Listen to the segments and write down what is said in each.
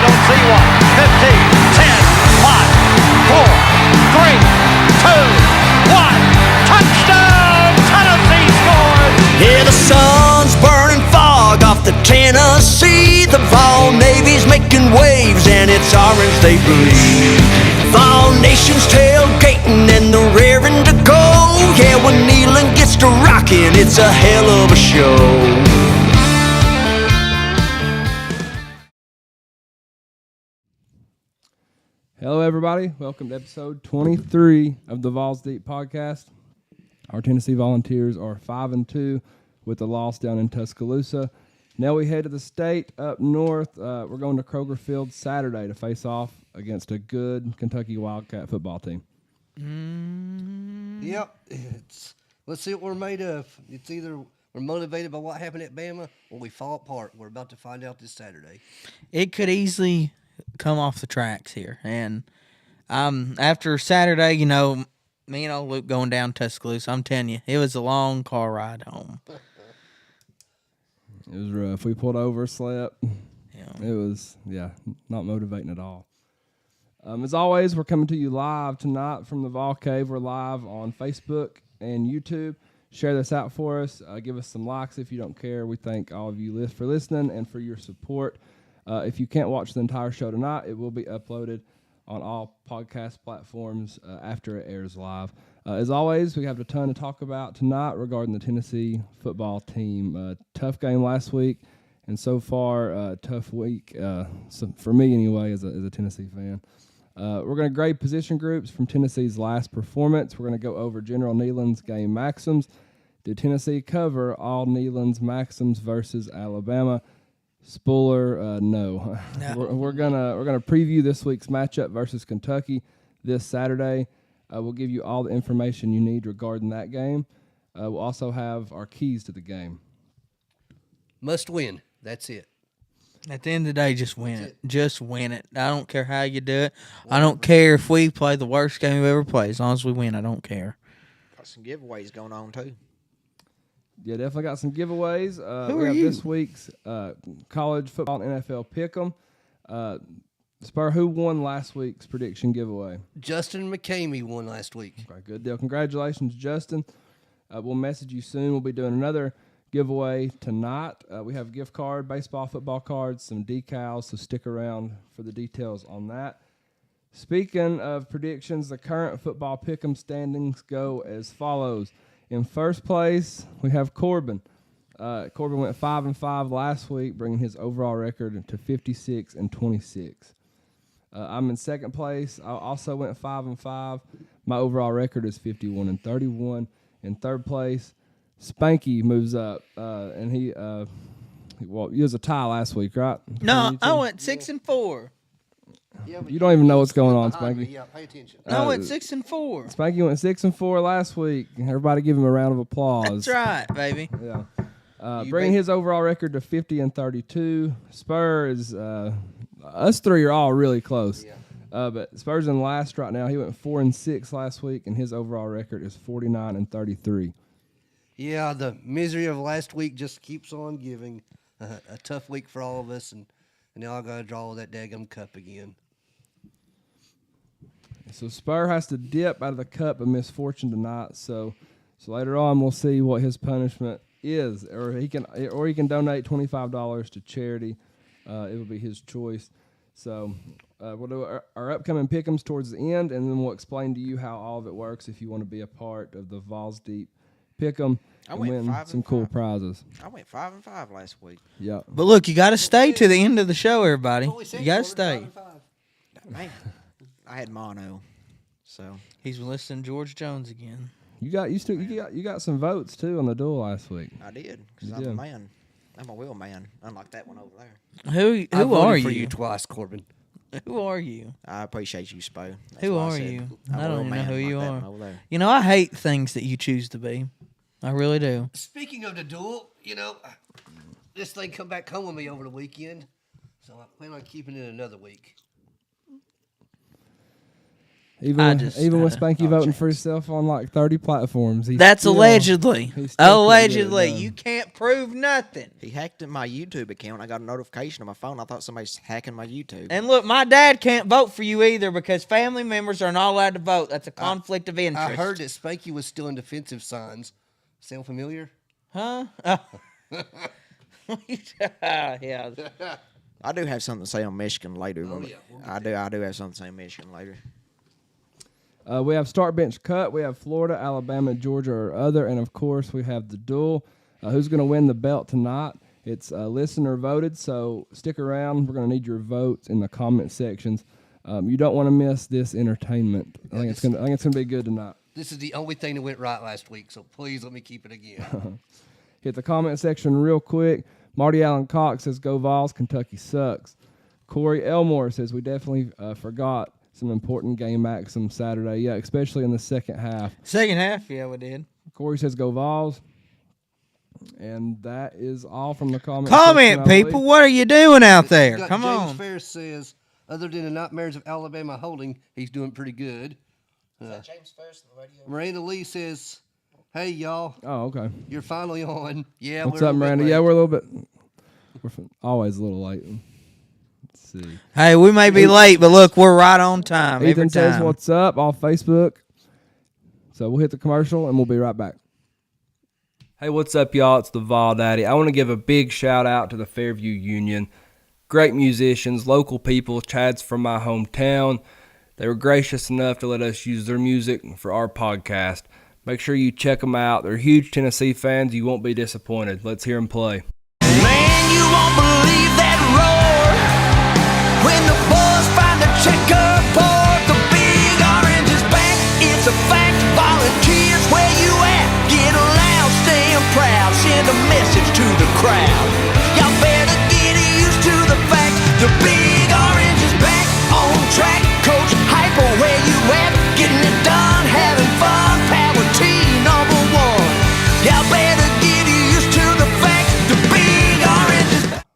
don't see one. 15, 10, 5, 4, 3, 2, 1. Touchdown! Tennessee scored! Yeah, the sun's burning fog off the Tennessee. The Vawl Navy's making waves and it's orange they bleed. Vawl Nation's tailgating and they're raring to go. Yeah, when Neyland gets to rocking, it's a hell of a show. Hello, everybody. Welcome to episode 23 of the Vawls Deep podcast. Our Tennessee Volunteers are 5-2 with a loss down in Tuscaloosa. Now we head to the state up north. We're going to Kroger Field Saturday to face off against a good Kentucky Wildcat football team. Yep. Let's see what we're made of. It's either we're motivated by what happened at Bama or we fall apart. We're about to find out this Saturday. It could easily come off the tracks here. And after Saturday, me and old Luke going down Tuscaloosa, I'm telling you, it was a long car ride home. It was rough. We pulled over, slept. Yeah. It was, not motivating at all. As always, we're coming to you live tonight from the Vawl Cave. We're live on Facebook and YouTube. Share this out for us. Give us some likes if you don't care. We thank all of you for listening and for your support. If you can't watch the entire show tonight, it will be uploaded on all podcast platforms after it airs live. As always, we have a ton to talk about tonight regarding the Tennessee football team. Tough game last week, and so far, tough week for me anyway as a Tennessee fan. We're going to grade position groups from Tennessee's last performance. We're going to go over General Neyland's game maxims. Did Tennessee cover all Neyland's maxims versus Alabama? Spoiler, no. We're gonna preview this week's matchup versus Kentucky this Saturday. We'll give you all the information you need regarding that game. We'll also have our keys to the game. Must win. That's it. At the end of the day, just win it. Just win it. I don't care how you do it. I don't care if we play the worst game we've ever played. As long as we win, I don't care. Got some giveaways going on, too. Yeah, definitely got some giveaways. We have this week's college football and NFL pick'em. Spur, who won last week's prediction giveaway? Justin McCamey won last week. Okay, good deal. Congratulations, Justin. We'll message you soon. We'll be doing another giveaway tonight. We have a gift card, baseball, football cards, some decals, so stick around for the details on that. Speaking of predictions, the current football pick'em standings go as follows. In first place, we have Corbin. Corbin went 5-5 last week, bringing his overall record to 56-26. I'm in second place. I also went 5-5. My overall record is 51-31. In third place, Spanky moves up, and he was a tie last week, right? No, I went 6-4. Yeah, you don't even know what's going on, Spanky. Yeah, pay attention. I went 6-4. Spanky went 6-4 last week. Everybody give him a round of applause. That's right, baby. Yeah. Bringing his overall record to 50-32. Spur is us three are all really close. Yeah. But Spur's in last right now. He went 4-6 last week, and his overall record is 49-33. Yeah, the misery of last week just keeps on giving. A tough week for all of us, and now I got to draw that daggum cup again. So Spur has to dip out of the cup of misfortune tonight. So later on we'll see what his punishment is, or he can donate $25 to charity. It will be his choice. So we'll do our upcoming pick'ems towards the end, and then we'll explain to you how all of it works if you want to be a part of the Vawls Deep pick'em and win some cool prizes. I went 5-5 last week. Yeah. But look, you got to stay to the end of the show, everybody. You got to stay. Man, I had mono, so He's listening to George Jones again. You got some votes too on the duel last week. I did because You I'm did. a man. I'm a real man, unlike that one over there. Who I voted are for you? you twice, Corbin. Who are you? I appreciate you, Spo. That's Who why I are said you? I'm a I don't real even know man who like you that are. one over there. I hate things that you choose to be. I really do. Speaking of the duel, this thing come back home with me over the weekend, so I plan on keeping it another week. Even with Spanky voting chance. for himself on like 30 platforms. That's allegedly. he's still couldn't get it Allegedly. done. You can't prove nothing. He hacked in my YouTube account. I got a notification on my phone. I thought somebody's hacking my YouTube. And look, my dad can't vote for you either because family members are not allowed to vote. That's a conflict of interest. I heard that Spanky was still in defensive signs. Sound familiar? Huh? Yeah. I do have something to say on Michigan later. Oh, yeah, we'll get I do have something to say on Michigan later. We have start bench cut. We have Florida, Alabama, Georgia, or other. And, of course, we have the duel. Who's going to win the belt tonight? It's listener voted, so stick around. We're going to need your votes in the comment sections. You don't want to miss this entertainment. I think it's going to be good tonight. This is the only thing that went right last week, so please let me keep it again. Hit the comment section real quick. Marty Allen Cox says, "Go Vols, Kentucky sucks." Corey Elmore says, "We definitely forgot some important game maxims Saturday. Yeah, especially in the second half." Second half, yeah, we did. Corey says, "Go Vols." And that is all from the comment Comment, section, I people. believe. What are you doing out there? Got Come James on. Ferris says, other than the nightmares of Alabama holding, he's doing pretty good. James Ferris on the radio? Miranda Lee says, "Hey, y'all, Oh, okay. you're finally on." Yeah, What's we're a up, little bit Miranda? late. Yeah, we're a little bit. Always a little late. Let's see. Hey, we may be late, but look, we're right on time every Ethan says, time. "What's up?" off Facebook. So we'll hit the commercial and we'll be right back. Hey, what's up, y'all? It's the Vawl Daddy. I want to give a big shout out to the Fairview Union. Great musicians, local people. Chad's from my hometown. They were gracious enough to let us use their music for our podcast. Make sure you check them out. They're huge Tennessee fans. You won't be disappointed. Let's hear them play. Man, you won't believe that roar when the boys find the checkerboard. The big orange is back. It's a fact. Volunteers, where you at? Get loud, staying proud. Send a message to the crowd. Y'all better get used to the fact. The big orange is back on track. Coach Hyper, where you at? Getting it done, having fun. Power team number one. Y'all better get used to the fact. The big orange is back.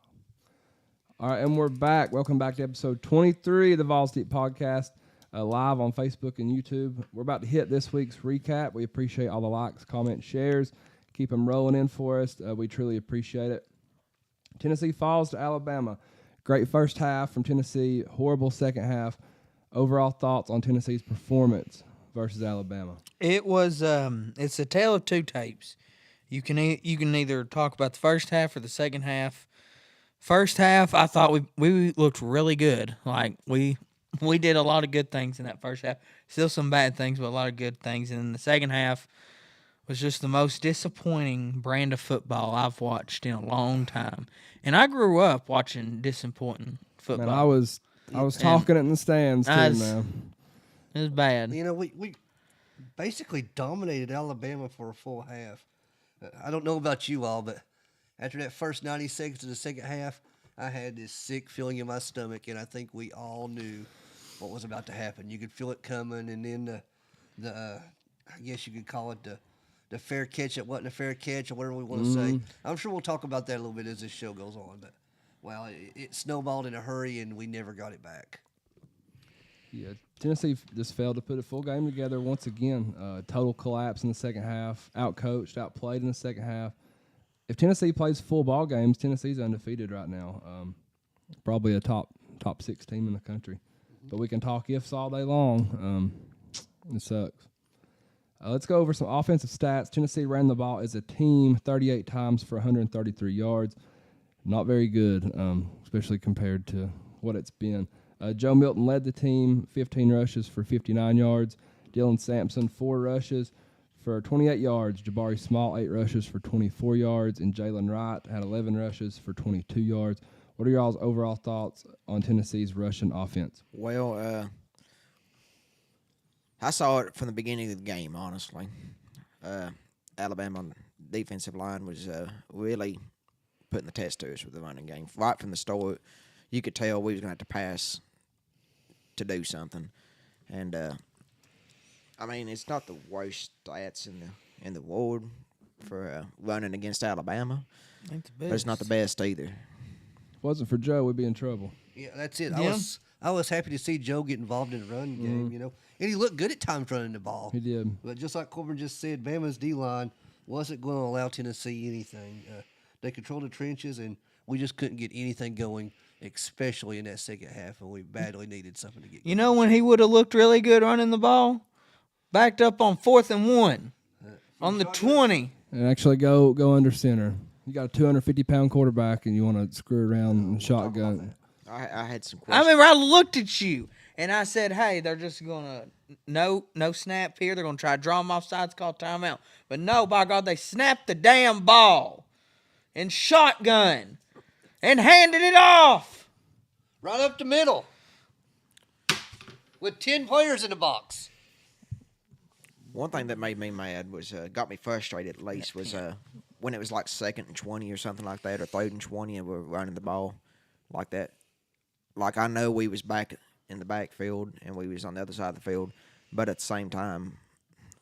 All right, and we're back. Welcome back to episode 23 of the Vols Deep Podcast, live on Facebook and YouTube. We're about to hit this week's recap. We appreciate all the likes, comments, shares. Keep them rolling in for us. We truly appreciate it. Tennessee falls to Alabama. Great first half from Tennessee. Horrible second half. Overall thoughts on Tennessee's performance versus Alabama? It was it's a tale of two tapes. You can either talk about the first half or the second half. First half, I thought we looked really good. Like we did a lot of good things in that first half. Still some bad things, but a lot of good things. And then the second half was just the most disappointing brand of football I've watched in a long time. And I grew up watching disappointing football. Man, I was talking it in the stands too, Nice. man. It was bad. You know, we basically dominated Alabama for a full half. I don't know about you all, but after that first 90 seconds of the second half, I had this sick feeling in my stomach, and I think we all knew what was about to happen. You could feel it coming, and then the I guess you could call it the fair catch that wasn't a fair catch, or whatever we want to say. I'm sure we'll talk about that a little bit as this show goes on, but well, it snowballed in a hurry, and we never got it back. Yeah, Tennessee just failed to put a full game together once again. Total collapse in the second half. Outcoached, outplayed in the second half. If Tennessee plays full ball games, Tennessee's undefeated right now. Probably a top 6 team in the country. But we can talk ifs all day long. It sucks. Let's go over some offensive stats. Tennessee ran the ball as a team 38 times for 133 yards. Not very good, especially compared to what it's been. Joe Milton led the team, 15 rushes for 59 yards. Dylan Sampson, 4 rushes for 28 yards. Jabari Small, 8 rushes for 24 yards. And Jalen Wright had 11 rushes for 22 yards. What are y'all's overall thoughts on Tennessee's rushing offense? Well, I saw it from the beginning of the game, honestly. Alabama defensive line was really putting the test to us with the running game. Right from the start, you could tell we was going to have to pass to do something. And, I mean, it's not the worst stats in the world for running against Alabama, but it's not the best either. If it wasn't for Joe, we'd be in trouble. Yeah, that's it. Yeah. I was happy to see Joe get involved in the run game, you know. And he looked good at times running the ball. He did. But just like Corbin just said, Bama's D-line wasn't going to allow Tennessee anything. They controlled the trenches, and we just couldn't get anything going, especially in that second half, and we badly needed something to get going. You know when he would have looked really good running the ball? Backed up on 4th and 1 on the 20. And actually go under center. You got a 250-pound quarterback, and you want to screw around and shotgun. I had some I questions. remember I looked at you and I said, "Hey, they're just gonna no snap here. They're gonna try to draw them off sides, call timeout." But no, by God, they snapped the damn ball and shotgun and handed it off. Right up the middle with 10 players in the box. One thing that made me mad was, got me frustrated at least, was when it was like 2nd and 20 or something like that, or 3rd and 20, and we're running the ball like that. Like, I know we was back in the backfield and we was on the other side of the field, but at the same time,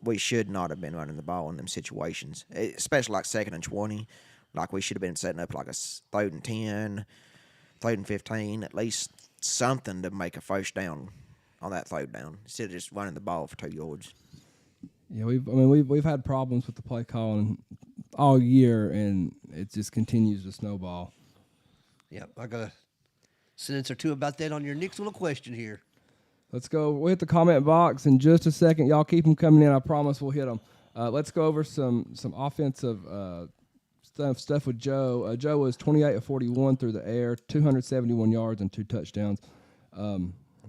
we should not have been running the ball in them situations, especially like 2nd and 20. Like, we should have been setting up like a 3rd and 10, 3rd and 15, at least something to make a first down on that 3rd down instead of just running the ball for 2 yards. Yeah, we've had problems with the play calling all year, and it just continues to snowball. Yep, I got a sentence or two about that on your next little question here. Let's go. We'll hit the comment box in just a second. Y'all keep them coming in. I promise we'll hit them. Let's go over some offensive stuff with Joe. Joe was 28 of 41 through the air, 271 yards and 2 touchdowns.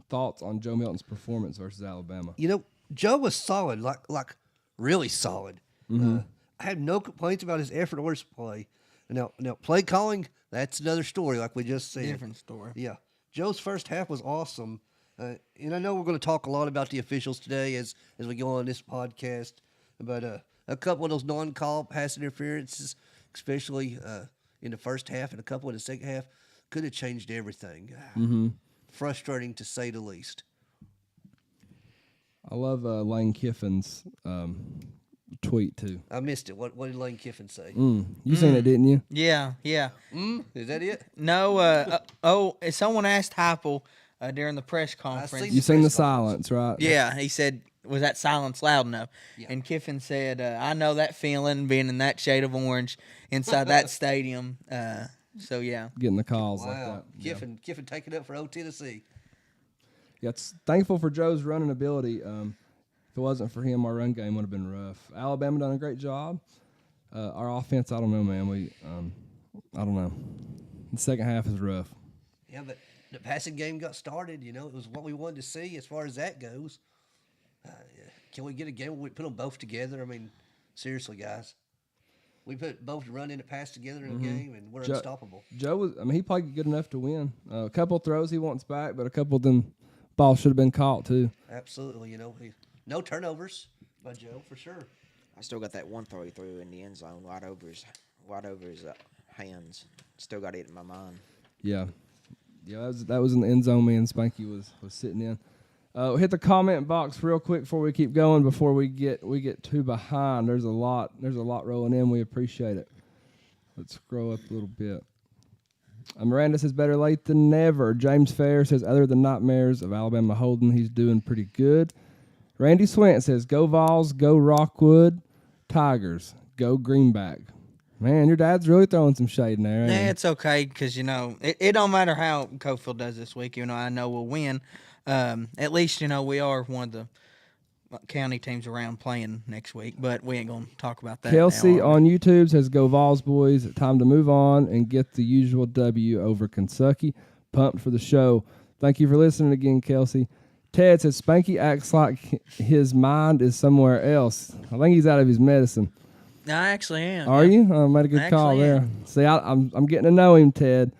Thoughts on Joe Milton's performance versus Alabama? You know, Joe was solid, like really solid. I had no complaints about his effort or his play. Now play calling, that's another story, like we just said. Different story. Yeah. Joe's first half was awesome. And I know we're going to talk a lot about the officials today as we go on this podcast. But a couple of those non-call pass interferences, especially in the first half and a couple in the second half, could have changed everything. Frustrating to say the least. I love Lane Kiffin's tweet, too. I missed it. What did Lane Kiffin say? You seen it, didn't you? Yeah. Is that it? No. Someone asked Heupel during the press conference. You seen the silence, right? Yeah, he said, "Was that silence loud enough?" Yeah. And Kiffin said, "I know that feeling, being in that shade of orange inside that stadium." So yeah, Getting the calls like Wow. that. Kiffin taking up for Old Tennessee. Yeah, it's thankful for Joe's running ability. If it wasn't for him, our run game would have been rough. Alabama done a great job. Our offense, I don't know, man. I don't know. The second half is rough. Yeah, but the passing game got started. You know, it was what we wanted to see as far as that goes. Can we get a game where we put them both together? I mean, seriously, guys. We put both the run and the pass together in a game, and we're unstoppable. Joe was, he played good enough to win. A couple of throws he wants back, but a couple of them balls should have been caught too. Absolutely, you know. No turnovers by Joe, for sure. I still got that one throw he threw in the end zone right over his hands. Still got it in my mind. Yeah, that was in the end zone. Me and Spanky was sitting in. Hit the comment box real quick before we keep going. Before we get too behind, there's a lot rolling in. We appreciate it. Let's scroll up a little bit. Miranda says better late than never. James Fair says other than nightmares of Alabama holding, he's doing pretty good. Randy Swint says go Vawls, go Rockwood, Tigers, go Greenback. Man, your dad's really throwing some shade in there. Ain't he? it's okay because it don't matter how Cofield does this week. I know we'll win. At least we are one of the county teams around playing next week, but we ain't gonna talk about that. Kelsey now, on YouTube says go Vols boys, time to move on and get the usual W over Kentucky. Pumped for the show. Thank you for listening again, Kelsey. Ted says Spanky acts like his mind is somewhere else. I think he's out of his medicine. I actually am. Are you? Made a good call Actually there. am. See, I'm getting to know him, Ted.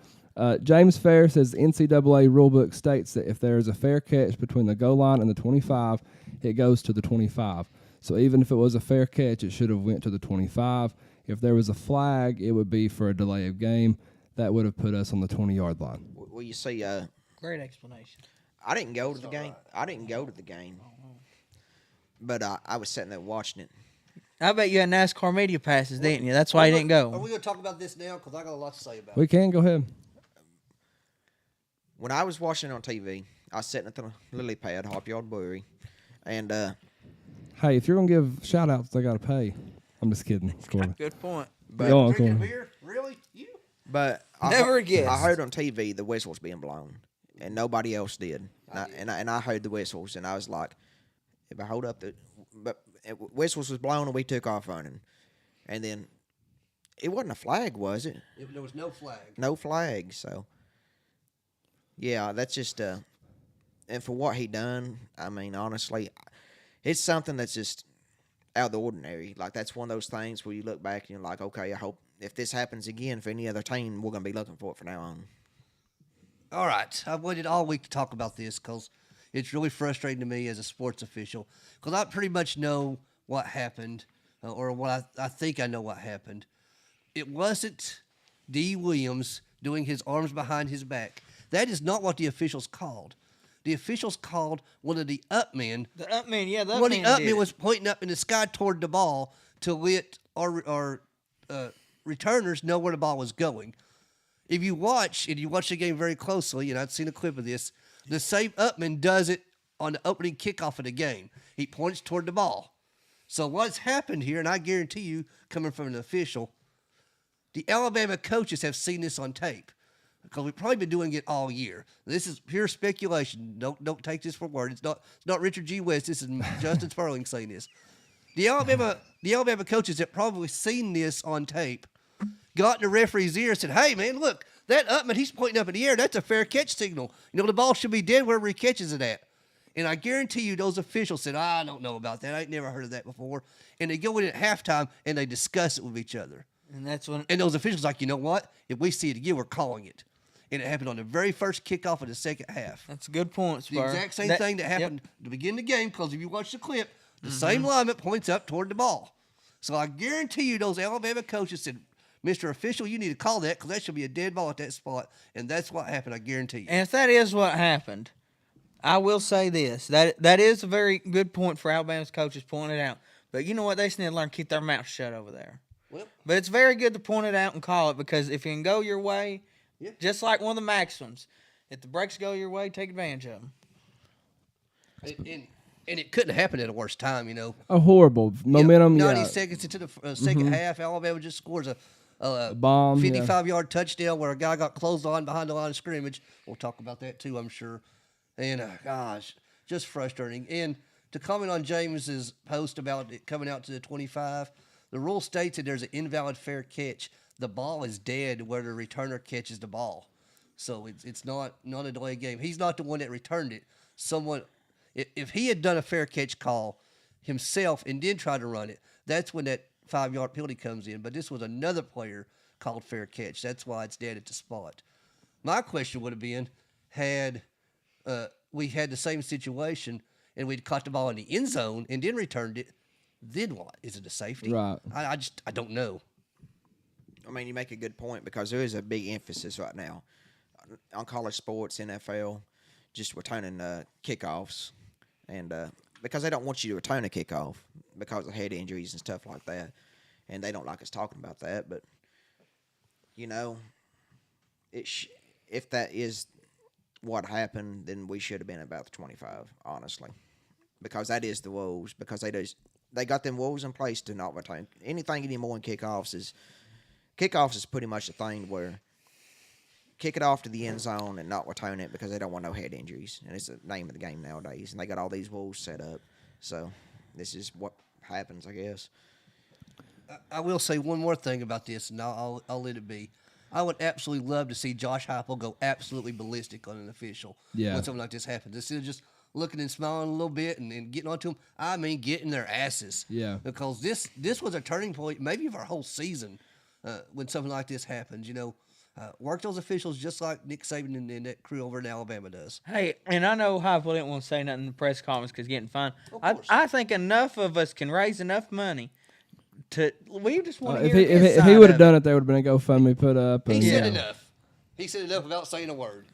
James Fair says the NCAA rulebook states that if there is a fair catch between the goal line and the 25, it goes to the 25. So even if it was a fair catch, it should have went to the 25. If there was a flag, it would be for a delay of game. That would have put us on the 20-yard line. Well, you see, Great explanation. I didn't go to the game. I didn't go to the game, but I was sitting there watching it. I bet you had NASCAR media passes, didn't you? That's why you didn't Are go. we going to talk about this now? Because I got a lot to say about We it. can go ahead. When I was watching it on TV, I was sitting at the lily pad, Hop Yard Brewery, and Hey, if you're gonna give shout outs, they gotta pay. I'm just kidding. It's Corbin. Good point. but Go on, Drinking Corbin. beer? Really? You? but I Never heard- guessed. I heard on TV the whistles being blown, and nobody else did. And I heard the whistles, and I was like, if I hold up the whistles was blown, and we took off running, and then it wasn't a flag, was it? There was no flag. No flag. So yeah, that's just and for what he done, I mean, honestly, it's something that's just out of the ordinary. Like, that's one of those things where you look back and you're like, okay, I hope if this happens again for any other team, we're going to be looking for it from now on. All right. I've waited all week to talk about this because it's really frustrating to me as a sports official because I pretty much know what happened or what I think I know what happened. It wasn't D. Williams doing his arms behind his back. That is not what the officials called. The officials called one of the upmen. The upman, yeah, the One of the upman did upmen it. was pointing up in the sky toward the ball to let our returners know where the ball was going. If you watch, and you watch the game very closely, and I've seen a clip of this, the same upman does it on the opening kickoff of the game. He points toward the ball. So what's happened here, and I guarantee you, coming from an official, the Alabama coaches have seen this on tape because we've probably been doing it all year. This is pure speculation. Don't take this for word. It's not Richard G. West. This is Justin Sperling saying this. The Alabama coaches have probably seen this on tape, got in the referee's ear and said, hey, man, look, that upman, he's pointing up in the air. That's a fair catch signal. You know, the ball should be dead wherever he catches it at. And I guarantee you those officials said, I don't know about that. I ain't never heard of that before. And they go in at halftime and they discuss it with each other. And that's when And those officials like, you know what? If we see it again, we're calling it. And it happened on the very first kickoff of the second half. that's a good point, The Spur. exact same thing that happened to begin the game because if you watch the clip, the same lineman points up toward the ball. So I guarantee you those Alabama coaches said, Mr. Official, you need to call that because that should be a dead ball at that spot. And that's what happened, I guarantee you. And if that is what happened, I will say this. That is a very good point for Alabama's coaches pointing it out. But you know what? They just need to learn to keep their mouth shut over there. Well, But it's very good to point it out and call it because if you can go your way, Yeah. just like one of the maxims, if the breaks go your way, take advantage of them. and it couldn't happen at a worse time, you know. A horrible momentum. 90 Yeah. seconds into the second half, Alabama just scores a bomb, 55-yard touchdown where a guy got closed on behind the line of scrimmage. We'll talk about that too, I'm sure. And gosh, just frustrating. And to comment on James's post about it coming out to the 25, the rule states that there's an invalid fair catch. The ball is dead where the returner catches the ball. So it's not a delay game. He's not the one that returned it. Someone, if he had done a fair catch call himself and did try to run it, that's when that 5-yard penalty comes in. But this was another player called fair catch. That's why it's dead at the spot. My question would have been, had we had the same situation and we'd caught the ball in the end zone and then returned it, then what? Is it a safety? Right. I don't know. I mean, you make a good point because there is a big emphasis right now on college sports, NFL, just returning kickoffs, and because they don't want you to return a kickoff because of head injuries and stuff like that, and they don't like us talking about that. But you know, if that is what happened, then we should have been about the 25, honestly, because that is the rules. Because they got them rules in place to not return anything anymore in kickoffs. Kickoffs is pretty much the thing where kick it off to the end zone and not return it because they don't want no head injuries. And it's the name of the game nowadays. And they got all these rules set up. So this is what happens, I guess. I will say one more thing about this, and I'll let it be. I would absolutely love to see Josh Heupel go absolutely ballistic on an official Yeah. when something like this happens. Instead of just looking and smiling a little bit and getting onto them, I mean getting their asses. Yeah. Because this was a turning point, maybe of our whole season, when something like this happens. You know, work those officials just like Nick Saban and that crew over in Alabama does. Hey, and I know Heupel didn't want to say nothing in the press conference because getting fined. Of I, course. I think enough of us can raise enough money to. We just want to If hear his he side would have of done it. it, there would have been a GoFundMe put up. He And, said yeah, enough. He said enough without saying a word.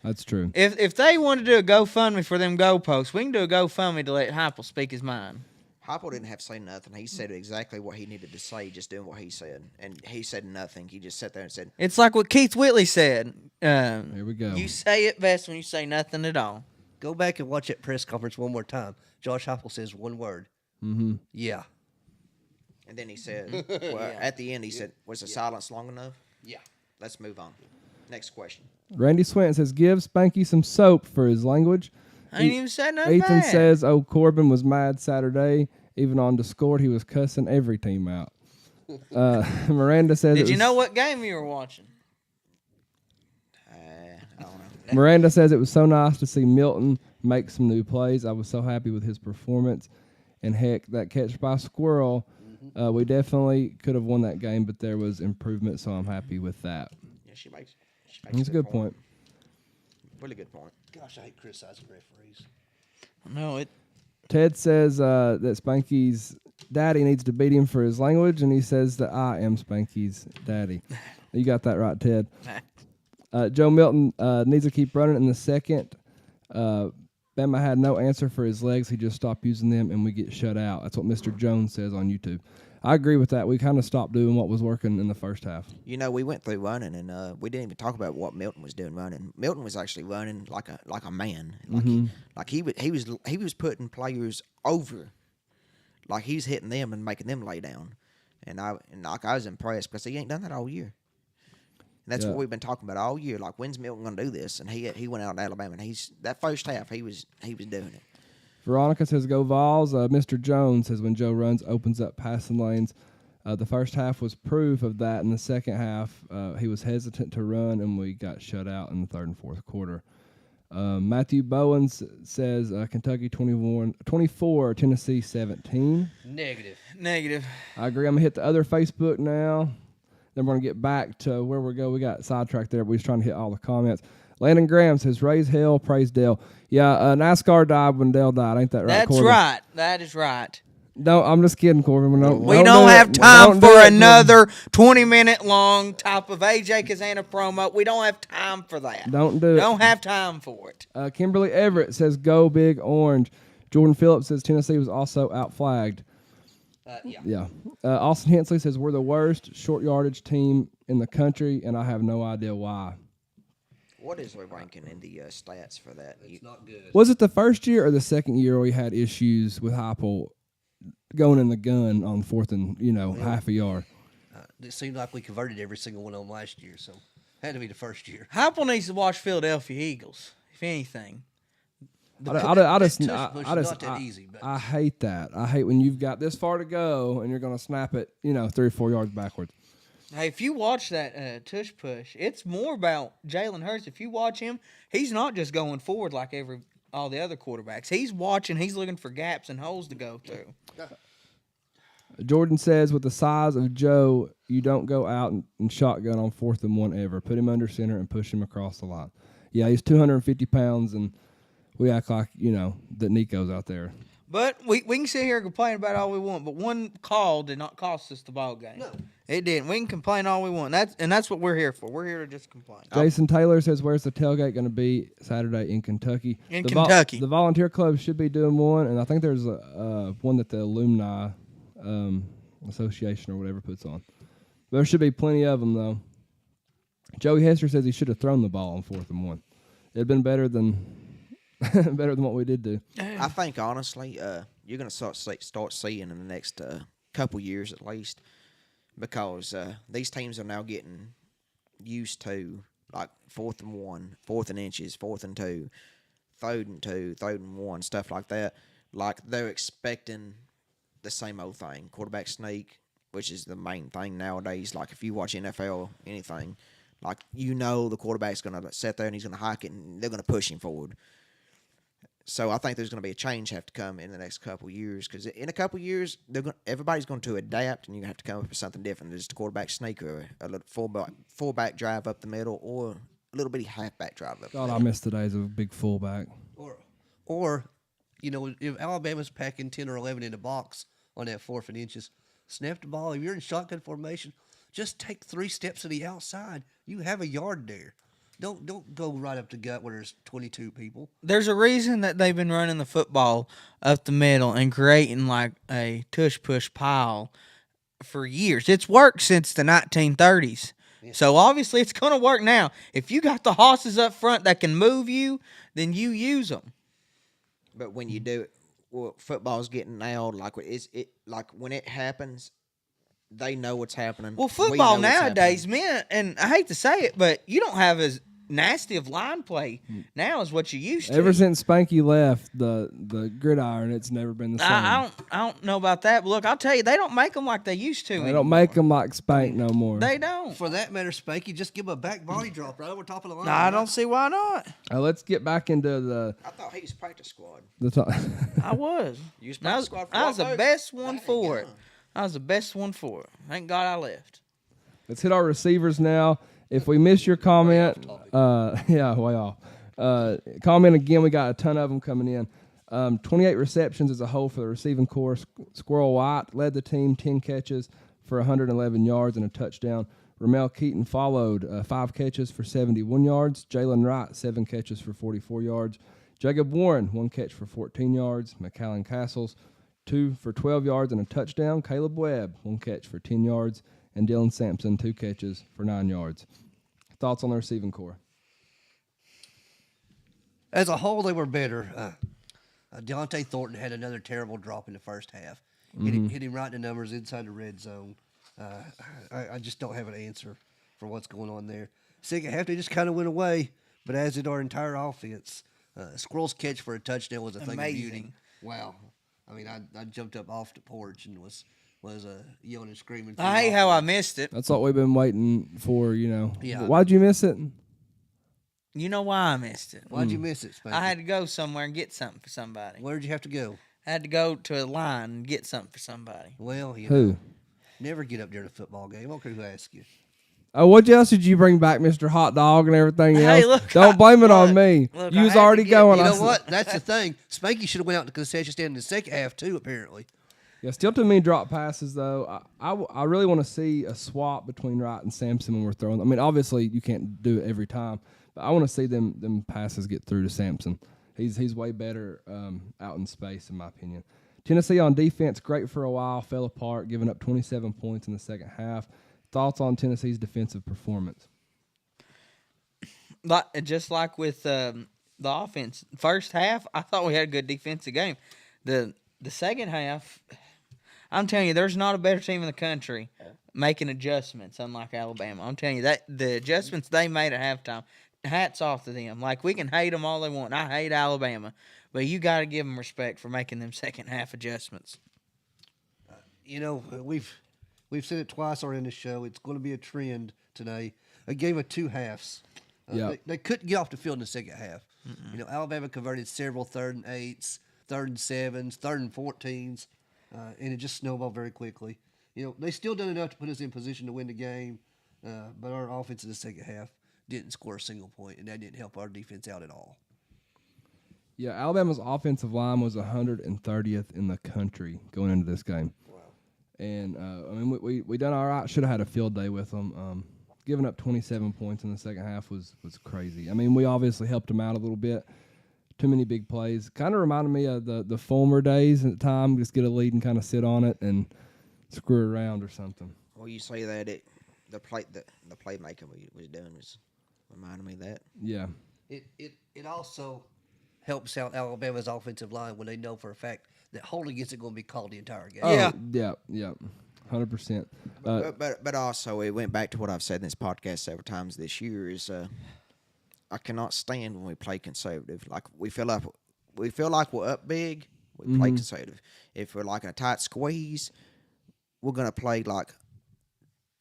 that's true. If they want to do a GoFundMe for them goalposts, we can do a GoFundMe to let Heupel speak his mind. Heupel didn't have to say nothing. He said exactly what he needed to say, just doing what he said. And he said nothing. He just sat there and said, It's like what Keith Whitley said. Here we go. You say it best when you say nothing at all. Go back and watch that press conference one more time. Josh Heupel says one word. Mm-hmm. Yeah. And then he said, well, at the end, he said, was the silence long enough? Yeah. Let's move on. Next question. Randy Swinton says, give Spanky some soap for his language. I ain't even said nothing Ethan bad. says, oh, Corbin was mad Saturday. Even on Discord, he was cussing every team out. Miranda says, Did you know what game you were watching? I don't know. Miranda says it was so nice to see Milton make some new plays. I was so happy with his performance. And heck, that catch by Squirrel, we definitely could have won that game, but there was improvement, so I'm happy with that. Yeah, she makes That's a good point. Really good point. Gosh, I hate criticizing referees. No, Ted says that Spanky's daddy needs to beat him for his language, and he says that I am Spanky's daddy. You got that right, Ted. Joe Milton needs to keep running in the second. Bama had no answer for his legs. He just stopped using them, and we get shut out. That's what Mr. Jones says on YouTube. I agree with that. We kind of stopped doing what was working in the first half. You know, we went through running, and we didn't even talk about what Milton was doing running. Milton was actually running like a man. Like he was putting players over, like he's hitting them and making them lay down. And I was impressed because he ain't done that all year. And that's what we've been talking about all year. Like, when's Milton going to do this? And he went out in Alabama, and that first half he was doing it. Veronica says, go Vawls. Mr. Jones says, when Joe runs, opens up passing lanes. The first half was proof of that. In the second half, he was hesitant to run, and we got shut out in the third and fourth quarter. Matthew Bowens says, Kentucky 24, Tennessee 17. Negative. I agree. I'm going to hit the other Facebook now. Then we're going to get back to where we go. We got sidetracked there, but we was trying to hit all the comments. Landon Graham says, raise hell, praise Dale. Yeah, NASCAR died when Dale died. Ain't that right, that's Corbin? right. That is right. No, I'm just kidding, Corbin. We don't have time for another 20-minute long type of AJ Kazana promo. We don't have time for that. Don't do it. Don't have time for it. Kimberly Everett says, go Big Orange. Jordan Phillips says, Tennessee was also outflagged. Yeah. Austin Hensley says, we're the worst short yardage team in the country, and I have no idea why. What is the ranking in the stats for that? It's not good. Was it the first year or the second year we had issues with Heupel going in the gun on fourth and, half a yard? It seemed like we converted every single one of them last year, so had to be the first year. Heupel needs to watch Philadelphia Eagles, if anything. I just not that easy, but I hate that. I hate when you've got this far to go and you're going to snap it, 3 or 4 yards backwards. Hey, if you watch that tush push, it's more about Jalen Hurts. If you watch him, he's not just going forward like all the other quarterbacks. He's watching. He's looking for gaps and holes to go through. Jordan says, with the size of Joe, you don't go out and shotgun on 4th and 1 ever. Put him under center and push him across the line. Yeah, he's 250 pounds, and we act like, that Nico's out there. But we can sit here and complain about all we want, but one call did not cost us the ball game. No. It didn't. We can complain all we want. That's what we're here for. We're here to just complain. Jason Taylor says, where's the tailgate going to be Saturday in Kentucky? Kentucky. The volunteer club should be doing one, and I think there's one that the alumni association or whatever puts on. There should be plenty of them, though. Joey Hester says he should have thrown the ball on 4th and 1. It'd been better than what we did do. I think, honestly, you're going to start seeing in the next couple years at least, because these teams are now getting used to, like, 4th and 1, 4th and inches, 4th and 2, 3rd and 2, 3rd and 1, stuff like that. Like, they're expecting the same old thing. Quarterback sneak, which is the main thing nowadays. Like, if you watch NFL, anything, like, the quarterback's going to sit there and he's going to hike it and they're going to push him forward. So I think there's going to be a change have to come in the next couple of years, because in a couple of years, everybody's going to adapt, and you're going to have to come up with something different. There's a quarterback sneak or a little fullback drive up the middle, or a little bitty halfback drive up the middle. I miss the days of a big fullback. Or if Alabama's packing 10 or 11 in the box on that 4th and inches, snap the ball. If you're in shotgun formation, just take 3 steps to the outside. You have a yard there. Don't go right up the gut where there's 22 people. There's a reason that they've been running the football up the middle and creating like a tush-push pile for years. It's worked since the 1930s. Yeah. So obviously it's going to work now. If you got the hosses up front that can move you, then you use them. But when you do it, well, football's getting nailed. Like like when it happens, they know what's happening. Well, We football know what's nowadays, happening. man, and I hate to say it, but you don't have as nasty of line play now as what you used to. Ever since Spanky left the gridiron, it's never been the same. I don't know about that, but look, I'll tell you, they don't make them like they used to. They don't make them like Spank no more. They don't. For that matter, Spanky, just give him a back body drop right over top of the line. No, I don't see why not. Let's get back into the I thought he was practice squad. top. I was. You was I practice was, squad for I was the what, best one Dang, for it. yeah. I was the best one for it. Thank God I left. Let's hit our receivers now. If we miss your comment, yeah, way off. Comment again. We got a ton of them coming in. 28 receptions as a whole for the receiving corps. Squirrel White led the team, 10 catches for 111 yards and a touchdown. Ramel Keaton followed, 5 catches for 71 yards. Jalen Wright, 7 catches for 44 yards. Jacob Warren, 1 catch for 14 yards. McAllen Castles, 2 for 12 yards and a touchdown. Caleb Webb, 1 catch for 10 yards. And Dylan Sampson, 2 catches for 9 yards. Thoughts on the receiving corps? As a whole, they were better. Deontay Thornton had another terrible drop in the first half. Hit him right in the numbers inside the red zone. I just don't have an answer for what's going on there. Second half, they just kind of went away, but as did our entire offense. Squirrel's catch for a touchdown was a thing of beauty. Amazing. Wow. I mean, I jumped up off the porch and was yelling and screaming. I hate how I missed it. That's what we've been waiting for, Yeah. Why'd you miss it? You know why I missed it? Why'd you miss it, Spanky? I had to go somewhere and get something for somebody. Where'd you have to go? I had to go to a line and get something for somebody. Well, you Who? know, never get up during a football game. I don't care who asks you. Oh, what else did you bring back, Mr. Hot Dog and everything Hey, else? look, Don't blame it on look, me. look, You I was had to already get- going. You I know said- what? That's the thing. Spanky should have went out to the concession stand in the second half too. Apparently, Yeah, still too many drop passes though. I really want to see a swap between Wright and Sampson when we're throwing. I mean, obviously you can't do it every time, but I want to see them passes get through to Sampson. He's way better out in space in my opinion. Tennessee on defense, great for a while, fell apart, giving up 27 points in the second half. Thoughts on Tennessee's defensive performance? Just like with the offense, first half I thought we had a good defensive game. The second half, I'm telling you, there's not a better team in the country making adjustments, unlike Alabama. I'm telling you that the adjustments they made at halftime, hats off to them. Like, we can hate them all they want. I hate Alabama, but you got to give them respect for making them second half adjustments. you know we've said it twice already in the show. It's going to be a trend today. A game of two halves. Yeah. They couldn't get off the field in the second half. You know, Alabama converted several 3rd and 8s, 3rd and 7s, 3rd and 14s, and it just snowballed very quickly. You know, they still done enough to put us in position to win the game, but our offense in the second half didn't score a single point, and that didn't help our defense out at all. Yeah, Alabama's offensive line was 130th in the country going into this game. Wow. And, I mean, we done all right. Should have had a field day with them. Giving up 27 points in the second half was crazy. I mean, we obviously helped them out a little bit. Too many big plays. Kind of reminded me of the Fulmer days at the time. Just get a lead and kind of sit on it and screw around or something. Well, you say that the playmaking we was doing was reminding me of that. Yeah. It also helps out Alabama's offensive line when they know for a fact that holding isn't going to be called the entire game. Yeah. Yeah. 100%. But also it went back to what I've said in this podcast several times this year is I cannot stand when we play conservative. Like we feel like we're up big, we play conservative. If we're like in a tight squeeze, we're gonna play like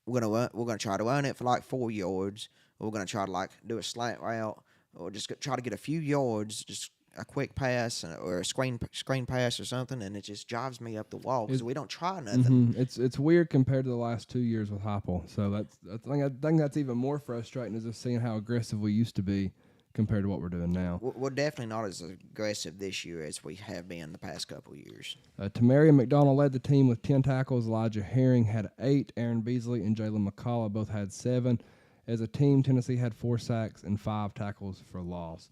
we're gonna try to earn it for like 4 yards. Or we're gonna try to like do a slant route or just try to get a few yards, just a quick pass or a screen pass or something, and it just drives me up the wall because we don't try nothing. It's weird compared to the last 2 years with Heupel. So I think that's even more frustrating is just seeing how aggressive we used to be compared to what we're doing now. We're definitely not as aggressive this year as we have been the past couple of years. Tamarian McDonald led the team with 10 tackles. Elijah Herring had 8. Aaron Beasley and Jalen McCullough both had 7. As a team, Tennessee had 4 sacks and 5 tackles for loss.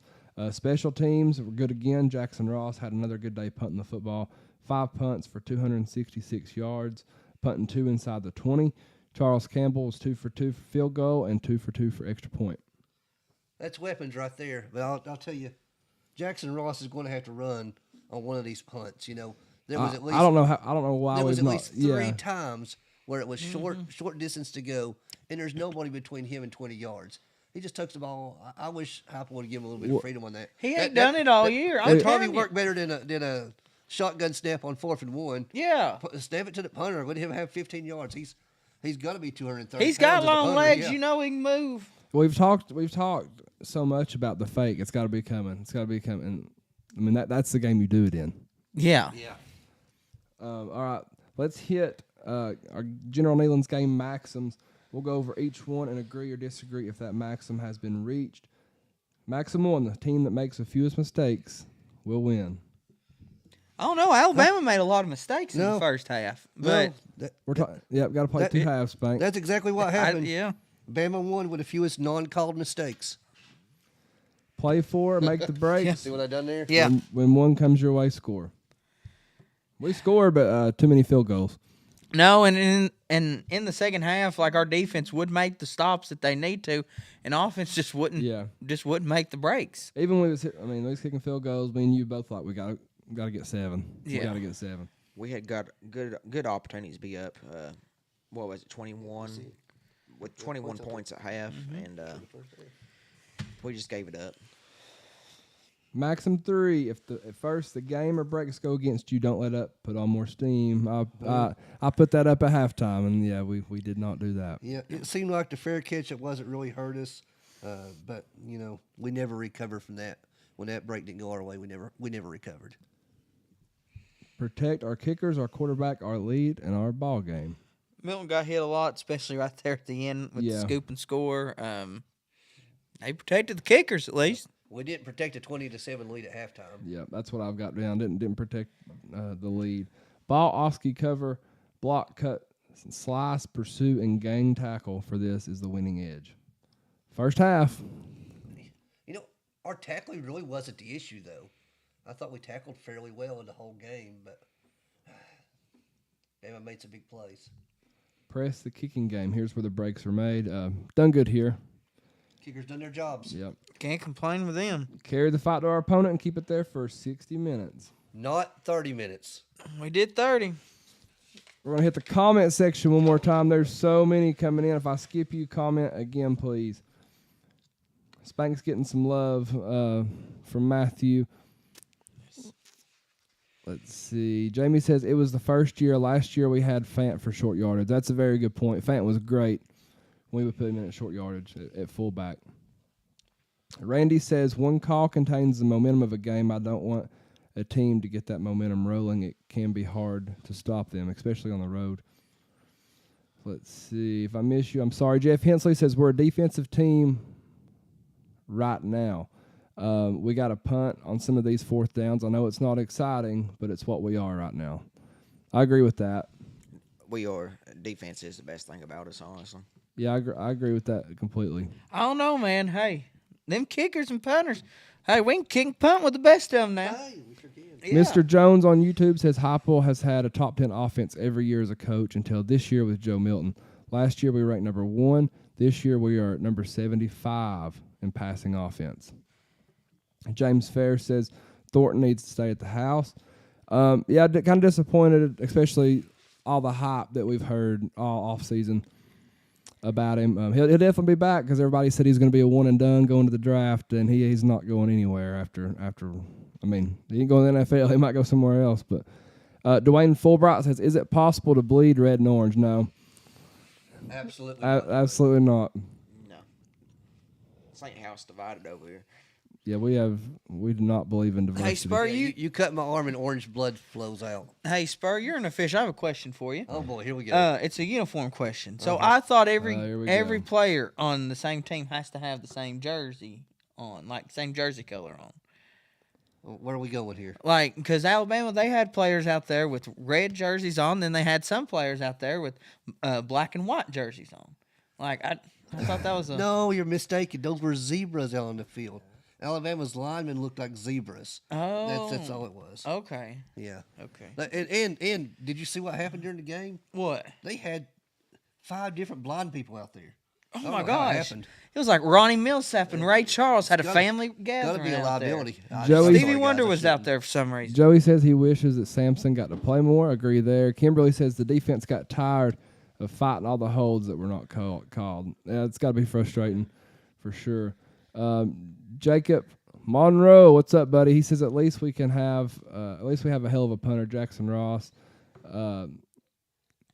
Special teams were good again. Jackson Ross had another good day punting the football. 5 punts for 266 yards, punting 2 inside the 20. Charles Campbell was 2 for 2 for field goal and 2 for 2 for extra point. That's weapons right there. But I'll tell you, Jackson Ross is going to have to run on one of these punts. You know, there was at least I don't know why there was we've at not. least three Yeah, times where it was short distance to go, and there's nobody between him and 20 yards. He just tucks the ball. I wish Heupel would give him a little bit of freedom on that. He ain't done it all year. I'm That probably telling you. worked better than a shotgun snap on 4th and 1. Yeah. Snap it to the punter. Let him have 15 yards. He's got to be 230. He's got pounds as a long punter, legs. yeah. You know he can move. we've talked so much about the fake. It's got to be coming. It's got to be coming. I mean that's the game you do it in. Yeah. Yeah. All right, let's hit our General Neyland's game maxims. We'll go over each one and agree or disagree if that maxim has been reached. Maxim 1, the team that makes the fewest mistakes will win. I don't know. Alabama made a lot of mistakes in the first half. But We're talking. Yep, got to play two halves, Spank. That's exactly what happened. yeah. Bama won with the fewest non-called mistakes. Play for, make the breaks. See what I done there? Yeah. When one comes your way, score. We scored, but too many field goals. No, and in the second half, like our defense would make the stops that they need to, and offense just wouldn't make the breaks. Even when we was kicking field goals, me and you both like we got to get 7. Yeah. We got to get 7. We had got good opportunities to be up. What was it, 21? With 21 points at half, and we just gave it up. Maxim 3: If at first the game or breaks go against you, don't let up. Put on more steam. I put that up at halftime, and yeah, we did not do that. Yeah, it seemed like the fair catch. It wasn't really hurt us, but we never recovered from that. When that break didn't go our way, we never recovered. Protect our kickers, our quarterback, our lead, and our ball game. Milton got hit a lot, especially right there at the end with the scoop and score. They protected the kickers at least. We didn't protect a 20-7 lead at halftime. Yeah, that's what I've got down. Didn't protect the lead. Ball, Oski cover, block, cut, slice, pursue, and gang tackle for this is the winning edge. First half. Our tackling really wasn't the issue, though. I thought we tackled fairly well in the whole game, but Bama made some big plays. Press the kicking game. Here's where the breaks are made. Done good here. Kickers done their jobs. Yep. Can't complain with them. Carry the fight to our opponent and keep it there for 60 minutes. Not 30 minutes. We did 30. We're going to hit the comment section one more time. There's so many coming in. If I skip you, comment again, please. Spank's getting some love from Matthew. Let's see. Jamie says it was the first year. Last year we had Fant for short yardage. That's a very good point. Fant was great. We would put him in at short yardage at fullback. Randy says one call contains the momentum of a game. I don't want a team to get that momentum rolling. It can be hard to stop them, especially on the road. Let's see. If I miss you, I'm sorry. Jeff Hensley says we're a defensive team right now. We got a punt on some of these fourth downs. I know it's not exciting, but it's what we are right now. I agree with that. We are. Defense is the best thing about us, honestly. Yeah, I agree with that completely. I don't know, man. Hey, them kickers and punters. Hey, we can kick and punt with the best of them now. Hey, we sure can. Yeah. Mr. Jones on YouTube says Heupel has had a top 10 offense every year as a coach until this year with Joe Milton. Last year we ranked number 1. This year we are at number 75 in passing offense. James Fair says Thornton needs to stay at the house. Yeah, kind of disappointed, especially all the hype that we've heard all offseason about him. He'll definitely be back because everybody said he's going to be a one and done going to the draft, and he's not going anywhere after. I mean, he ain't going to the NFL. He might go somewhere else. But Dwayne Fulbright says, "Is it possible to bleed red and orange?" No, Absolutely not. absolutely not. No. This ain't house divided over here. Yeah, we do not believe in diversity. Hey, Spur, Yeah, you cut my arm and orange blood flows out. Hey, Spur, you're an official. I have a question for you. Oh boy, here we go. It's a uniform question. So I thought here we every go. player on the same team has to have the same jersey on, like same jersey color on. Where are we going here? Like, because Alabama, they had players out there with red jerseys on, then they had some players out there with black and white jerseys on. Like, I thought that was a... No, you're mistaken. Those were zebras out on the field. Alabama's linemen looked like zebras. Oh. That's all it was. Okay. Yeah. Okay. And did you see what happened during the game? What? They had 5 different blind people out there. Oh don't my know how it gosh. happened. It was like Ronnie Millsap and Ray Charles had a family Gotta gathering be a out there. liability. Joey- Stevie Wonder was out there for some reason. Joey says he wishes that Samson got to play more. Agree there. Kimberly says the defense got tired of fighting all the holds that were not called. Yeah, it's got to be frustrating for sure. Jacob Monroe, what's up, buddy? He says at least we have a hell of a punter, Jackson Ross.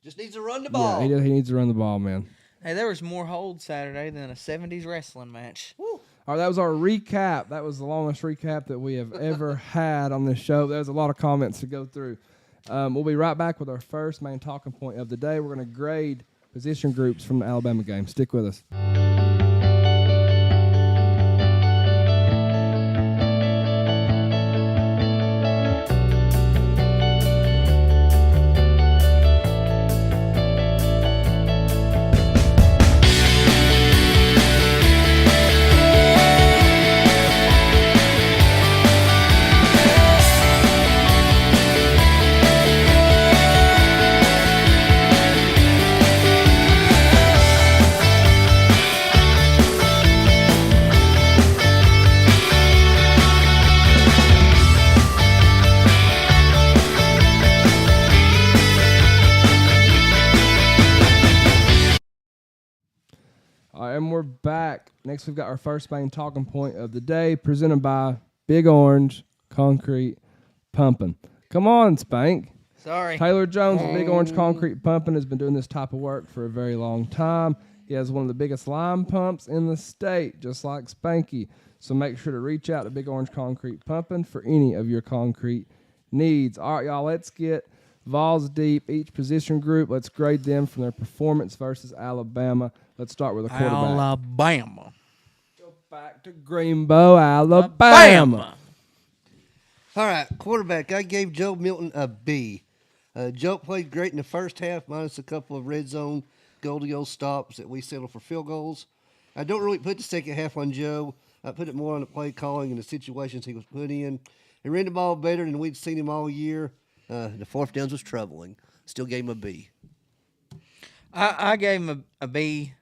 Just needs to run the ball. Yeah, he needs to run the ball, man. Hey, there was more holds Saturday than a 70s wrestling match. All right, that was our recap. That was the longest recap that we have ever had on this show. There's a lot of comments to go through. We'll be right back with our first main talking point of the day. We're going to grade position groups from the Alabama game. Stick with us. All right, and we're back. Next, we've got our first main talking point of the day, presented by Big Orange Concrete Pumping. Come on, Spank. Sorry. Taylor Jones with Big Orange Concrete Pumping has been doing this type of work for a very long time. He has one of the biggest lime pumps in the state, just like Spanky. So make sure to reach out to Big Orange Concrete Pumping for any of your concrete needs. All right, y'all, let's get Vawls deep. Each position group, let's grade them from their performance versus Alabama. Let's start with a quarterback. Alabama. Go back to Greenbow, Alabama. All right, quarterback. I gave Joe Milton a B. Joe played great in the first half, minus a couple of red zone goal-to-goal stops that we settled for field goals. I don't really put the second half on Joe. I put it more on the play calling and the situations he was put in. He ran the ball better than we'd seen him all year. The fourth downs was troubling. Still gave him a B. I gave him a B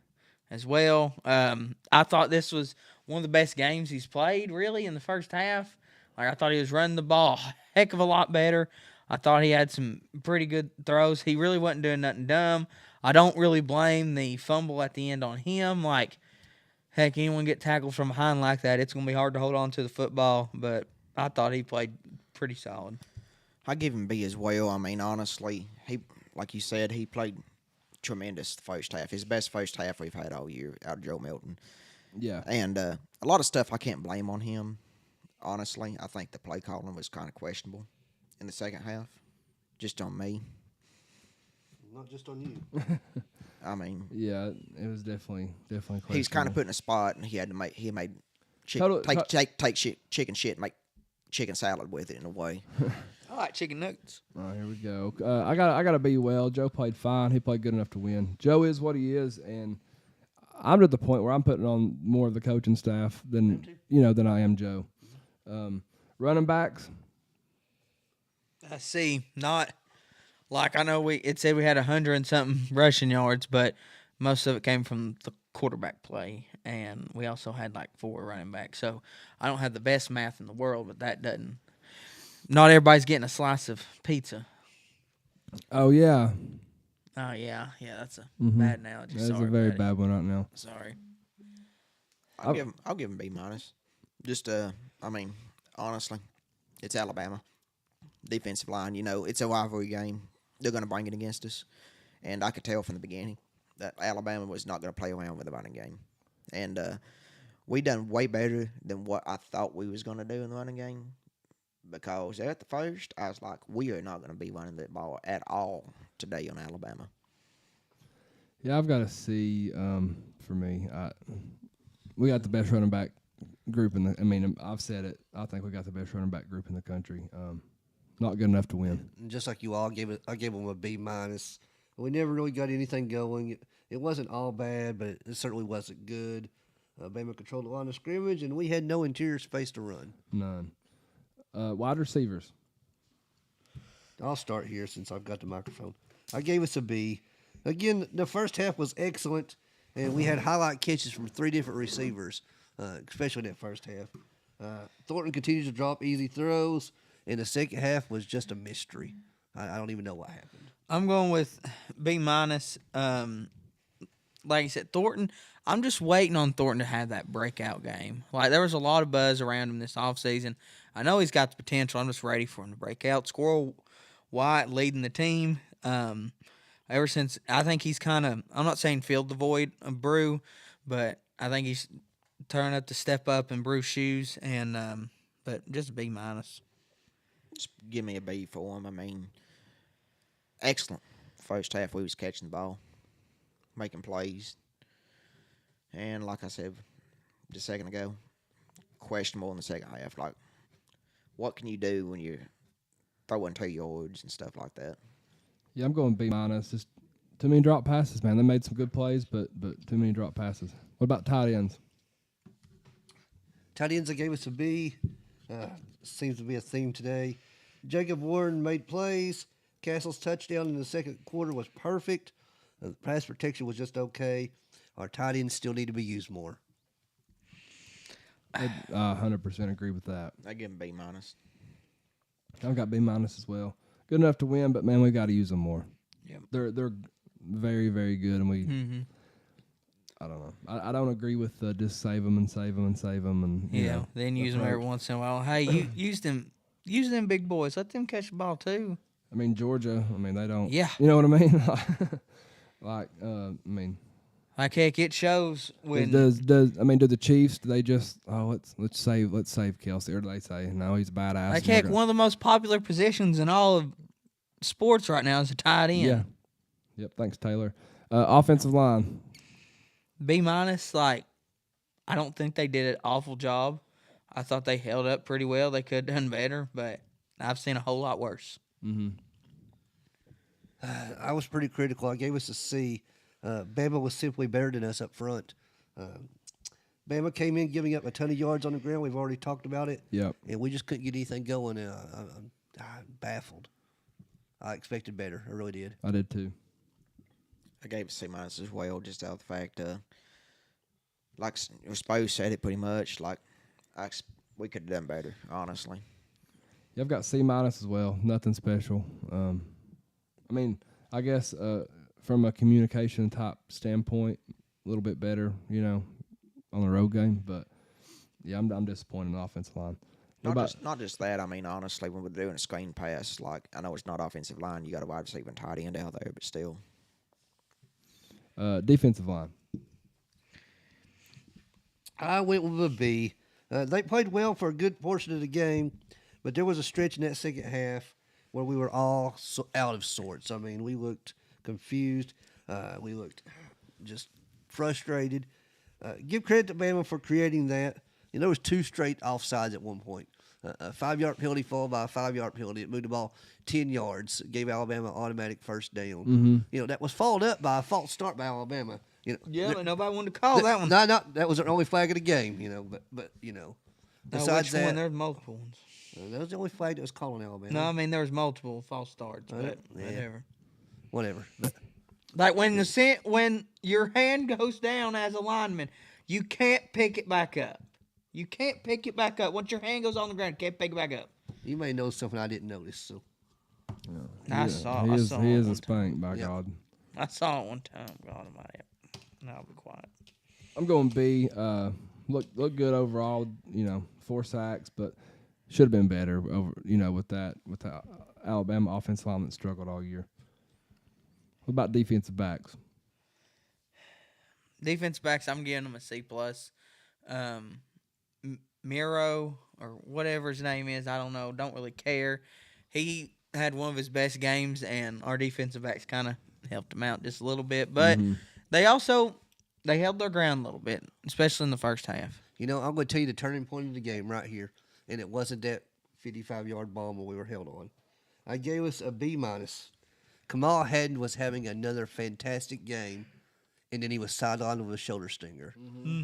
as well. I thought this was one of the best games he's played, really, in the first half. Like, I thought he was running the ball a heck of a lot better. I thought he had some pretty good throws. He really wasn't doing nothing dumb. I don't really blame the fumble at the end on him. Like, heck, anyone get tackled from behind like that, it's going to be hard to hold on to the football. But I thought he played pretty solid. I give him B as well. I mean, honestly, he, like you said, he played tremendous the first half. His best first half we've had all year out of Joe Milton. Yeah. And a lot of stuff I can't blame on him, honestly. I think the play calling was kind of questionable in the second half, just on me. Not just on you. I mean, Yeah, it was definitely questionable. he's kind of put in a spot, and he made Total- take chicken shit, and make chicken salad with it in a way. I like chicken nuggets. All right, here we go. I got to be well. Joe played fine. He played good enough to win. Joe is what he is, and I'm at the point where I'm putting on more of the coaching staff than I am Joe. Running backs. I see. Not like I know it said we had 100 and something rushing yards, but most of it came from the quarterback play, and we also had like 4 running backs. So I don't have the best math in the world, but that doesn't. Not everybody's getting a slice of pizza. Oh yeah, Oh yeah, that's a bad analogy. that's Sorry, a very buddy. bad one right now. Sorry. I'll give him B minus. Just I mean, honestly, it's Alabama. Defensive line, it's a rivalry game. They're going to bring it against us, and I could tell from the beginning that Alabama was not going to play around with the running game, and we done way better than what I thought we was going to do in the running game. Because at the first, I was like, we are not going to be running the ball at all today on Alabama. Yeah, I've got to see. For me, we got the best running back group in the. I mean, I've said it. I think we got the best running back group in the country. Not good enough to win. And just like you all, I gave them a B minus. We never really got anything going. It wasn't all bad, but it certainly wasn't good. Alabama controlled the line of scrimmage, and we had no interior space to run. None. Wide receivers. I'll start here since I've got the microphone. I gave us a B. Again, the first half was excellent. and we had highlight catches from 3 different receivers, especially in that first half. Thornton continues to drop easy throws, and the second half was just a mystery. I don't even know what happened. I'm going with B minus. Like I said, Thornton. I'm just waiting on Thornton to have that breakout game. Like there was a lot of buzz around him this offseason. I know he's got the potential. I'm just ready for him to break out. Squirrel White leading the team. Ever since I think he's kind of. I'm not saying filled the void of Brew, but I think he's turning up to step up in Brew's shoes. And but just a B minus. Just give me a B for him. I mean, excellent. First half, we was catching the ball, making plays. And like I said just a second ago, questionable in the second half. Like, what can you do when you're throwing 2 yards and stuff like that? Yeah, I'm going B minus. Just too many drop passes, man. They made some good plays, but too many drop passes. What about tight ends? Tight ends, I gave us a B. Seems to be a theme today. Jacob Warren made plays. Castle's touchdown in the second quarter was perfect. The pass protection was just okay. Our tight ends still need to be used more. I 100% agree with that. I give him B minus. I've got B minus as well. Good enough to win, but man, we got to use them more. Yep. They're very, very good, and we. I don't know. I don't agree with just save them and save them and save them and you know, then use them every once in a while. Hey, you use them big boys. Let them catch the ball too. I mean Georgia. I mean they don't. Yeah. You know what I mean? I mean. Like heck, it shows when Do the Chiefs? Do they just let's save Kelsey, or do they say no, he's a badass? like heck, one of the most popular positions in all of sports right now is a tight end. Yeah. Yep. Thanks, Taylor. Offensive line. B minus. Like, I don't think they did an awful job. I thought they held up pretty well. They could have done better, but I've seen a whole lot worse. Mm-hmm. I was pretty critical. I gave us a C. Bama was simply better than us up front. Bama came in giving up a ton of yards on the ground. We've already talked about it. Yep. And we just couldn't get anything going. I'm baffled. I expected better. I really did. I did too. I gave it C minus as well, just out of the fact, like Spur said it pretty much. Like, we could have done better, honestly. Yeah, I've got C minus as well. Nothing special. I mean, I guess from a communication type standpoint, a little bit better, you know, on the road game. But yeah, I'm disappointed in the offensive line. Not just that. I mean, honestly, when we're doing a screen pass, like I know it's not offensive line, you got a wide receiver and tight end out there, but still. Defensive line. I went with a B. They played well for a good portion of the game, but there was a stretch in that second half where we were all out of sorts. I mean, we looked confused. We looked just frustrated. Give credit to Bama for creating that. You know, there was 2 straight offsides at one point. A 5-yard penalty followed by a 5-yard penalty. It moved the ball 10 yards. It gave Alabama an automatic first down. Mm-hmm. You know, that was followed up by a false start by Alabama. You know, Yeah, but nobody wanted to call that one. No, that was their only flag of the game. You know, but you know, besides which that, one? There's multiple ones. that was the only flag that was called on Alabama. No, I mean there was multiple false starts, but yeah. whatever. Whatever. Like when your hand goes down as a lineman, you can't pick it back up. You can't pick it back up. Once your hand goes on the ground, you can't pick it back up. You may know something I didn't notice. So I saw He it is one a spank, time. by Yeah. God. I saw it one time. God almighty. Now I'll be quiet. I'm going B. Look good overall. You know, 4 sacks, but should have been better over. You know, with the Alabama offensive line that struggled all year. What about defensive backs? Defense backs, I'm giving them a C plus. Miro or whatever his name is, I don't know. Don't really care. He had one of his best games, and our defensive backs kind of helped him out just a little bit. But they held their ground a little bit, especially in the first half. you know, I'm going to tell you the turning point of the game right here, and it wasn't that 55-yard bomb where we were held on. I gave us a B minus. Kamal Haddon was having another fantastic game, and then he was sidelined with a shoulder stinger.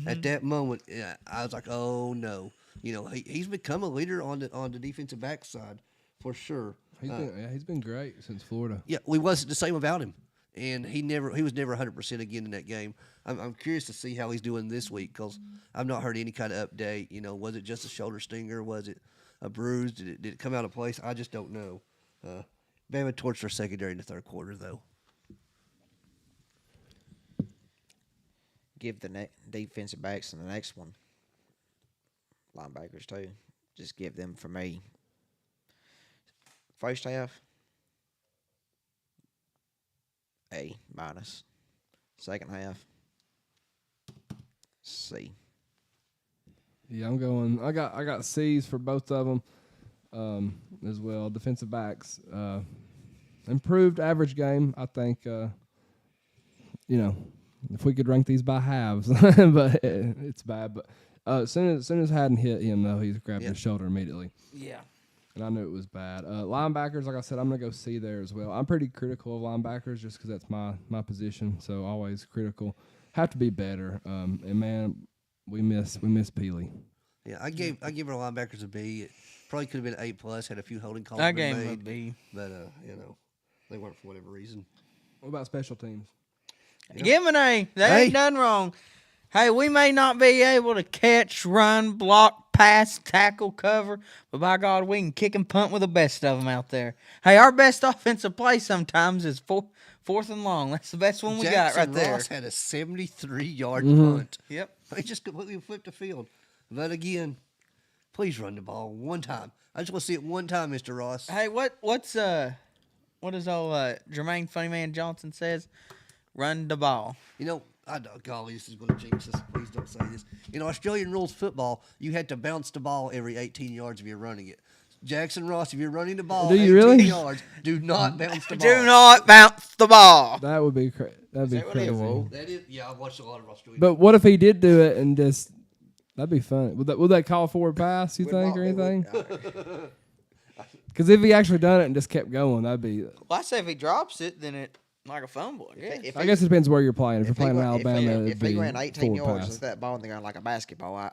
At that moment, I was like, "Oh no!" You know, he's become a leader on the defensive back side for sure. He's been great since Florida. Yeah, we wasn't the same without him. and he was never 100% again in that game. I'm curious to see how he's doing this week because I've not heard any kind of update. You know, was it just a shoulder stinger? Was it a bruise? Did it come out of place? I just don't know. Bama torched their secondary in the third quarter, though. Give the defensive backs in the next one, linebackers too. Just give them for me. First half, A minus. Second half, C. Yeah, I'm going. I got C's for both of them as well. Defensive backs, improved average game. I think. If we could rank these by halves, but it's bad. But as soon as Haddon hit him, though, he's grabbed his shoulder immediately. Yeah. And I knew it was bad. Linebackers, like I said, I'm going to go C there as well. I'm pretty critical of linebackers just because that's my position, so always critical. Have to be better. And, man, we miss Peely. Yeah, I give our linebackers a B. It probably could have been A+, had a few holding calls That been game made, would be. But, they weren't for whatever reason. What about special teams? Give him an A. They Hey. ain't done wrong. Hey, we may not be able to catch, run, block, pass, tackle, cover, but by God, we can kick and punt with the best of them out there. Hey, our best offensive play sometimes is fourth and long. That's the best one we got right there. Ross had a 73-yard punt. Yep. He just completely flipped the field. But again, please run the ball one time. I just want to see it one time, Mr. Ross. Hey, what does old Jermaine Funnyman Johnson says? Run the ball. You know, golly, this is going to jinx us. Please don't say this. In Australian rules football, you had to bounce the ball every 18 yards if you're running it. Jackson Ross, if you're running the ball Do you 18 really? yards, do not bounce the ball. Do not bounce the ball. That would be that'd be that what it crazy. was? That is, yeah, I've watched a lot of Australian. But what if he did do it and just that'd be fun? Would they call a forward pass? You think or anything? Because if he actually done it and just kept going, that'd be. Well, I say if he drops it, then it like a fumble. I guess. I guess it depends where you're playing. If you're playing in he Alabama, if it'd be he ran 18 forward yards pass. with that ball and they're going like a basketball,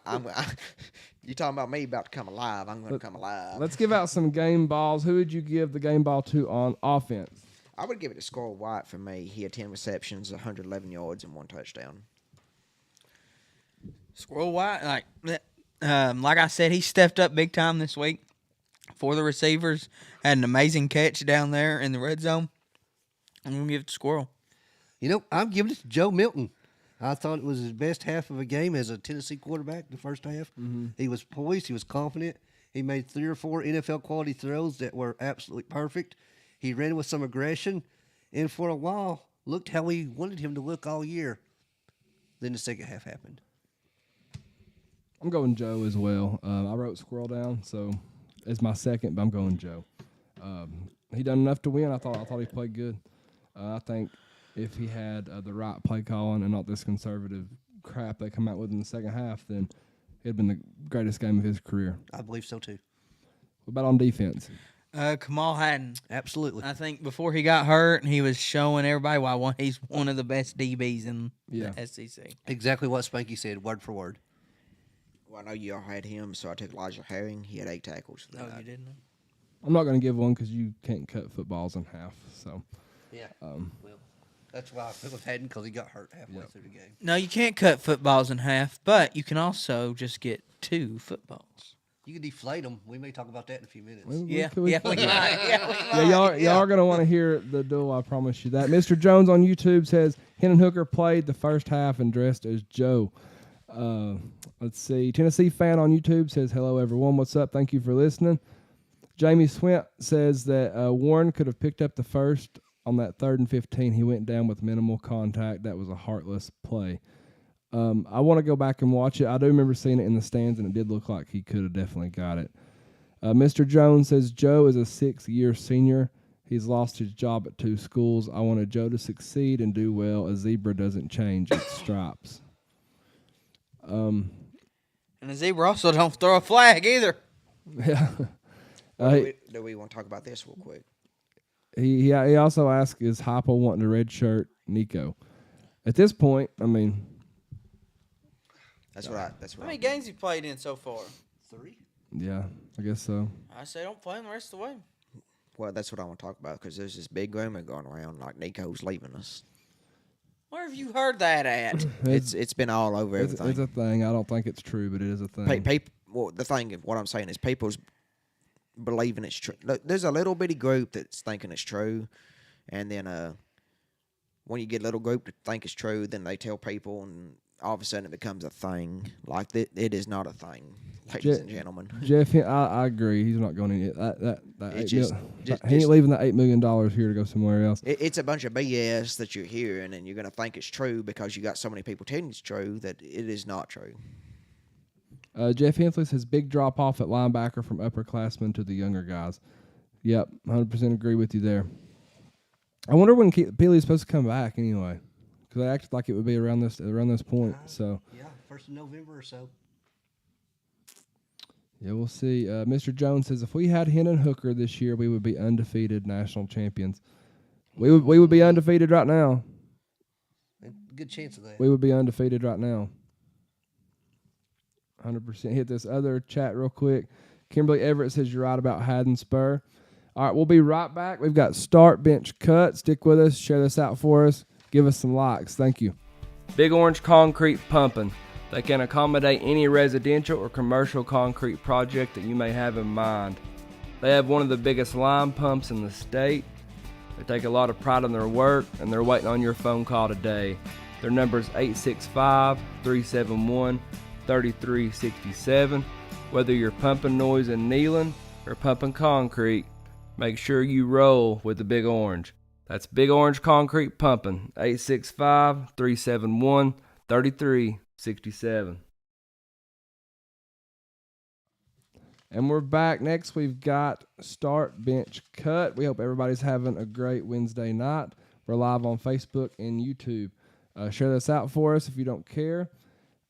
you talking about me about to come alive? I'm going to come alive. Let's give out some game balls. Who would you give the game ball to on offense? I would give it to Squirrel White for me. He had 10 receptions, 111 yards, and 1 touchdown. Squirrel White, like I said, he stepped up big time this week for the receivers. Had an amazing catch down there in the red zone. I'm gonna give it to Squirrel. You know, I'm giving it to Joe Milton. I thought it was his best half of a game as a Tennessee quarterback the first half. Mm-hmm. He was poised. He was confident. He made 3 or 4 NFL quality throws that were absolutely perfect. He ran with some aggression. And for a while, looked how we wanted him to look all year. Then the second half happened. I'm going Joe as well. I wrote Squirrel down, so it's my second, but I'm going Joe. He done enough to win. I thought he played good. I think if he had the right play calling and not this conservative crap they come out with in the second half, then it'd been the greatest game of his career. I believe so, too. What about on defense? Kamal Haddon. Absolutely. I think before he got hurt, he was showing everybody why he's one of the best DBs in the SEC. Exactly what Spanky said, word for word. Well, I know you all had him, so I took Elijah Herring. He had 8 tackles. For No, that. you didn't. I'm not going to give one because you can't cut footballs in half. So Yeah. Well, that's why I put with Haddon because he got hurt halfway through the game. No, you can't cut footballs in half, but you can also just get 2 footballs. You can deflate them. We may talk about that in a few minutes. Yeah, we might. y'all are gonna want to hear the duel. I promise you that. Mr. Jones on YouTube says Hendon Hooker played the first half and dressed as Joe. Let's see. Tennessee fan on YouTube says hello everyone. What's up? Thank you for listening. Jamie Swint says that Warren could have picked up the first on that 3rd and 15. He went down with minimal contact. That was a heartless play. I want to go back and watch it. I do remember seeing it in the stands, and it did look like he could have definitely got it. Mr. Jones says Joe is a 6-year senior. He's lost his job at 2 schools. I wanted Joe to succeed and do well. A zebra doesn't change its stripes. And a zebra also don't throw a flag either. Yeah. Do we want to talk about this real quick? He also asked, is Heupel wanting to redshirt Nico? At this point, I mean, That's what. How many games he played in so far? 3? yeah, I guess so. I say don't play him the rest of the way. Well, that's what I want to talk about because there's this big rumor going around like Nico's leaving us. Where have you heard that at? It's been all over everything. It's a thing. I don't think it's true, but it is a thing. The thing, what I'm saying is people's believing it's true. Look, there's a little bitty group that's thinking it's true, and then when you get a little group that think it's true, then they tell people, and all of a sudden it becomes a thing. Like it is not a thing, ladies and gentlemen. Jeff, I agree. He's not going in. He ain't just leaving that $8 million here to go somewhere else. It's a bunch of BS that you're hearing, and you're going to think it's true because you got so many people telling it's true that it is not true. Jeff Hensley says big drop off at linebacker from upperclassmen to the younger guys. Yep, 100% agree with you there. I wonder when Peely's supposed to come back anyway, because I acted like it would be around this point. So Yeah, 1st of November or so. yeah, we'll see. Mr. Jones says if we had Hendon Hooker this year, we would be undefeated national champions. We would be undefeated right now. Good chance of that. We would be undefeated right now. 100%. Hit this other chat real quick. Kimberly Everett says you're right about Haddon Spur. All right, we'll be right back. We've got start, bench, cut. Stick with us. Share this out for us. Give us some likes. Thank you. Big Orange Concrete Pumping. They can accommodate any residential or commercial concrete project that you may have in mind. They have one of the biggest line pumps in the state. They take a lot of pride in their work, and they're waiting on your phone call today. Their number is 865-371-3367. Whether you're pumping noise and kneeling or pumping concrete, make sure you roll with the Big Orange. That's Big Orange Concrete Pumping, 865-371-3367. And we're back. Next, we've got start, bench, cut. We hope everybody's having a great Wednesday night. We're live on Facebook and YouTube. Share this out for us if you don't care.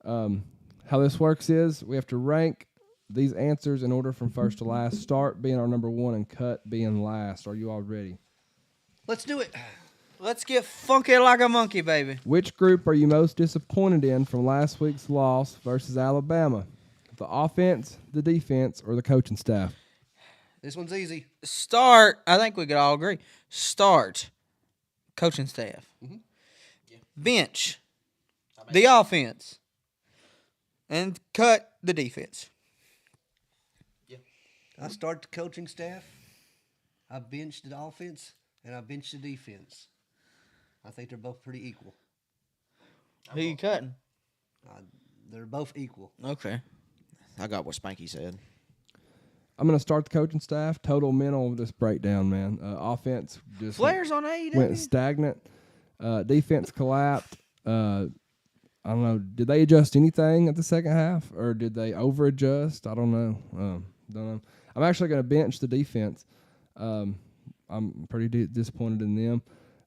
How this works is we have to rank these answers in order from first to last. Start being our number one and cut being last. Are you all ready? Let's do it. Let's get funky like a monkey, baby. Which group are you most disappointed in from last week's loss versus Alabama? The offense, the defense, or the coaching staff? This one's easy. Start, I think we could all agree. Start, coaching staff. Mm-hmm. Yeah. Bench, the offense. And cut, the defense. I start the coaching staff. I benched the offense, and I benched the defense. I think they're both pretty equal. Who you cutting? They're both equal. Okay. I got what Spanky said. I'm going to start the coaching staff. Total mental just breakdown, man. Offense just Flair's on AEW. went stagnant. Defense collapsed. I don't know. Did they adjust anything at the second half, or did they over-adjust? I don't know. Don't know. I'm actually going to bench the defense. I'm pretty disappointed in them,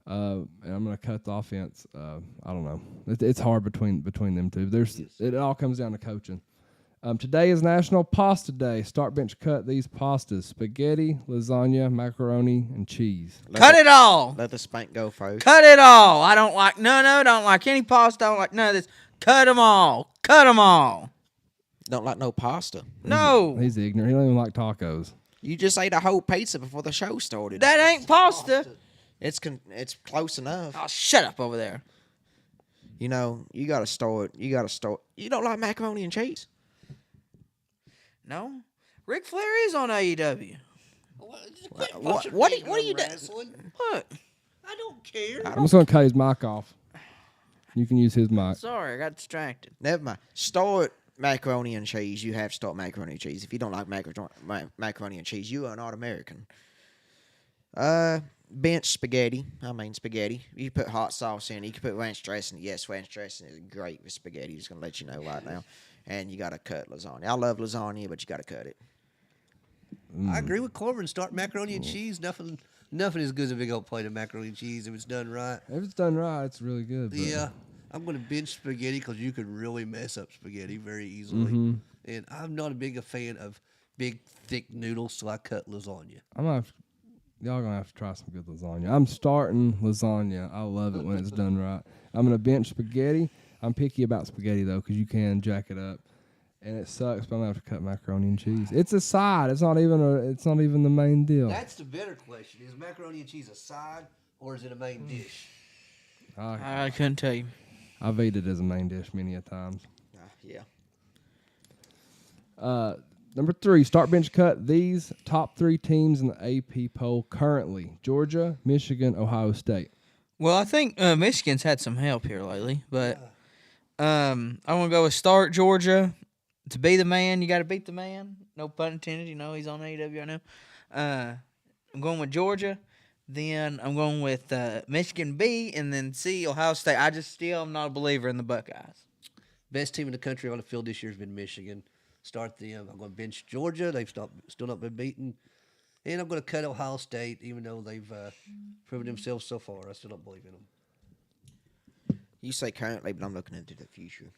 and I'm going to cut the offense. I don't know. It's hard between them two. It all comes down to coaching. Today is National Pasta Day. Start, bench, cut these pastas: spaghetti, lasagna, macaroni, and cheese. Cut it all. Let the spank go first. Cut it all. I don't like don't like any pasta. Don't like none of this. Cut them all. Cut them all. Don't like no pasta. No. He's ignorant. He don't even like tacos. You just ate a whole pizza before the show started. That ain't pasta. It's close enough. Oh, shut up over there. You know, you got to start. You don't like macaroni and cheese? No. Ric Flair is on AEW. What are you doing? What? I don't care. I'm just going to cut his mic off. You can use his mic. Sorry, I got distracted. Never mind. Start macaroni and cheese. You have to start macaroni and cheese. If you don't like macaroni and cheese, you are not American. Bench spaghetti. Spaghetti. You put hot sauce in. You can put ranch dressing. Yes, ranch dressing is great with spaghetti. Just going to let you know right now. And you got to cut lasagna. I love lasagna, but you got to cut it. I agree with Corbin. Start macaroni and cheese. Nothing as good as a big old plate of macaroni and cheese if it's done right. If it's done right, it's really good. But Yeah. I'm going to bench spaghetti because you could really mess up spaghetti very easily. Mm-hmm. And I'm not a big fan of big, thick noodles, so I cut lasagna. Y'all gonna have to try some good lasagna. I'm starting lasagna. I love it when it's done right. I'm gonna bench spaghetti. I'm picky about spaghetti though, because you can jack it up. and it sucks, but I'm gonna have to cut macaroni and cheese. It's a side. It's not even the main deal. That's the better question. Is macaroni and cheese a side or is it a main dish? I couldn't tell you. I've eaten it as a main dish many a times. Yeah. Number 3, start bench cut. These top 3 teams in the AP poll currently: Georgia, Michigan, Ohio State. Well, I think Michigan's had some help here lately, but I'm gonna go with start Georgia. To be the man, you got to beat the man. No pun intended. You know he's on AEW right now. I'm going with Georgia. Then I'm going with Michigan B, and then C, Ohio State. I just still am not a believer in the Buckeyes. Best team in the country on the field this year has been Michigan. Start them. I'm going to bench Georgia. They've still not been beaten. And I'm going to cut Ohio State, even though they've proven themselves so far. I still don't believe in them. You say currently, but I'm looking into the future.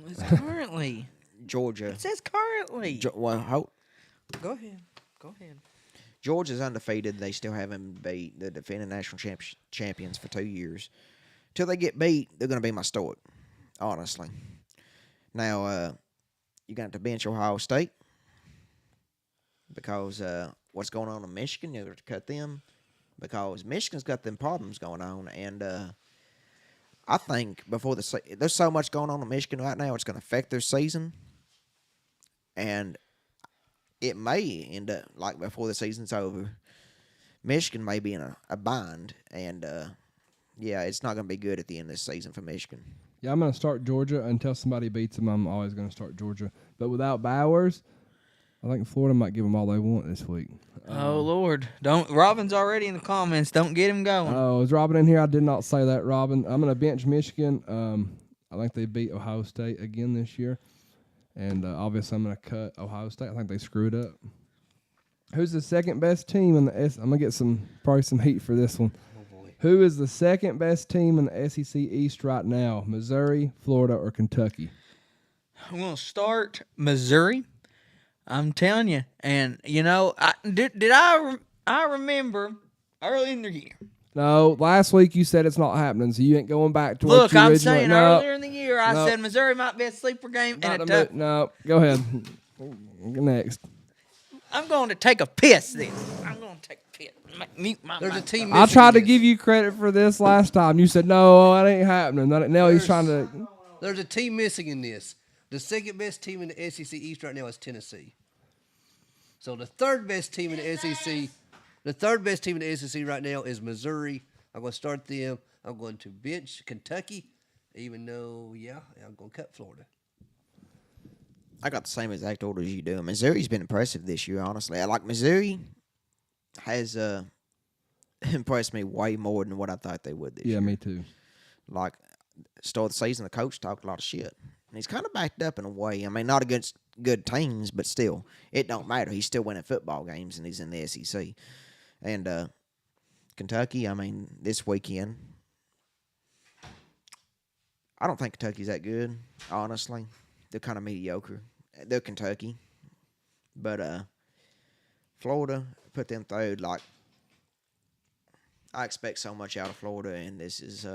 It's currently. Georgia. It says currently. Go ahead. Georgia's undefeated. They still haven't beat the defending national champions for 2 years. Till they get beat, they're going to be my start, honestly. Now, you're going to have to bench Ohio State because what's going on in Michigan, you're going to cut them because Michigan's got them problems going on. And I think there's so much going on in Michigan right now, it's going to affect their season. And it may end up, like, before the season's over, Michigan may be in a bind. And, it's not going to be good at the end of this season for Michigan. Yeah, I'm going to start Georgia until somebody beats them. I'm always going to start Georgia. But without Bowers, I think Florida might give them all they want this week. Oh, Lord. Robin's already in the comments. Don't get him going. Oh, is Robin in here? I did not say that, Robin. I'm going to bench Michigan. I think they beat Ohio State again this year. And obviously I'm going to cut Ohio State. I think they screwed up. Who's the second best team in the I'm going to get probably some heat for this one. Who is the second best team in the SEC East right now? Missouri, Florida, or Kentucky? I'm going to start Missouri. I'm telling you. And, I remember early in the year. No, last week you said it's not happening, so you ain't going back to what Look, you I'm originally... saying earlier in the year, I said Missouri might be a sleeper game. No, go ahead. Next. I'm going to take a piss then. I'm going to take a piss. Mute my There's mic. a team. I tried to give you credit for this last time. You said, no, that ain't happening. Now he's trying to... There's a team missing in this. The second best team in the SEC East right now is Tennessee. So the third best team in the SEC... The third best team in the SEC right now is Missouri. I'm going to start them. I'm going to bench Kentucky, even though, I'm going to cut Florida. I got the same exact order as you do. Missouri's been impressive this year, honestly. Missouri has impressed me way more than what I thought they would this year. Yeah, me too. Like, start of the season, the coach talked a lot of shit. And he's kind of backed up in a way. I mean, not against good teams, but still, it don't matter. He's still winning football games, and he's in the SEC. And Kentucky, this weekend, I don't think Kentucky's that good, honestly. They're kind of mediocre. They're Kentucky. But Florida, put them third. Like, I expect so much out of Florida, and this is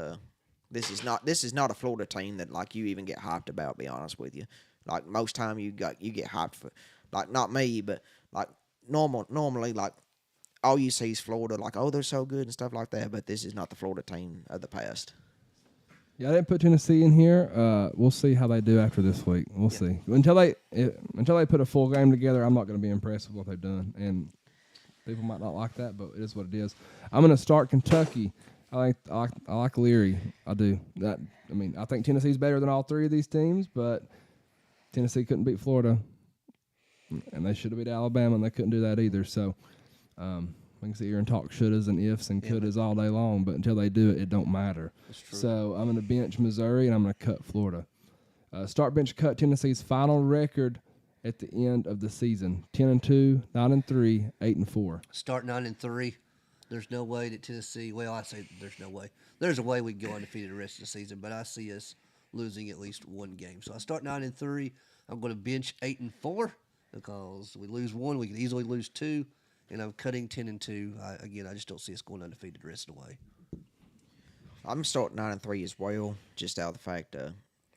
not a Florida team that, like, you even get hyped about, be honest with you. Like, most time you get hyped for, like, not me, but, like, normally, like, all you see is Florida, like, oh, they're so good and stuff like that, but this is not the Florida team of the past. Yeah, I didn't put Tennessee in here. We'll see how they do after this week. We'll see. Until they put a full game together, I'm not going to be impressed with what they've done. And people might not like that, but it is what it is. I'm going to start Kentucky. I like Leary. I do. I think Tennessee's better than all three of these teams, but Tennessee couldn't beat Florida, and they should have beat Alabama, and they couldn't do that either. So we can sit here and talk shouldas and ifs and couldas all day long, but until they do it, it don't matter. That's true. So I'm going to bench Missouri, and I'm going to cut Florida. Start, bench, cut Tennessee's final record at the end of the season: 10-2, 9-3, 8-4. Start 9-3. There's no way that Tennessee. Well, I say there's no way. There's a way we can go undefeated the rest of the season, but I see us losing at least one game. So I start 9-3. I'm going to bench 8-4 because we lose one, we can easily lose two, and I'm cutting 10-2. I just don't see us going undefeated the rest of the way. I'm starting 9-3 as well, just out of the fact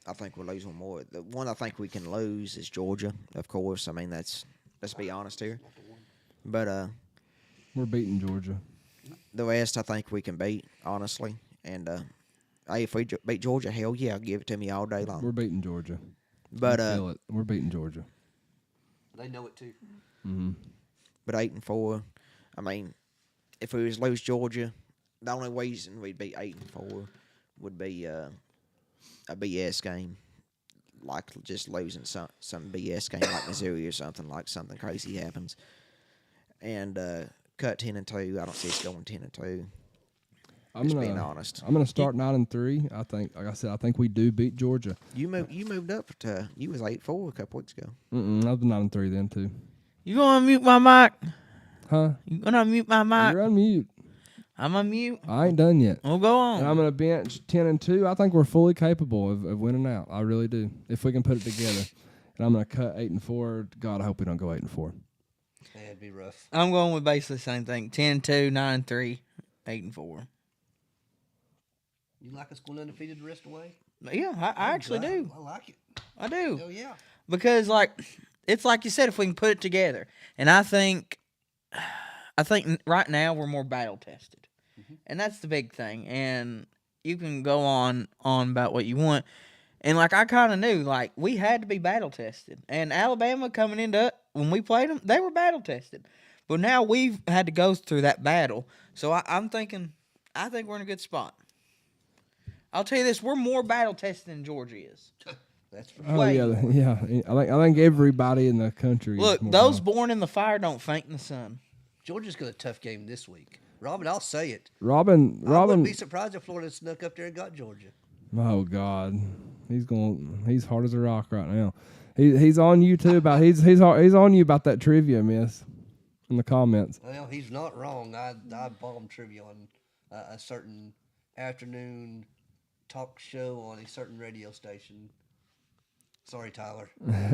I think we'll lose one more. The one I think we can lose is Georgia, of course. I mean, let's be honest here. But We're beating Georgia. the rest I think we can beat, honestly. And hey, if we beat Georgia, hell yeah, give it to me all day long. We're beating Georgia. But I feel it. We're beating Georgia. They know it too. But 8-4, I mean, if we was lose Georgia, the only reason we'd be 8-4 would be a BS game, like just losing some BS game like Missouri or something, like something crazy happens, and cut 10-2. I don't see us going 10-2. Just being honest. I'm gonna start 9-3. I think, like I said, I think we do beat Georgia. You moved up to you was 8-4 a couple weeks ago. I was 9-3 then too. You gonna mute my mic? Huh? You gonna mute my mic? You're on mute. I'm on mute. I ain't done yet. We'll go on. And I'm gonna bench 10-2. I think we're fully capable of winning out. I really do. If we can put it together. And I'm gonna cut 8-4. God, I hope we don't go 8-4. Yeah, it'd be rough. I'm going with basically the same thing. 10-2, 9-3, 8-4. You like us going undefeated the rest of the way? Yeah, I actually do. I like it. I do. Hell yeah. Because it's like you said, if we can put it together, and I think right now we're more battle tested, and that's the big thing. And you can go on about what you want, and I kind of knew we had to be battle tested. And Alabama coming into when we played them, they were battle tested, but now we've had to go through that battle. So I think we're in a good spot. I'll tell you this: we're more battle tested than Georgia is. That's for Oh yeah. I think everybody in the country. Look, is more those balanced. born in the fire don't faint in the sun. Georgia's got a tough game this week. Robin, I'll say it. Robin. I wouldn't be surprised if Florida snuck up there and got Georgia. Oh God, he's hard as a rock right now. He's on you too about he's on you about that trivia, miss, in the comments. Well, he's not wrong. I bombed trivia on a certain afternoon talk show on a certain radio station. Sorry, Tyler.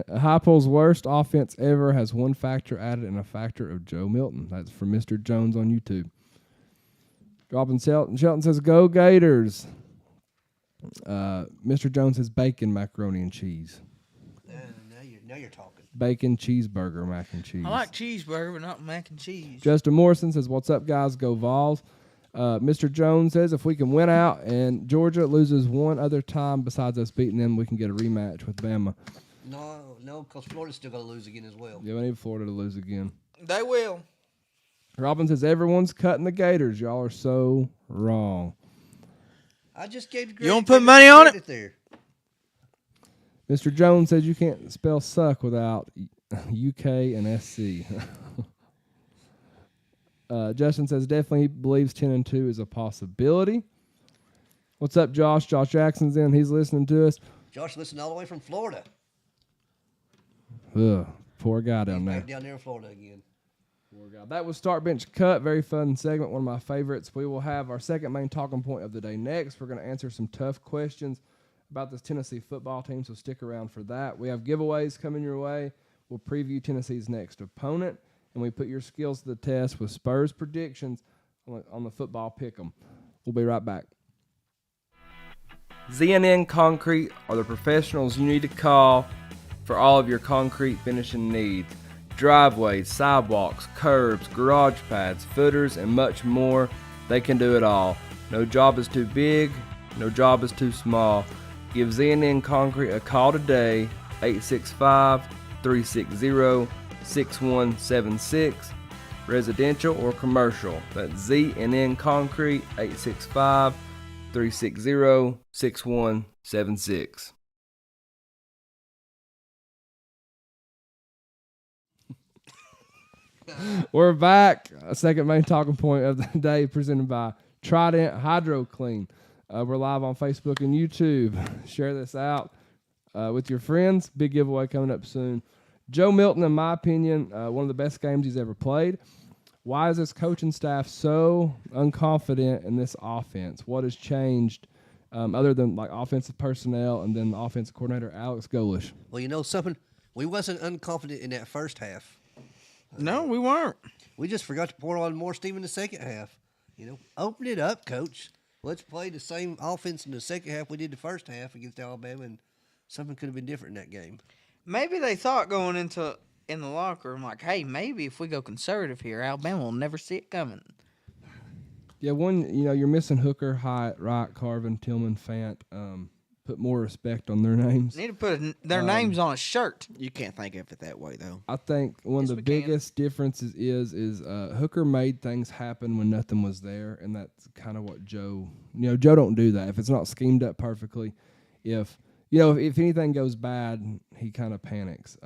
Heupel's worst offense ever has one factor added and a factor of Joe Milton. That's from Mr. Jones on YouTube. Robin Shelton says, "Go Gators." Mr. Jones says, "Bacon, macaroni, and cheese." Now you're talking. Bacon, cheeseburger, mac and cheese. I like cheeseburger, but not mac and cheese. Justin Morrison says, "What's up, guys? Go Vawls." Mr. Jones says, "If we can win out and Georgia loses one other time besides us beating them, we can get a rematch with Bama." No, because Florida's still going to lose again as well. Yeah, we need Florida to lose again. They will. Robin says, "Everyone's cutting the Gators. Y'all are so wrong." I just gave You don't put money on it? There. Mr. Jones says you can't spell suck without UK and SC. Justin says definitely believes 10-2 is a possibility. What's up, Josh? Josh Jackson's in. He's listening to us. Josh listened all the way from Florida. Ugh, poor guy down He's there. back down there in Florida again. Poor guy. That was Start Bench Cut. Very fun segment. One of my favorites. We will have our second main talking point of the day next. We're going to answer some tough questions about this Tennessee football team, so stick around for that. We have giveaways coming your way. We'll preview Tennessee's next opponent, and we put your skills to the test with Spurs predictions on the football pick'em. We'll be right back. ZNN Concrete are the professionals you need to call for all of your concrete finishing needs. Driveways, sidewalks, curbs, garage pads, footers, and much more. They can do it all. No job is too big, no job is too small. Give ZNN Concrete a call today, 865-360-6176, residential or commercial. That's ZNN Concrete, 865-360-6176. We're back. A second main talking point of the day presented by Trident Hydro Clean. We're live on Facebook and YouTube. Share this out with your friends. Big giveaway coming up soon. Joe Milton, in my opinion, one of the best games he's ever played. Why is this coaching staff so unconfident in this offense? What has changed other than offensive personnel and then the offensive coordinator, Alex Golish? Well, you know something? We wasn't unconfident in that first half. No, we weren't. We just forgot to pour on more steam in the second half. Open it up, Coach. Let's play the same offense in the second half we did the first half against Alabama, and something could have been different in that game. Maybe they thought going in the locker room, like, hey, maybe if we go conservative here, Alabama will never see it coming. Yeah, you're missing Hooker, Hyatt, Wright, Corbin, Tillman, Fant. Put more respect on their names. Need to put their names on a shirt. You can't think of it that way, though. I think one of the biggest differences is Hooker made things happen when nothing was there, and that's kind of what Joe. Joe don't do that if it's not schemed up perfectly. If anything goes bad, he kind of panics.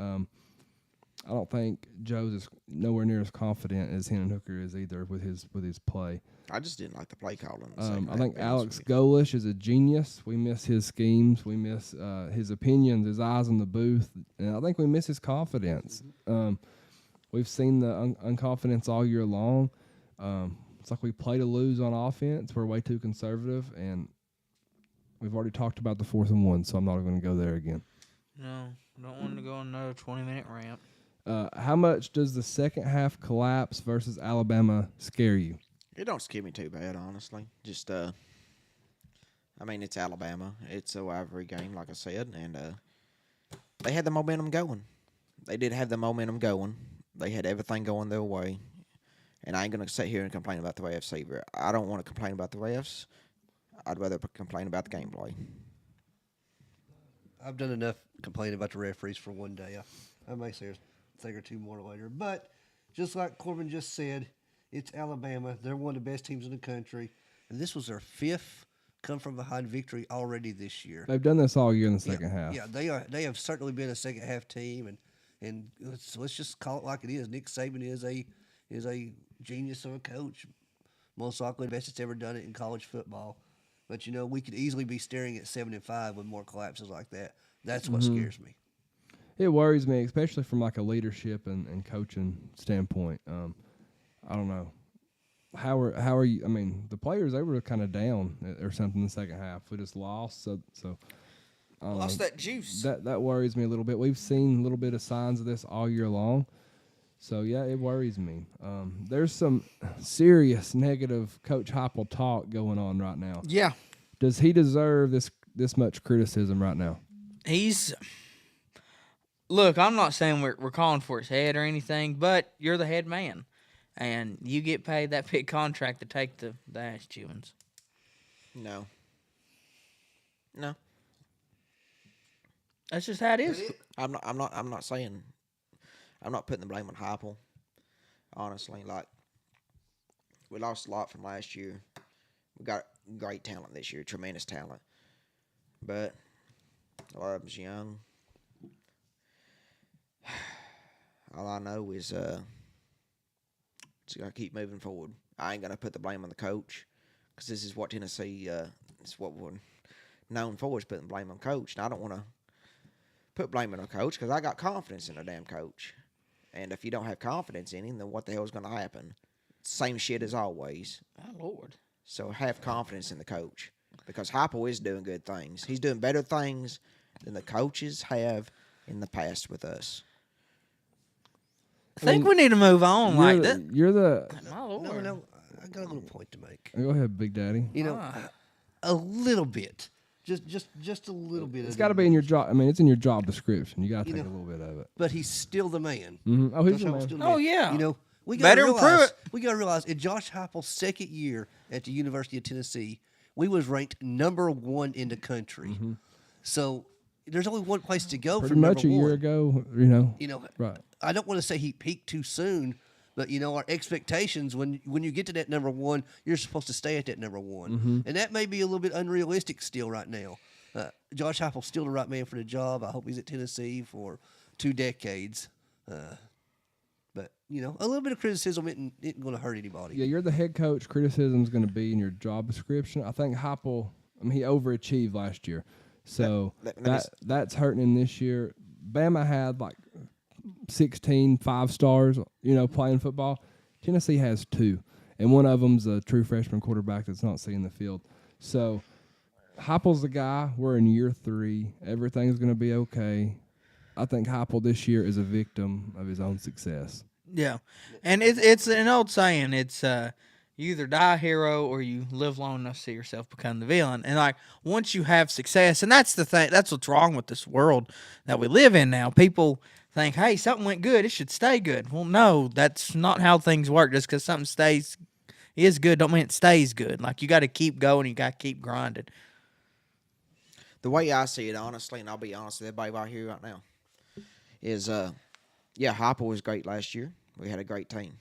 I don't think Joe's is nowhere near as confident as Hendon Hooker is either with his play. I just didn't like the play calling. I think Alex Golish is a genius. We miss his schemes. We miss his opinions, his eyes in the booth. And I think we miss his confidence. We've seen the unconfidence all year long. It's like we play to lose on offense. We're way too conservative. And we've already talked about the 4th and 1, so I'm not going to go there again. No, don't want to go on another 20-minute ramp. How much does the second half collapse versus Alabama scare you? It don't scare me too bad, honestly. Just, it's Alabama. It's a rivalry game, like I said, and they had the momentum going. They did have the momentum going. They had everything going their way. And I ain't going to sit here and complain about the refs either. I don't want to complain about the refs. I'd rather complain about the gameplay. I've done enough complaining about the referees for one day. I may say a thing or two more later. But just like Corbin just said, it's Alabama. They're one of the best teams in the country. And this was their 5th come-from-behind victory already this year. They've done this all year in the second half. Yeah, they have certainly been a second-half team. And let's just call it like it is. Nick Saban is a genius of a coach. Most likely the best that's ever done it in college football. But, we could easily be staring at 7-5 with more collapses like that. That's what scares me. It worries me, especially from like a leadership and coaching standpoint. I don't know. How are you? I mean, the players, they were kind of down or something in the second half. We just lost, so I don't Lost know. that juice. That worries me a little bit. We've seen a little bit of signs of this all year long. So, yeah, it worries me. There's some serious negative Coach Heupel talk going on right now. Yeah. Does he deserve this much criticism right now? Look, I'm not saying we're calling for his head or anything, but you're the head man, and you get paid that big contract to take the ass chewings. No. That's just how it is. I'm not saying. I'm not putting the blame on Heupel. Honestly, like, we lost a lot from last year. We got great talent this year, tremendous talent, but a lot of them's young. All I know is just gotta keep moving forward. I ain't gonna put the blame on the coach, because this is what Tennessee is what we're known for, is putting blame on coach. And I don't want to put blame on a coach, because I got confidence in a damn coach. And if you don't have confidence in him, then what the hell's going to happen? Same shit as always. Oh, Lord. So have confidence in the coach, because Heupel is doing good things. He's doing better things than the coaches have in the past with us. I think we need to move on like that. My Lord. No, I got a little point to make. Go ahead, Big Daddy. A little bit. Just a little bit. It's got to be in your job. I mean, it's in your job description. You got to take a little bit of it. But he's still the man. Mm-hmm. Oh, he's Josh the Heupel's man. still the Oh, man. yeah. We Better improve it. We got to realize in Josh Heupel's second year at the University of Tennessee, we was ranked number 1 in the country. Mm-hmm. So there's only one place to go Pretty from much number a year 1. ago, right. I don't want to say he peaked too soon, but our expectations when you get to that number 1, you're supposed to stay at that number 1, Mm-hmm. and that may be a little bit unrealistic still right now. Josh Heupel's still the right man for the job. I hope he's at Tennessee for 2 decades. But a little bit of criticism isn't going to hurt anybody. Yeah, you're the head coach. Criticism's going to be in your job description. I think Heupel, he overachieved last year, so that's hurting him this year. Bama had like 16 5-stars, playing football. Tennessee has 2, and one of them's a true freshman quarterback that's not seeing the field. So Heupel's the guy. We're in year 3. Everything's going to be okay. I think Heupel this year is a victim of his own success. Yeah, and it's an old saying. It's You either die a hero or you live long enough to see yourself become the villain. And like once you have success, and that's the thing, that's what's wrong with this world that we live in now. People think, hey, something went good, it should stay good. Well, no, that's not how things work. Just because something is good don't mean it stays good. Like you got to keep going, you got to keep grinding. The way I see it, honestly, and I'll be honest with everybody right here right now, is Hopper was great last year. We had a great team.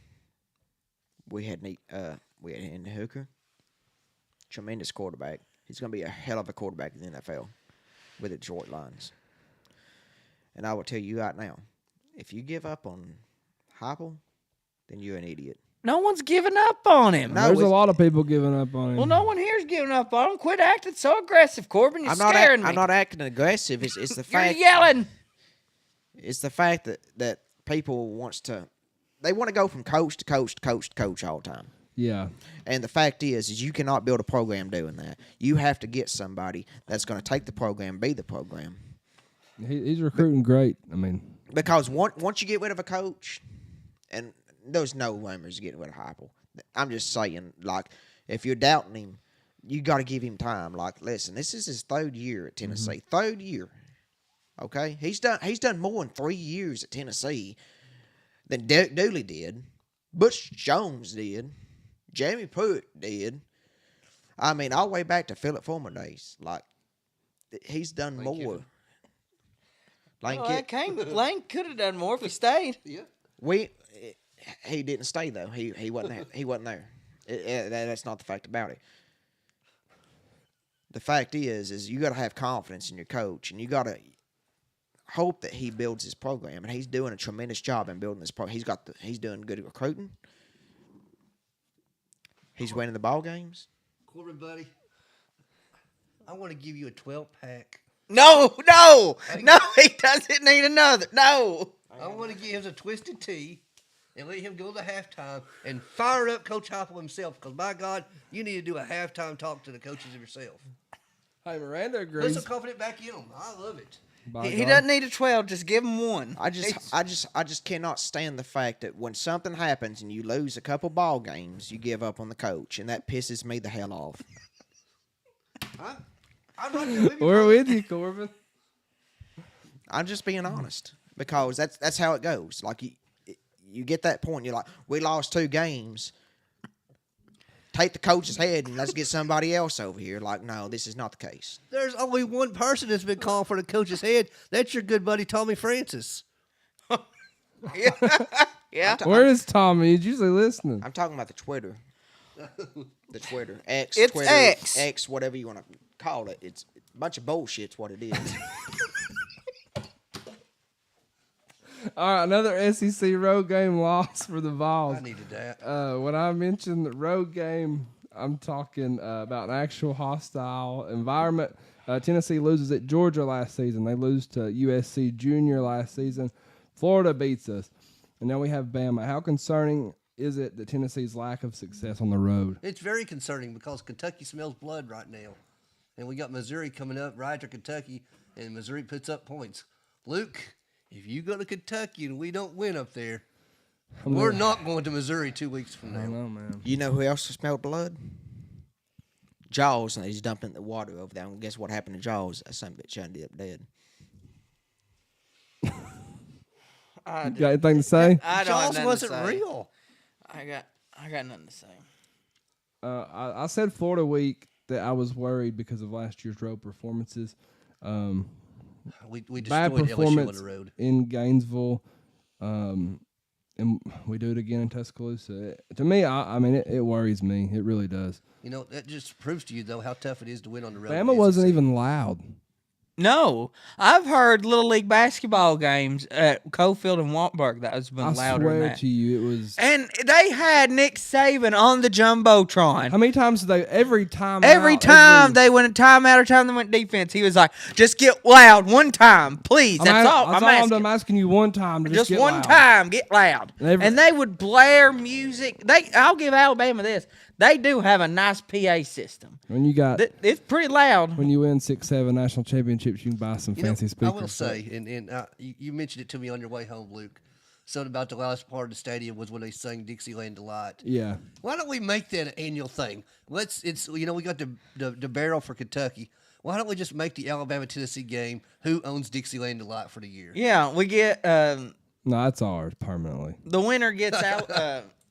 We had Andy Hooker, tremendous quarterback. He's going to be a hell of a quarterback in the NFL with the Detroit Lions. And I will tell you right now, if you give up on Hopper, then you're an idiot. No one's giving up on him. There's a lot of people giving up on him. Well, no one here's giving up on him. Quit acting so aggressive, Corbin. You're scaring me. I'm not acting aggressive. It's the fact. You're yelling. It's the fact that people want to go from coach to coach to coach to coach all the time. Yeah. And the fact is you cannot build a program doing that. You have to get somebody that's going to take the program, be the program. He's recruiting great. I mean, because once you get rid of a coach, and there's no rumors getting rid of Heupel. I'm just saying, like, if you're doubting him, you got to give him time. Like, listen, this is his third year at Tennessee. Mm-hmm. Third year. Okay? He's done more in 3 years at Tennessee than Dooley did. Butch Jones did. Jamie Pruitt did. I mean, all the way back to Philip Fulmer days. Like, he's done more. Lane could have done more if he stayed. Yeah. He didn't stay though. He wasn't there. He wasn't there. That's not the fact about it. The fact is you got to have confidence in your coach, and you got to hope that he builds his program. And he's doing a tremendous job in building this program. He's doing good at recruiting. He's winning the ball games. Corbin, buddy, I want to give you a 12-pack. No, he doesn't need another. No. I want to give him a twisted tea and let him go to halftime and fire up Coach Heupel himself, because, by God, you need to do a halftime talk to the coaches of yourself. Hey, Miranda agrees. Put some confidence back in him. I love it. He doesn't need a 12. Just give him one. I just cannot stand the fact that when something happens and you lose a couple ball games, you give up on the coach, and that pisses me the hell off. I'm right there with you. We're with you, Corbin. I'm just being honest, because that's how it goes. Like you get that point, you're like, we lost 2 games. Take the coach's head and let's get somebody else over here. Like, no, this is not the case. There's only one person that's been called for the coach's head. That's your good buddy Tommy Francis. Yeah. Where is Tommy? He's usually listening. I'm talking about the Twitter. The Twitter. X, it's Twitter, X, whatever you want to call it. It's a bunch of bullshit's what it is. All right, another SEC road game loss for the Vawls. I needed that. When I mentioned the road game, I'm talking about an actual hostile environment. Tennessee loses at Georgia last season. They lose to USC Junior last season. Florida beats us. And now we have Bama. How concerning is it that Tennessee's lack of success on the road? It's very concerning, because Kentucky smells blood right now. And we got Missouri coming up right after Kentucky, and Missouri puts up points. Luke, if you go to Kentucky and we don't win up there, we're not going to Missouri 2 weeks from now. I know, man. You know who else smelled blood? Jaws, and he's dumping the water over there. And guess what happened to Jaws? That son of a bitch ended up dead. You got anything to say? Jaws wasn't real. I got nothing to say. I said Florida week that I was worried because of last year's road performances. We Bad destroyed LSU on performance the road. in Gainesville, and we do it again in Tuscaloosa. To me, I mean, it worries me. It really does. You know, that just proves to you, though, how tough it is to win on the road. Bama wasn't even loud. No, I've heard Little League basketball games at Cofield and Wartburg that has been louder than that. I swear to you, it was. And they had Nick Saban on the Jumbotron. How many times did they? Every time they went a timeout or time they went defense, he was like, just get loud one time, please. That's all I'm asking. I'm asking you one time to just get one loud. time, get loud. And they would blare music. I'll give Alabama this. They do have a nice PA system. When you got, it's pretty loud. When you win 6-7 national championships, you can buy some fancy speakers. I will say, and you mentioned it to me on your way home, Luke. something about the last part of the stadium was when they sang Dixieland Delight. Yeah. Why don't we make that an annual thing? We got the barrel for Kentucky. Why don't we just make the Alabama-Tennessee game who owns Dixieland Delight for the year? Yeah, we get No, that's ours permanently. the winner gets out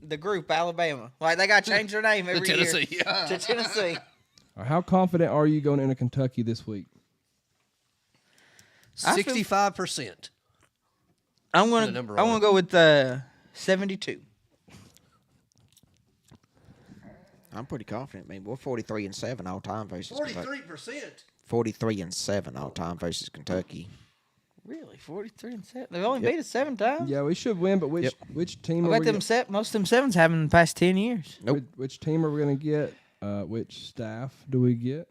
the group Alabama. Like they got to change their name every year Tennessee. to Tennessee. How confident are you going into Kentucky this week? 65%. I'm The gonna number I'm on gonna it. go with 72. I'm pretty confident. I mean, we're 43-7 all time versus Kentucky. 43%. 43-7 all time versus Kentucky. Really, 43-7. They've only beat us 7 times. Yeah, we should win, but which team I are bet we them most of them sevens happened in the past 10 years. Nope. which team are we going to get? Which staff do we get?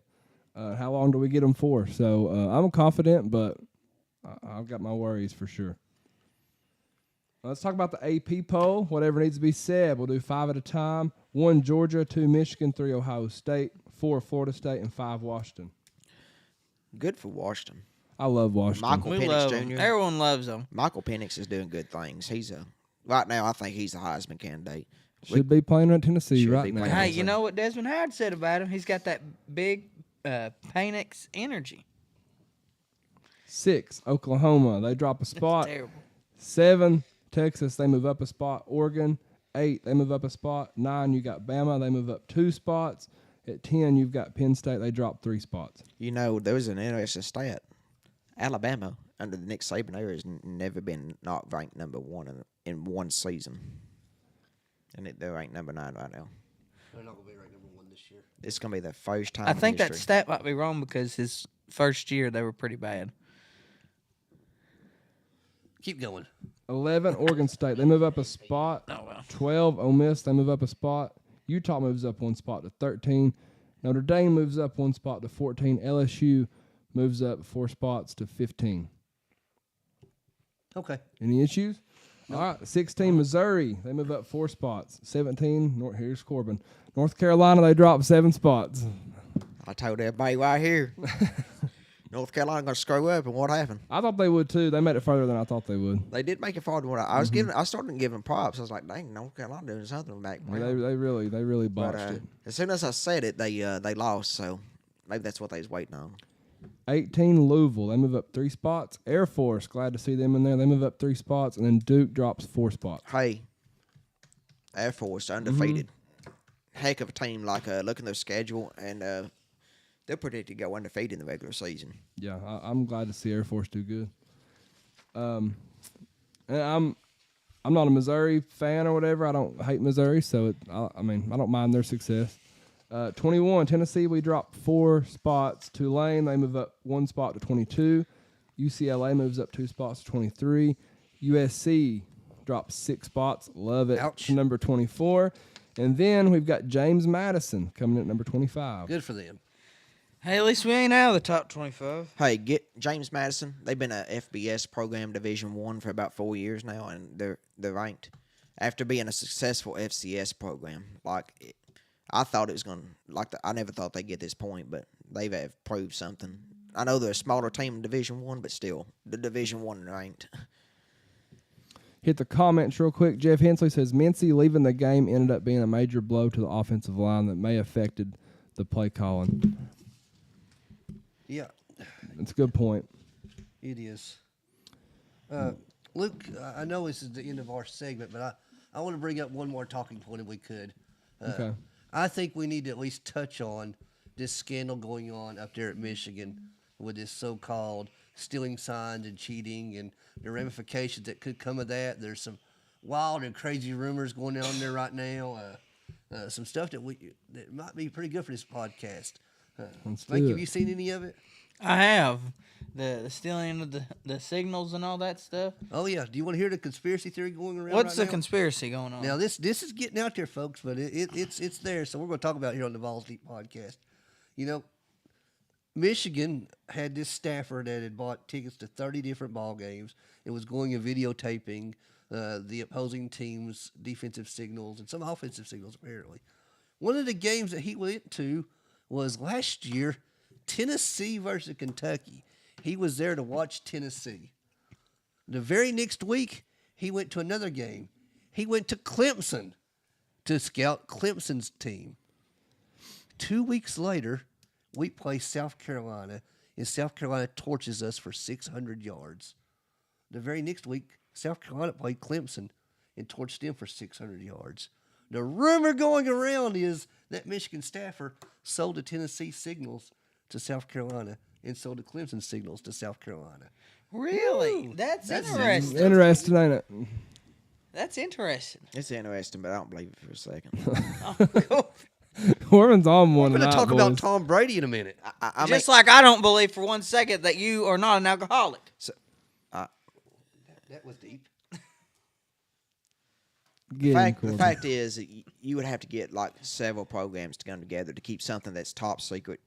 How long do we get them for? So I'm confident, but I've got my worries for sure. Let's talk about the AP poll. Whatever needs to be said, we'll do 5 at a time. 1 Georgia, 2 Michigan, 3 Ohio State, 4 Florida State, and 5 Washington. Good for Washington. I love Washington. Michael We Penix love Jr. them. Everyone loves them. Michael Penix is doing good things. Right now, I think he's the Heisman candidate. Should be playing at Tennessee Should right be now. playing. Hey, you know what Desmond Howard said about him? He's got that big Penix energy. 6 Oklahoma, they drop a spot. Terrible. 7 Texas, they move up a spot. Oregon, 8, they move up a spot. 9, you got Bama, they move up 2 spots. At 10, you've got Penn State, they drop 3 spots. You know, there was an interesting stat. Alabama, under the Nick Saban era, has never been not ranked number 1 in one season. And they're ranked number 9 right now. They're not going to be ranked number 1 this year. It's going to be the first time I think in that history. stat might be wrong because his first year they were pretty bad. Keep going. 11, Oregon State, they move up a spot. Oh, well. 12, Ole Miss, they move up a spot. Utah moves up 1 spot to 13. Notre Dame moves up 1 spot to 14. LSU moves up 4 spots to 15. Okay. Any issues? All right, 16, Missouri, they move up 4 spots. 17, here's Corbin. North Carolina, they drop 7 spots. I told everybody right here. North Carolina going to screw up, and what happened? I thought they would too. They made it further than I thought they would. They did make it farther than what I was giving. I started giving props. I was like, dang, North Carolina doing something back. They really But botched it. as soon as I said it, they lost. So maybe that's what they was waiting on. 18, Louisville, they move up 3 spots. Air Force, glad to see them in there. They move up 3 spots, and then Duke drops 4 spots. Hey, Air Force undefeated. Heck of a team. Like look at their schedule, and they're predicted to go undefeated in the regular season. Yeah, I'm glad to see Air Force do good. And I'm not a Missouri fan or whatever. I don't hate Missouri, so I don't mind their success. 21, Tennessee, we drop 4 spots. Tulane, they move up 1 spot to 22. UCLA moves up 2 spots to 23. USC drops 6 spots. Love it. Ouch. To number 24. And then we've got James Madison coming in at number 25. Good for them. Hey, at least we ain't out of the top 25. Hey, get James Madison. They've been a FBS program, Division I, for about 4 years now, and they're ranked after being a successful FCS program. I thought it was going to I never thought they'd get this point, but they have proved something. I know they're a smaller team in Division I, but still, the Division I ranked. Hit the comments real quick. Jeff Hensley says Mincy leaving the game ended up being a major blow to the offensive line that may have affected the play calling. Yeah, That's a good point. it is. Luke, I know this is the end of our segment, but I want to bring up one more talking point if we could. Okay. I think we need to at least touch on this scandal going on up there at Michigan with this so-called stealing signs and cheating and the ramifications that could come of that. There's some wild and crazy rumors going on there right now. Some stuff that might be pretty good for this podcast. Let's Spanky, do have it. you seen any of it? I have. The stealing of the signals and all that stuff. Oh yeah. Do you want to hear the conspiracy theory going around? What's right the now? conspiracy going on? Now this is getting out there, folks, but it's there. So we're going to talk about it here on the Vawls Deep podcast. You know, Michigan had this staffer that had bought tickets to 30 different ball games. It was going and videotaping the opposing team's defensive signals and some offensive signals, apparently. One of the games that he went to was last year, Tennessee versus Kentucky. He was there to watch Tennessee. The very next week, he went to another game. He went to Clemson to scout Clemson's team. 2 weeks later, we play South Carolina, and South Carolina torches us for 600 yards. The very next week, South Carolina played Clemson and torched them for 600 yards. The rumor going around is that Michigan staffer sold the Tennessee signals to South Carolina and sold the Clemson signals to South Carolina. Really? That's interesting. Interesting, ain't it? That's interesting. It's interesting, but I don't believe it for a second. Corbin's on one We're going tonight, to talk boys. about Tom Brady in a minute. I Just like I don't believe for 1 second that you are not an alcoholic. That was deep. Get him, the Corbin. fact is, that you would have to get like several programs to come together to keep something that's top secret,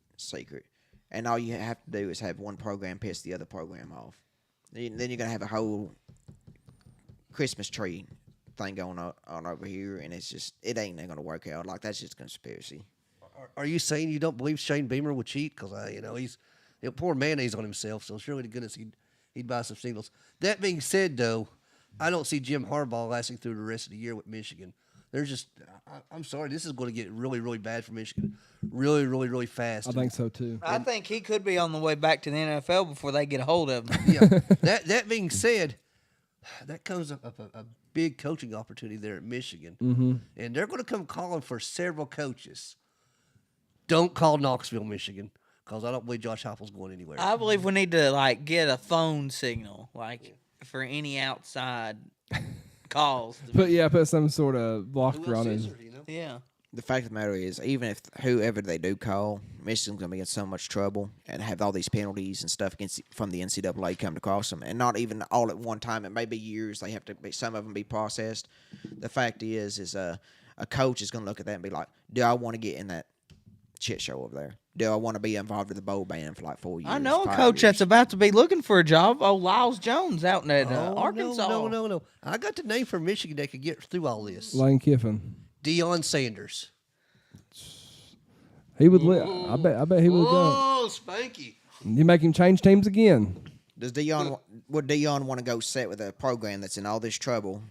and all you have to do is have one program piss the other program off. Then you're gonna have a whole Christmas tree thing going on over here, and it ain't gonna work out. Like that's just conspiracy. Are you saying you don't believe Shane Beamer would cheat? Because he's poor mayonnaise on himself. So surely to goodness he'd buy some signals. That being said, though, I don't see Jim Harbaugh lasting through the rest of the year with Michigan. I'm sorry, this is going to get really, really bad for Michigan, really, really, really fast. I think so too. I think he could be on the way back to the NFL before they get a hold of him. Yeah. That being said, that comes up a big coaching opportunity there at Michigan, and they're going to come calling for several coaches. Don't call Knoxville, Michigan, because I don't believe Josh Heupel's going anywhere. I believe we need to get a phone signal for any outside calls. Put some sort of blocker on it. Yeah. The fact of the matter is, even if whoever they do call, Michigan's going to be in so much trouble and have all these penalties and stuff from the NCAA come across them, and not even all at one time. It may be years. They have to be, some of them be processed. The fact is a coach is going to look at that and be like, do I want to get in that shit show over there? Do I want to be involved with the bowl band for 4 years? I know a 5 coach years? that's about to be looking for a job. Oh, Lyles Jones out in Arkansas. No. I got the name for Michigan that could get through all this. Lane Kiffin. Deion Sanders. He would. I bet he would go. Oh, Spanky. You make him change teams again. Would Deion want to go set with a program that's in all this trouble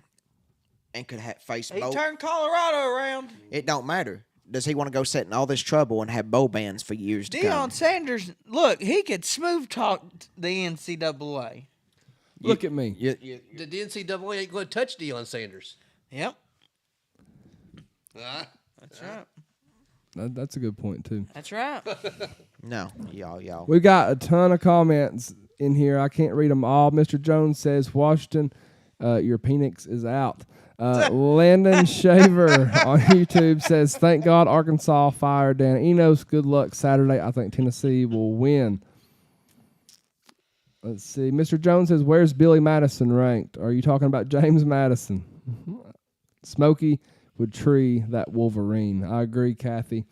and could face He bowl? turned Colorado around. It don't matter. Does he want to go set in all this trouble and have bowl bans for years to come? Deion Sanders, look, he could smooth talk the NCAA. Look at me. The NCAA ain't going to touch Deion Sanders. Yep. That's right. That's a good point too. That's right. No, y'all. We got a ton of comments in here. I can't read them all. Mr. Jones says, Washington, your Penix is out. Landon Shaver on YouTube says, thank God Arkansas fired Dan Enos. Good luck Saturday. I think Tennessee will win. Let's see. Mr. Jones says, where's Billy Madison ranked? Are you talking about James Madison? Smokey would tree that Wolverine. I agree, Kathy.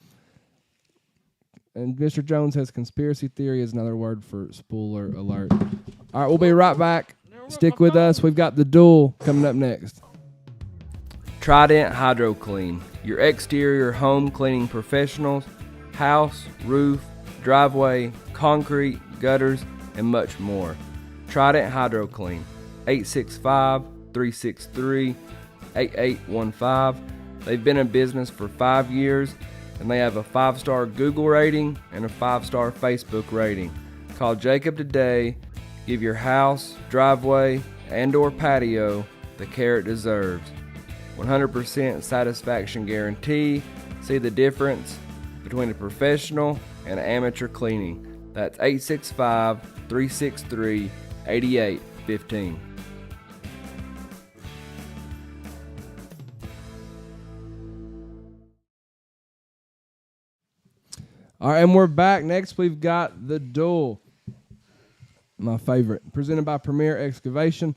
And Mr. Jones says conspiracy theory is another word for spoiler alert. All right, we'll be right back. Stick with us. We've got the duel coming up next. Trident Hydro Clean, your exterior home cleaning professionals, house, roof, driveway, concrete, gutters, and much more. Trident Hydro Clean, 865-363-8815. They've been in business for 5 years, and they have a 5-star Google rating and a 5-star Facebook rating. Call Jacob today. Give your house, driveway, and or patio the care it deserves. 100% satisfaction guarantee. See the difference between a professional and amateur cleaning. That's 865-363-8815. All right, and we're back. Next, we've got the duel. My favorite. Presented by Premier Excavation.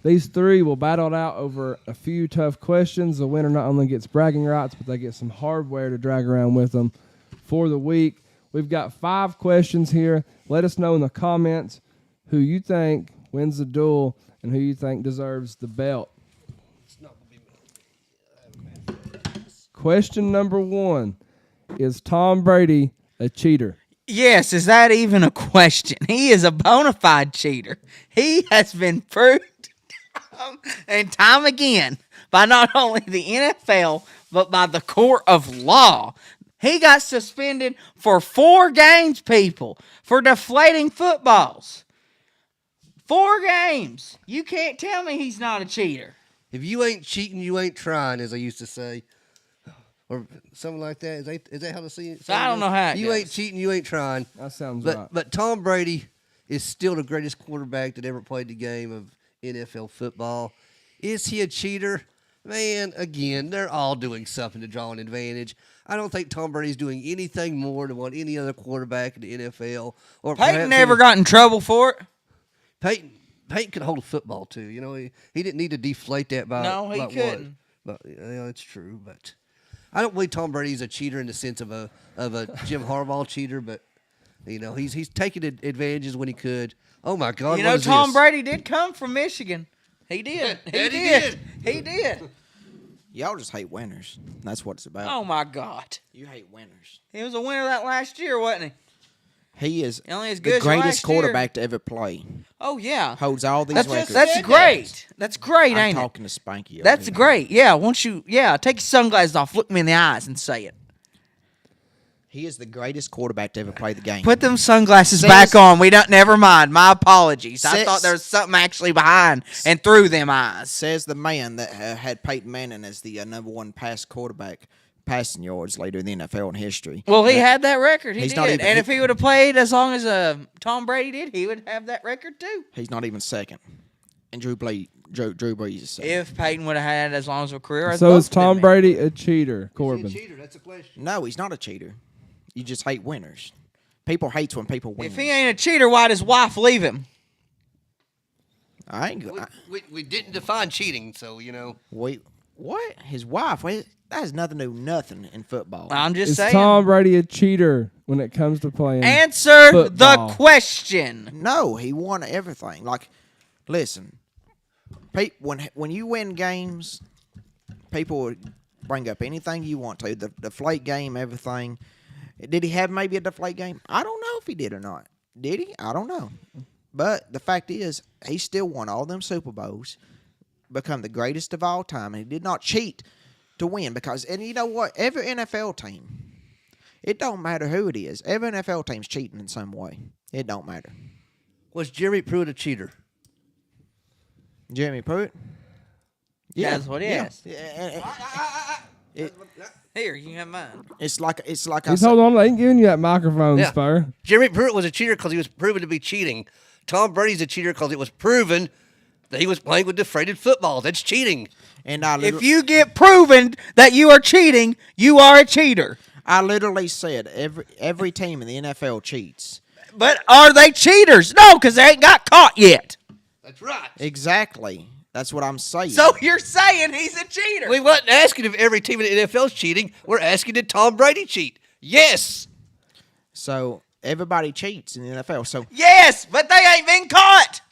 These three will battle it out over a few tough questions. The winner not only gets bragging rights, but they get some hardware to drag around with them for the week. We've got 5 questions here. Let us know in the comments who you think wins the duel and who you think deserves the belt. Question number 1. Is Tom Brady a cheater? Yes, is that even a question? He is a bona fide cheater. He has been proved. and time again by not only the NFL, but by the court of law. He got suspended for 4 games, people, for deflating footballs. 4 games. You can't tell me he's not a cheater. If you ain't cheating, you ain't trying, as I used to say. Or something like that. Is that how to see it? I don't know how it You goes. ain't cheating, you ain't trying. That sounds But right. but Tom Brady is still the greatest quarterback that ever played the game of NFL football. Is he a cheater? Man, again, they're all doing something to draw an advantage. I don't think Tom Brady's doing anything more than what any other quarterback in the NFL or Peyton perhaps never even- got in trouble for it. Peyton could hold a football too. You know, he didn't need to deflate that by No, he by what. couldn't. But yeah, it's true. But I don't believe Tom Brady's a cheater in the sense of a Jim Harbaugh cheater. But you know, he's taking advantages when he could. Oh my God! You what know, is Tom this? Brady did come from Michigan. He did. He That he did. He did. Y'all just hate winners. That's what it's about. Oh, my God. You hate winners. He was a winner that last year, wasn't he? He is Only as good the as greatest last year. quarterback to ever play. Oh, yeah. Holds all these records. That's great. That's great, I'm ain't it? talking to Spanky. over That's here. great. Yeah, take your sunglasses off, look me in the eyes, and say it. He is the greatest quarterback to ever play the game. Put them sunglasses Says- back on. Never mind. My apologies. I Says- thought there was something actually behind and through them eyes. Says the man that had Peyton Manning as the number 1 passing yards leader in the NFL in history. Well, he had that record. He He's did. not even- And if he would have played as long as Tom Brady did, he would have that record too. He's not even second. And Drew Brees is second. If Peyton would have had as long as a career as So both is of them Tom did. Brady a cheater, Is he Corbin? a cheater? That's a question. No, he's not a cheater. You just hate winners. People hates when people win. If he ain't a cheater, why'd his wife leave him? I ain't go. We didn't define cheating, so you know. Wait, what? His wife? Wait, that has nothing to do with nothing in football. I'm just Is saying. Tom Brady a cheater when it comes to playing? Answer football? the question. No, he won everything. Like, listen, when you win games, people would bring up anything you want to. The deflate game, everything. Did he have maybe a deflate game? I don't know if he did or not. Did he? I don't know. But the fact is, he still won all them Super Bowls, become the greatest of all time, and he did not cheat to win. And you know what? Every NFL team, it don't matter who it is, every NFL team's cheating in some way. It don't matter. Was Jerry Pruitt a cheater? Jeremy Pruitt? That's what he asked. Yeah, Here, you can have mine. it's like I He's said. hold on, I ain't giving you that microphone, Yeah. Spur. Jerry Pruitt was a cheater because he was proven to be cheating. Tom Brady's a cheater because it was proven that he was playing with deflated footballs. That's cheating. And I If you get proven that you are cheating, you are a cheater. literally said every team in the NFL cheats. But are they cheaters? No, because they ain't got caught yet. That's right. Exactly. That's what I'm saying. So you're saying he's a cheater. We wasn't asking if every team in the NFL is cheating. We're asking did Tom Brady cheat? Yes. So everybody cheats in the NFL. So Yes, but they ain't been caught.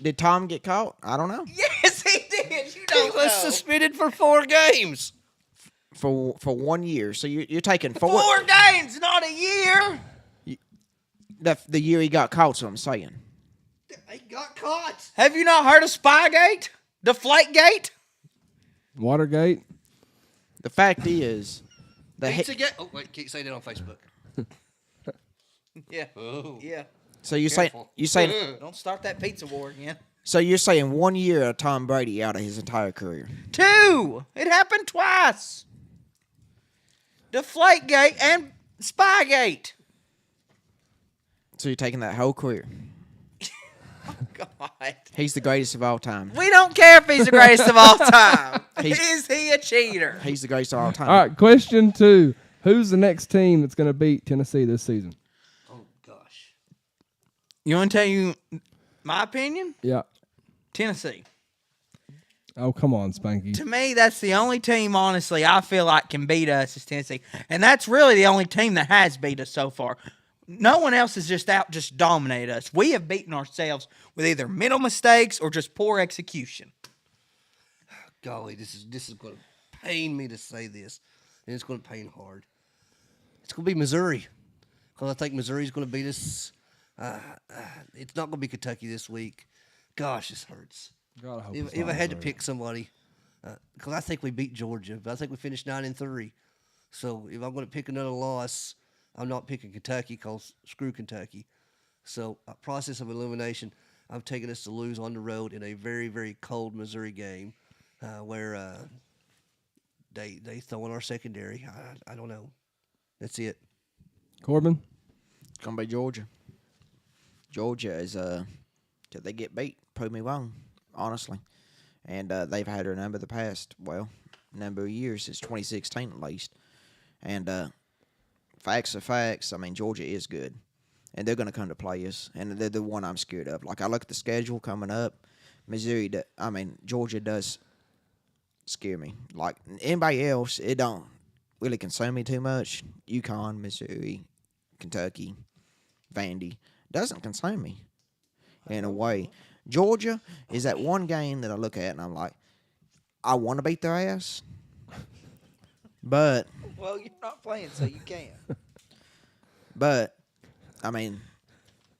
did Tom get caught? I don't know. Yes, he did. You He don't was know. suspended for 4 games. For 1 year. So you're taking 4 4 games, not a year. the year he got caught. So I'm saying. He got caught. Have you not heard of Spygate? Deflategate? Watergate. The fact is, Oh, wait, can't say that on Facebook. Yeah. Oh. Yeah. so you Careful. saying Don't start that pizza war again. so you're saying 1 year of Tom Brady out of his entire career. 2. It happened twice. Deflategate and Spygate. So you're taking that whole career. God. He's the greatest of all time. We don't care if he's the greatest of all time. He's- Is he a cheater? He's the greatest of all time. All right, question 2. Who's the next team that's going to beat Tennessee this season? Oh, gosh. You want to tell you my opinion? Yeah. Tennessee. Oh, come on, Spanky. To me, that's the only team, honestly, I feel like can beat us is Tennessee. And that's really the only team that has beat us so far. No one else has just dominated us. We have beaten ourselves with either mental mistakes or just poor execution. Golly, this is going to pain me to say this, and it's going to pain hard. It's going to be Missouri, because I think Missouri's going to beat us. It's not going to be Kentucky this week. Gosh, this hurts. God, I hope If, it's if I not had to Missouri. pick somebody, because I think we beat Georgia, but I think we finished 9-3. So if I'm going to pick another loss, I'm not picking Kentucky because screw Kentucky. So process of elimination, I'm taking us to lose on the road in a very, very cold Missouri game where they throw in our secondary. I don't know. That's it. Corbin? It's gonna be Georgia. Georgia is till they get beat, prove me wrong, honestly. And they've had their number the past number of years since 2016 at least. And facts are facts. I mean, Georgia is good, and they're gonna come to play us. And they're the one I'm scared of. Like I look at the schedule coming up, Georgia does scare me. Like anybody else, it don't really concern me too much. UConn, Missouri, Kentucky, Vandy doesn't concern me in a way. Georgia is that one game that I look at and I'm like, I want to beat their ass, but Well, you're not playing, so you can. but I mean,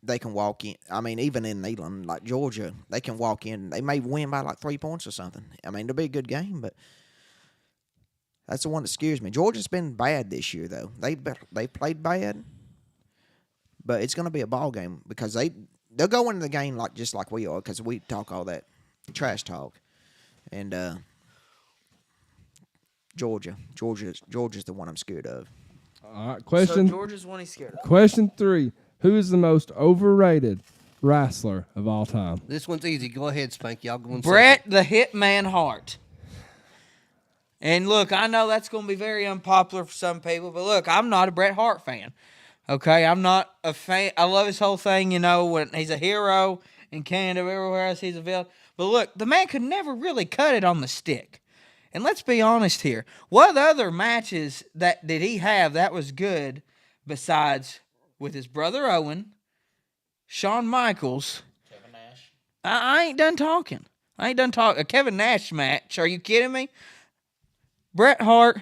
they can walk in. I mean, even in Neyland, like Georgia, they can walk in. They may win by like 3 points or something. I mean, it'll be a good game, but that's the one that scares me. Georgia's been bad this year, though. They played bad, but it's going to be a ball game because they'll go into the game just like we are because we talk all that trash talk, and Georgia's the one I'm scared of. All right, question. So Georgia's one he's scared of. Question 3. Who is the most overrated wrestler of all time? This one's easy. Go ahead, Spanky. I'll go in Bret second. the Hitman Hart. And look, I know that's going to be very unpopular for some people, but look, I'm not a Bret Hart fan. Okay, I'm not a fan. I love his whole thing, when he's a hero in Canada, everywhere else he's a villain. But look, the man could never really cut it on the stick. And let's be honest here. What other matches did he have that was good besides with his brother Owen, Shawn Michaels? Kevin Nash. I ain't done talking. A Kevin Nash match. Are you kidding me? Bret Hart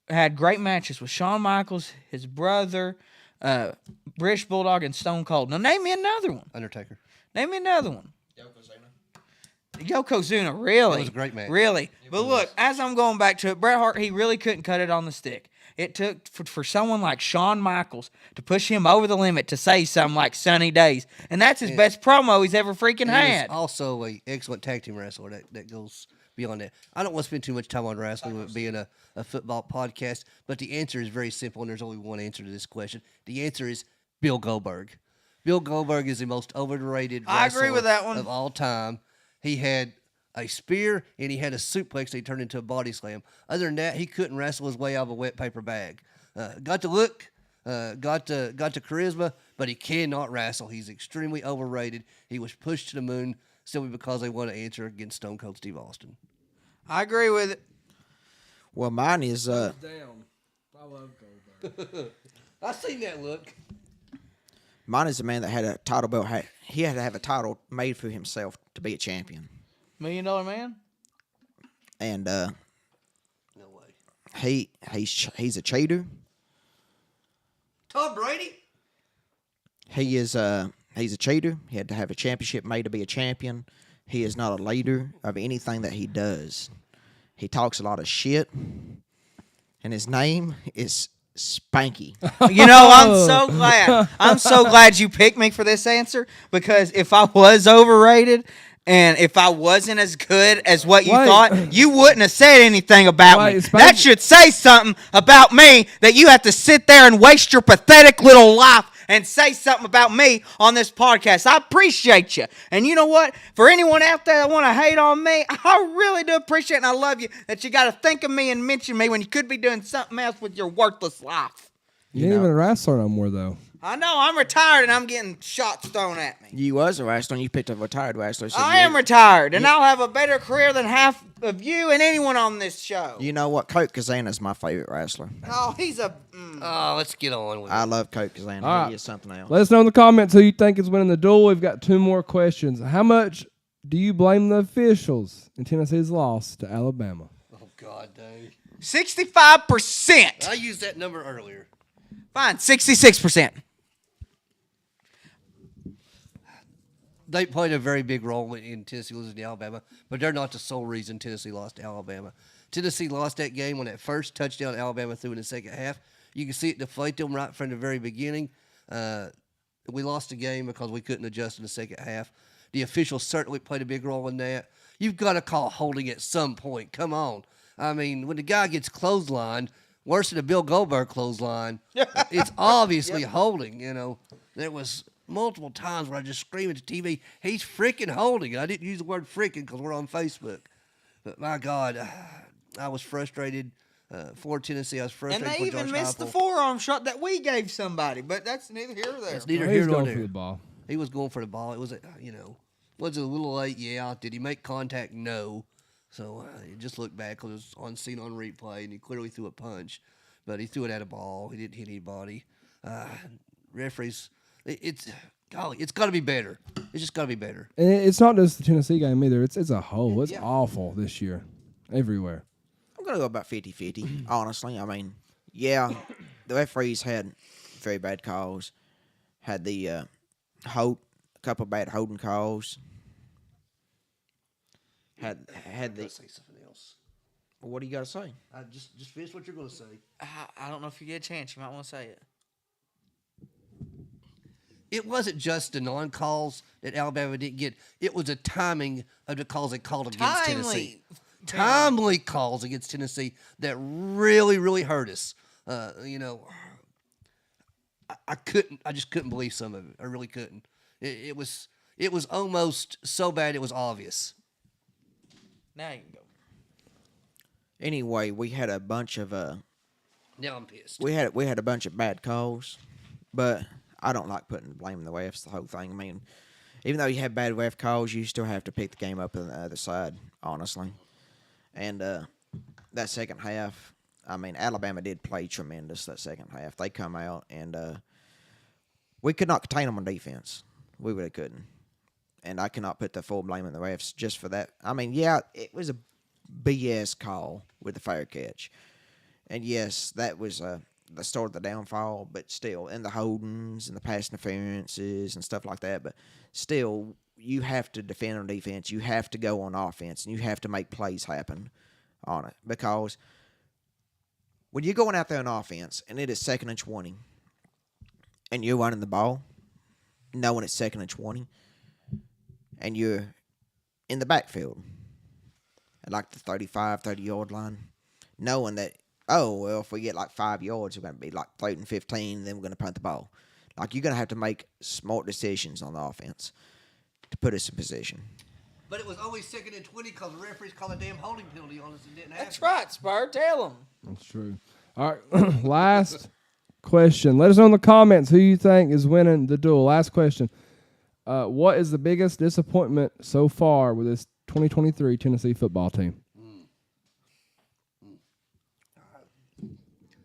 had great matches with Shawn Michaels, his brother, British Bulldog, and Stone Cold. Now, name me another one. Undertaker. Name me another one. Yokozuna, really? That was a great match. Really. But look, as I'm going back to it, Bret Hart, he really couldn't cut it on the stick. It took for someone like Shawn Michaels to push him over the limit to say something like Sunny Days. And that's his best promo he's ever freaking He had. was also an excellent tag team wrestler that goes beyond that. I don't want to spend too much time on wrestling with it being a football podcast, but the answer is very simple, and there's only one answer to this question. The answer is Bill Goldberg. Bill Goldberg is the most overrated wrestler I agree with that one. of all time. He had a spear, and he had a suplex that he turned into a body slam. Other than that, he couldn't wrestle his way out of a wet paper bag. Got the look, got the charisma, but he cannot wrestle. He's extremely overrated. He was pushed to the moon simply because they want to answer against Stone Cold Steve Austin. I agree with it. Well, mine is Damn. I love Goldberg. I seen that look. mine is a man that had a title belt. He had to have a title made for himself to be a champion, $1 Million Man? and No way. he's a cheater. Tom Brady? He's a cheater. He had to have a championship made to be a champion. He is not a leader of anything that he does. He talks a lot of shit, and his name is Spanky. I'm so glad. I'm so glad you picked me for this answer, because if I was overrated and if I wasn't as good as what you thought, you wouldn't have said anything about me. That should say something about me, that you have to sit there and waste your pathetic little life and say something about me on this podcast. I appreciate you. And you know what? For anyone out there that want to hate on me, I really do appreciate it, and I love you that you got to think of me and mention me when you could be doing something else with your worthless life. You ain't even a wrestler no more, though. I know. I'm retired, and I'm getting shots thrown at me. You was a wrestler, and you picked a retired wrestler. So I am retired, and I'll have a better career than half of you and anyone on this show. You know what? Colt Kazana's my favorite wrestler. Oh, he's a... Oh, let's get on with it. I love Colt Kazana. All right. He is something else. Let us know in the comments who you think is winning the duel. We've got 2 more questions. How much do you blame the officials in Tennessee's loss to Alabama? Oh, God dang. 65%. I used that number earlier. Fine, 66%. they played a very big role in Tennessee losing to Alabama, but they're not the sole reason Tennessee lost to Alabama. Tennessee lost that game when that first touchdown Alabama threw in the second half. You can see it deflate them right from the very beginning. We lost the game because we couldn't adjust in the second half. The officials certainly played a big role in that. You've got to call holding at some point. Come on. I mean, when the guy gets clotheslined, worse than a Bill Goldberg clothesline, it's obviously holding, you know. There was multiple times where I just screamed at the TV, he's freaking holding. I didn't use the word freaking because we're on Facebook. But, my God, I was frustrated for Tennessee. I was frustrated And they for even Josh missed the Heupel. forearm shot that we gave somebody, but that's neither here nor there. That's neither He's here nor going there. for the ball. He was going for the ball. It was, was it a little late? Yeah. Did he make contact? No. So it just looked bad because it was on scene on replay, and he clearly threw a punch. But he threw it at a ball. He didn't hit anybody. Referees, it's got to be better. It's just got to be better. And it's not just the Tennessee game either. It's a whole. It's awful this year, everywhere. I'm going to go about 50-50, honestly. I mean, yeah, the referees had very bad calls. Had the a couple bad holding calls. Had the. Say something else. What do you got to say? Just finish what you're going to say. I don't know if you get a chance. You might want to say it. It wasn't just the non-calls that Alabama didn't get. It was the timing of the calls they called against Tennessee. Timely calls against Tennessee that really, really hurt us. I just couldn't believe some of it. I really couldn't. It was almost so bad it was obvious. Now you can go. Anyway, we had a bunch of Now I'm pissed. we had a bunch of bad calls, but I don't like putting blame on the refs. The whole thing. I mean, even though you have bad ref calls, you still have to pick the game up on the other side, honestly. And that second half, I mean, Alabama did play tremendous that second half. They come out, and we could not contain them on defense. We really couldn't. And I cannot put the full blame on the refs just for that. I mean, yeah, it was a BS call with the fair catch. And, yes, that was the start of the downfall, but still, and the holdings and the pass interferences and stuff like that. But still, you have to defend on defense. You have to go on offense, and you have to make plays happen on it. Because when you're going out there on offense, and it is 2nd and 20, and you're running the ball, knowing it's 2nd and 20, and you're in the backfield at like the 35, 30-yard line, knowing that, oh, well, if we get like 5 yards, we're going to be like 3rd and 15, then we're going to punt the ball. Like, you're going to have to make smart decisions on the offense to put us in position. But it was always 2nd and 20 because the referees called a damn holding penalty on us and didn't happen. That's right, Spur. Tell them. That's true. All right, last question. Let us know in the comments who you think is winning the duel. Last question. What is the biggest disappointment so far with this 2023 Tennessee football team?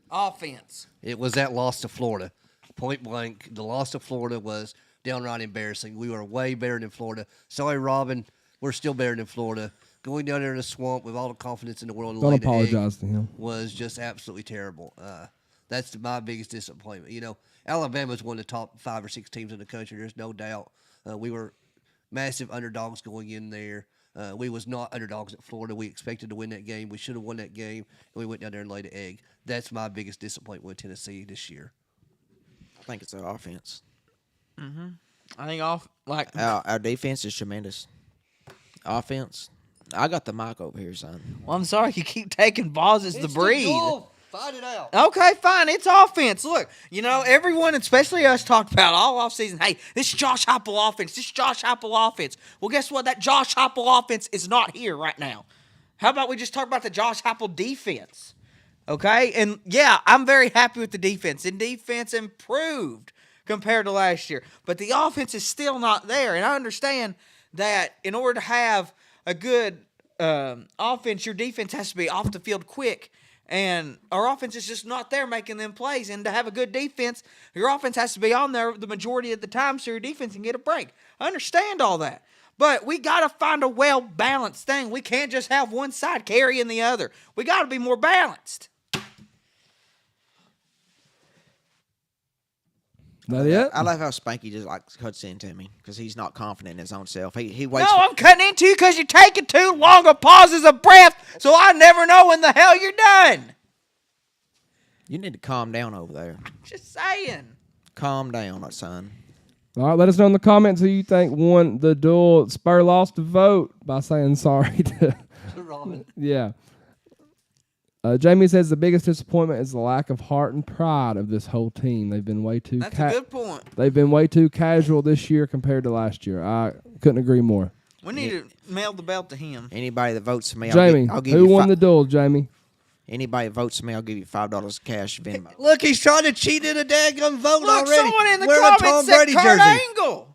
Offense. It was that loss to Florida. Point blank, the loss to Florida was downright embarrassing. We were way better than Florida. Sorry, Robin. We're still better than Florida. Going down there in the swamp with all the confidence in the world and Don't laying the egg apologize to him. was just absolutely terrible. That's my biggest disappointment. You know, Alabama's one of the top 5 or 6 teams in the country. There's no doubt. We were massive underdogs going in there. We was not underdogs at Florida. We expected to win that game. We should have won that game, and we went down there and laid an egg. That's my biggest disappointment with Tennessee this year. I think it's our offense. I think Our defense is tremendous. Offense, I got the mic over here, son. Well, I'm sorry you keep taking pauses to breathe. Find it out. Okay, fine. It's offense. Look, everyone, especially us, talked about all offseason, hey, this is Josh Heupel offense. This is Josh Heupel offense. Well, guess what? That Josh Heupel offense is not here right now. How about we just talk about the Josh Heupel defense? Okay? And, yeah, I'm very happy with the defense. And defense improved compared to last year. But the offense is still not there. And I understand that in order to have a good offense, your defense has to be off the field quick. And our offense is just not there making them plays. And to have a good defense, your offense has to be on there the majority of the time so your defense can get a break. I understand all that. But we got to find a well-balanced thing. We can't just have one side carrying the other. We got to be more balanced. That it? I love how Spanky just like cuts into me because he's not confident in his own self. He waits. No, I'm cutting into you because you're taking too long of pauses of breath, so I never know when the hell you're done. You need to calm down over there. Just saying. Calm down, son. All right, let us know in the comments who you think won the duel. Spur lost the vote by saying sorry to Robin. Yeah. Jamie says the biggest disappointment is the lack of heart and pride of this whole team. They've been way too That's a good point. They've been way too casual this year compared to last year. I couldn't agree more. We need to mail the belt to him. Anybody that votes for me, Jamie, I'll give who you won the duel, Jamie? Anybody that votes for me, I'll give you $5 cash Venmo. Look, he's trying to cheat in a daggum vote Look, already. someone in the Wearing a Tom comments said Brady Kurt jersey. Angle.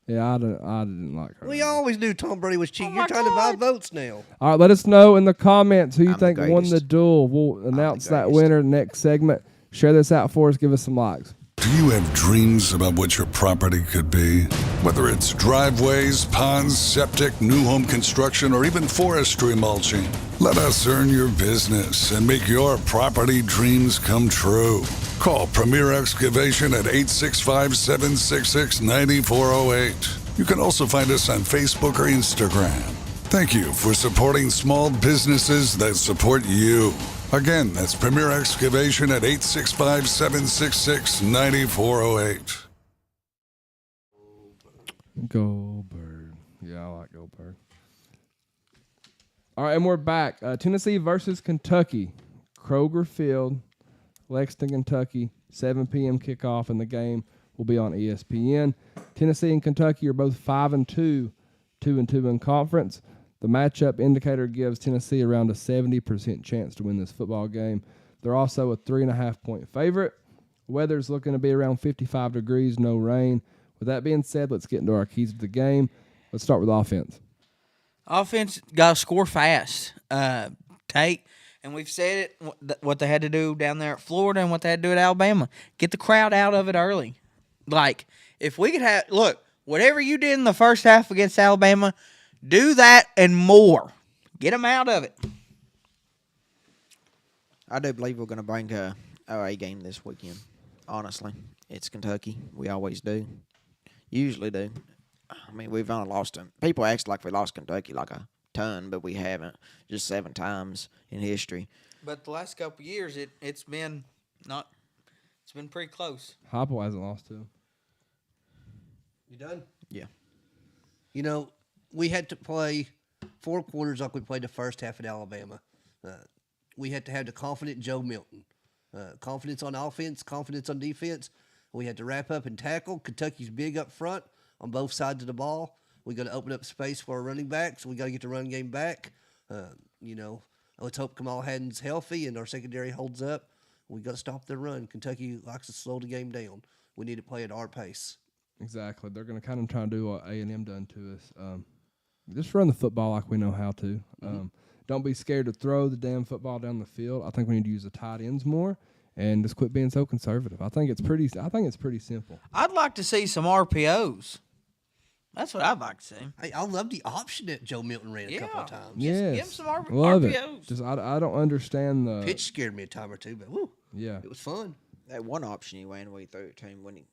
Yeah, I didn't like her. We always knew Tom Brady was cheating. Oh, You're my trying to buy God. votes now. All right, let us know in the comments who you I'm the think won the greatest. duel. We'll announce that greatest. winner next segment. Share this out for us. Give us some likes. Do you have dreams about what your property could be? Whether it's driveways, ponds, septic, new home construction, or even forestry mulching, let us earn your business and make your property dreams come true. Call Premier Excavation at 865-766-9408. You can also find us on Facebook or Instagram. Thank you for supporting small businesses that support you. Again, that's Premier Excavation at 865-766-9408. Go Bird. Yeah, I like Go Bird. All right, and we're back. Tennessee versus Kentucky. Kroger Field, Lexington, Kentucky. 7 p.m. kickoff, and the game will be on ESPN. Tennessee and Kentucky are both 5-2, 2-2 in conference. The matchup indicator gives Tennessee around a 70% chance to win this football game. They're also a 3.5-point favorite. Weather's looking to be around 55 degrees, no rain. With that being said, let's get into our keys to the game. Let's start with offense. Offense got to score fast. Tate, and we've said it, what they had to do down there at Florida and what they had to do at Alabama. Get the crowd out of it early. Like, if we could have, look, whatever you did in the first half against Alabama, do that and more. Get them out of it. I do believe we're going to bring our A game this weekend. Honestly, it's Kentucky. We always do. Usually do. I mean, we've only lost them. People act like we lost Kentucky like a ton, but we haven't. Just 7 times in history. But the last couple of years, it's been pretty close. Heupel hasn't lost to him. You done? Yeah. You know, we had to play 4 quarters like we played the first half at Alabama. We had to have the confident Joe Milton. Confidence on offense, confidence on defense. We had to wrap up and tackle. Kentucky's big up front on both sides of the ball. We got to open up space for our running backs. We got to get the run game back. Let's hope Kamal Haddon's healthy and our secondary holds up. We got to stop their run. Kentucky likes to slow the game down. We need to play at our pace. Exactly. They're going to kind of try and do what A&M done to us. Just run the football like we know how to. Don't be scared to throw the damn football down the field. I think we need to use the tight ends more and just quit being so conservative. I think it's pretty simple. I'd like to see some RPOs. That's what I'd like to see. Hey, I love the option that Joe Milton ran a couple of times. Yes. Give him some Love RPOs. it. Just I don't understand the Pitch scared me a time or two, but woo, Yeah. it was fun. That one option he ran where he threw it to him when he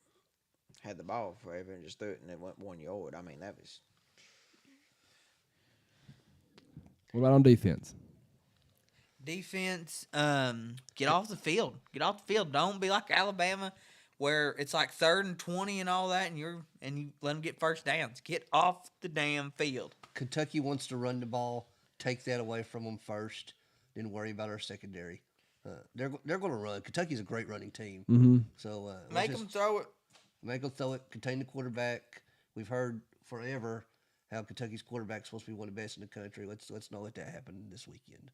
had the ball forever and just threw it and it went 1 yard. I mean, that was... What about on defense? Defense, get off the field. Get off the field. Don't be like Alabama, where it's like 3rd and 20 and all that, and you let them get first downs. Get off the damn field. Kentucky wants to run the ball, take that away from them first, then worry about our secondary. They're going to run. Kentucky's a great running team. Mm-hmm. So let's Make them throw it. Make them throw it. Contain the quarterback. We've heard forever how Kentucky's quarterback's supposed to be one of the best in the country. Let's not let that happen this weekend.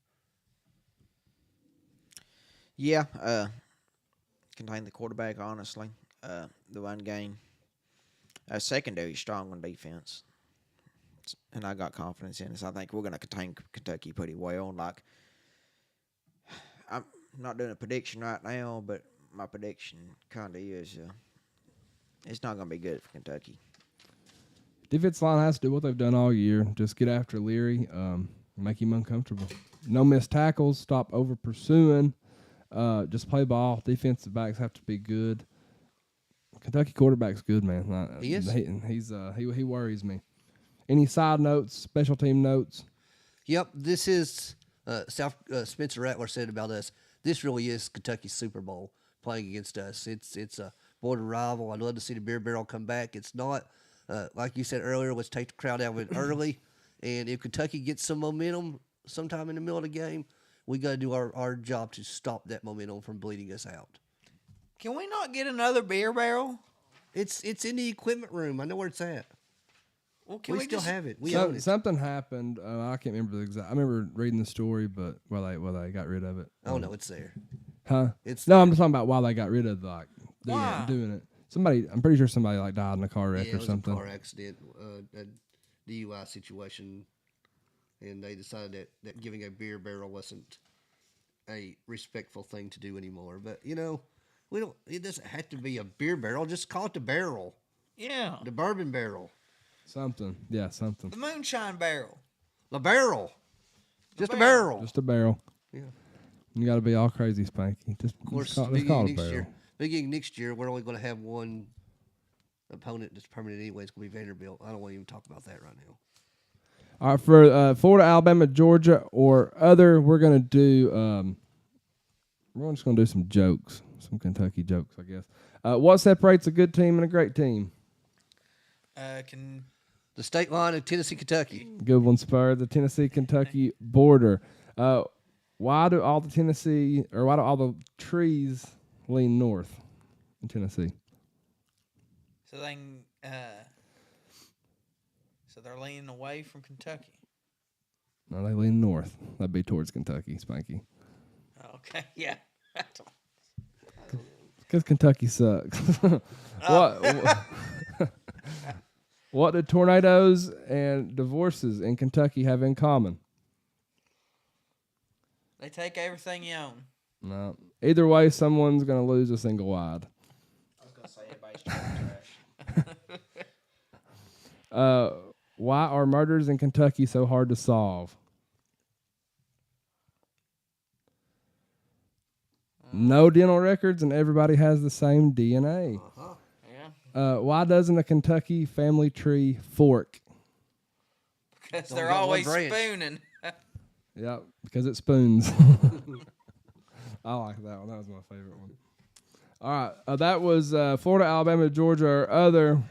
Yeah, contain the quarterback, honestly. The run game. Secondary strong on defense. And I got confidence in us. I think we're going to contain Kentucky pretty well. Like, I'm not doing a prediction right now, but my prediction kind of is it's not going to be good for Kentucky. Defense line has to do what they've done all year. Just get after Leary, make him uncomfortable. No missed tackles. Stop over pursuing. Just play ball. Defensive backs have to be good. Kentucky quarterback's good, man. He is. He worries me. Any side notes, special team notes? Yep, this is Spencer Rattler said about us. This really is Kentucky's Super Bowl playing against us. It's a border rival. I'd love to see the Beer Barrel come back. It's not like you said earlier. Let's take the crowd out of it early, and if Kentucky gets some momentum sometime in the middle of the game, we got to do our job to stop that momentum from bleeding us out. Can we not get another beer barrel? It's in the equipment room. I know where it's at. Well, can We we still just have it. We own it. Something happened. I can't remember the exact. I remember reading the story, but they got rid of it. Oh no, it's there. Huh? It's No, I'm just talking about why they got rid of Why? doing it. I'm pretty sure somebody died in a car wreck Yeah, it or was something. a car accident, a DUI situation, and they decided that giving a beer barrel wasn't a respectful thing to do anymore. But we don't. It doesn't have to be a beer barrel. Just call it the barrel, Yeah. the bourbon barrel, Something. The moonshine barrel. the barrel, just a barrel. barrel. Just a barrel. Yeah. You got to be all crazy, Spanky. Just Of course, call beginning it a next barrel. year. Beginning next year, we're only going to have one opponent that's permanent anyway. It's going to be Vanderbilt. I don't want to even talk about that right now. All right, for Florida, Alabama, Georgia, or other, we're gonna do. We're just gonna do some jokes, some Kentucky jokes, I guess. What separates a good team and a great team? The state line of Tennessee, Kentucky. Good one, Spur. The Tennessee-Kentucky border. Why do all the trees lean north in Tennessee? So they're leaning away from Kentucky. No, they lean north. That'd be towards Kentucky, Spanky. Okay, yeah. Because Kentucky sucks. What do tornadoes and divorces in Kentucky have in common? They take everything you own. No. Either way, someone's going to lose a single wide. I was gonna say everybody's trash. Why are murders in Kentucky so hard to solve? No dental records and everybody has the same DNA. Yeah. Why doesn't a Kentucky family tree fork? Because Don't they're got one always branch. spooning. Yeah, because it spoons. I like that one. That was my favorite one. All right, that was Florida, Alabama, Georgia, or other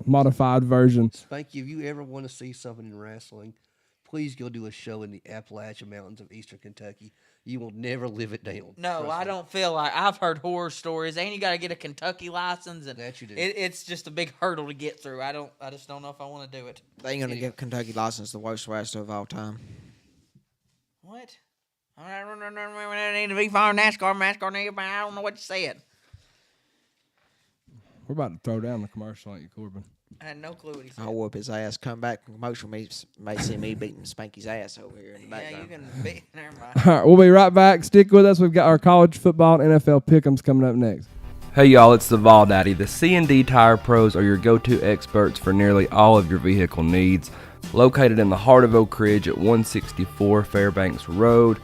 modified version. Spanky, if you ever want to see something in wrestling, please go do a show in the Appalachian Mountains of Eastern Kentucky. You will never live it down. No, Trust I me. don't feel like I've heard horror stories. And you got to get a Kentucky license, and That you do. It's just a big hurdle to get through. I just don't know if I want to do it. They ain't gonna give Kentucky license the worst wrestler of all time. What? I need to be following NASCAR. I don't know what you said. We're about to throw down the commercial, ain't you, Corbin? I had no clue what he said. I'll whoop his ass. Come back from commercial. May see me beating Spanky's ass over here in the Yeah, background. you can be. Never mind. All right, we'll be right back. Stick with us. We've got our college football and NFL pick'ems coming up next. Hey y'all, it's the Vawl Daddy. The C&D Tire Pros are your go-to experts for nearly all of your vehicle needs. Located in the heart of Oak Ridge at 164 Fairbanks Road.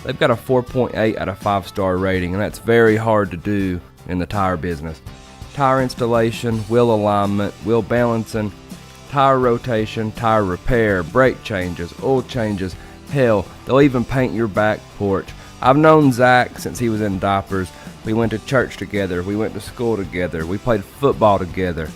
They've got a 4.8 out of 5-star rating, and that's very hard to do in the tire business. Tire installation, wheel alignment, wheel balancing, tire rotation, tire repair, brake changes, oil changes. Hell, they'll even paint your back porch. I've known Zach since he was in diapers. We went to church together. We went to school together. We played football together.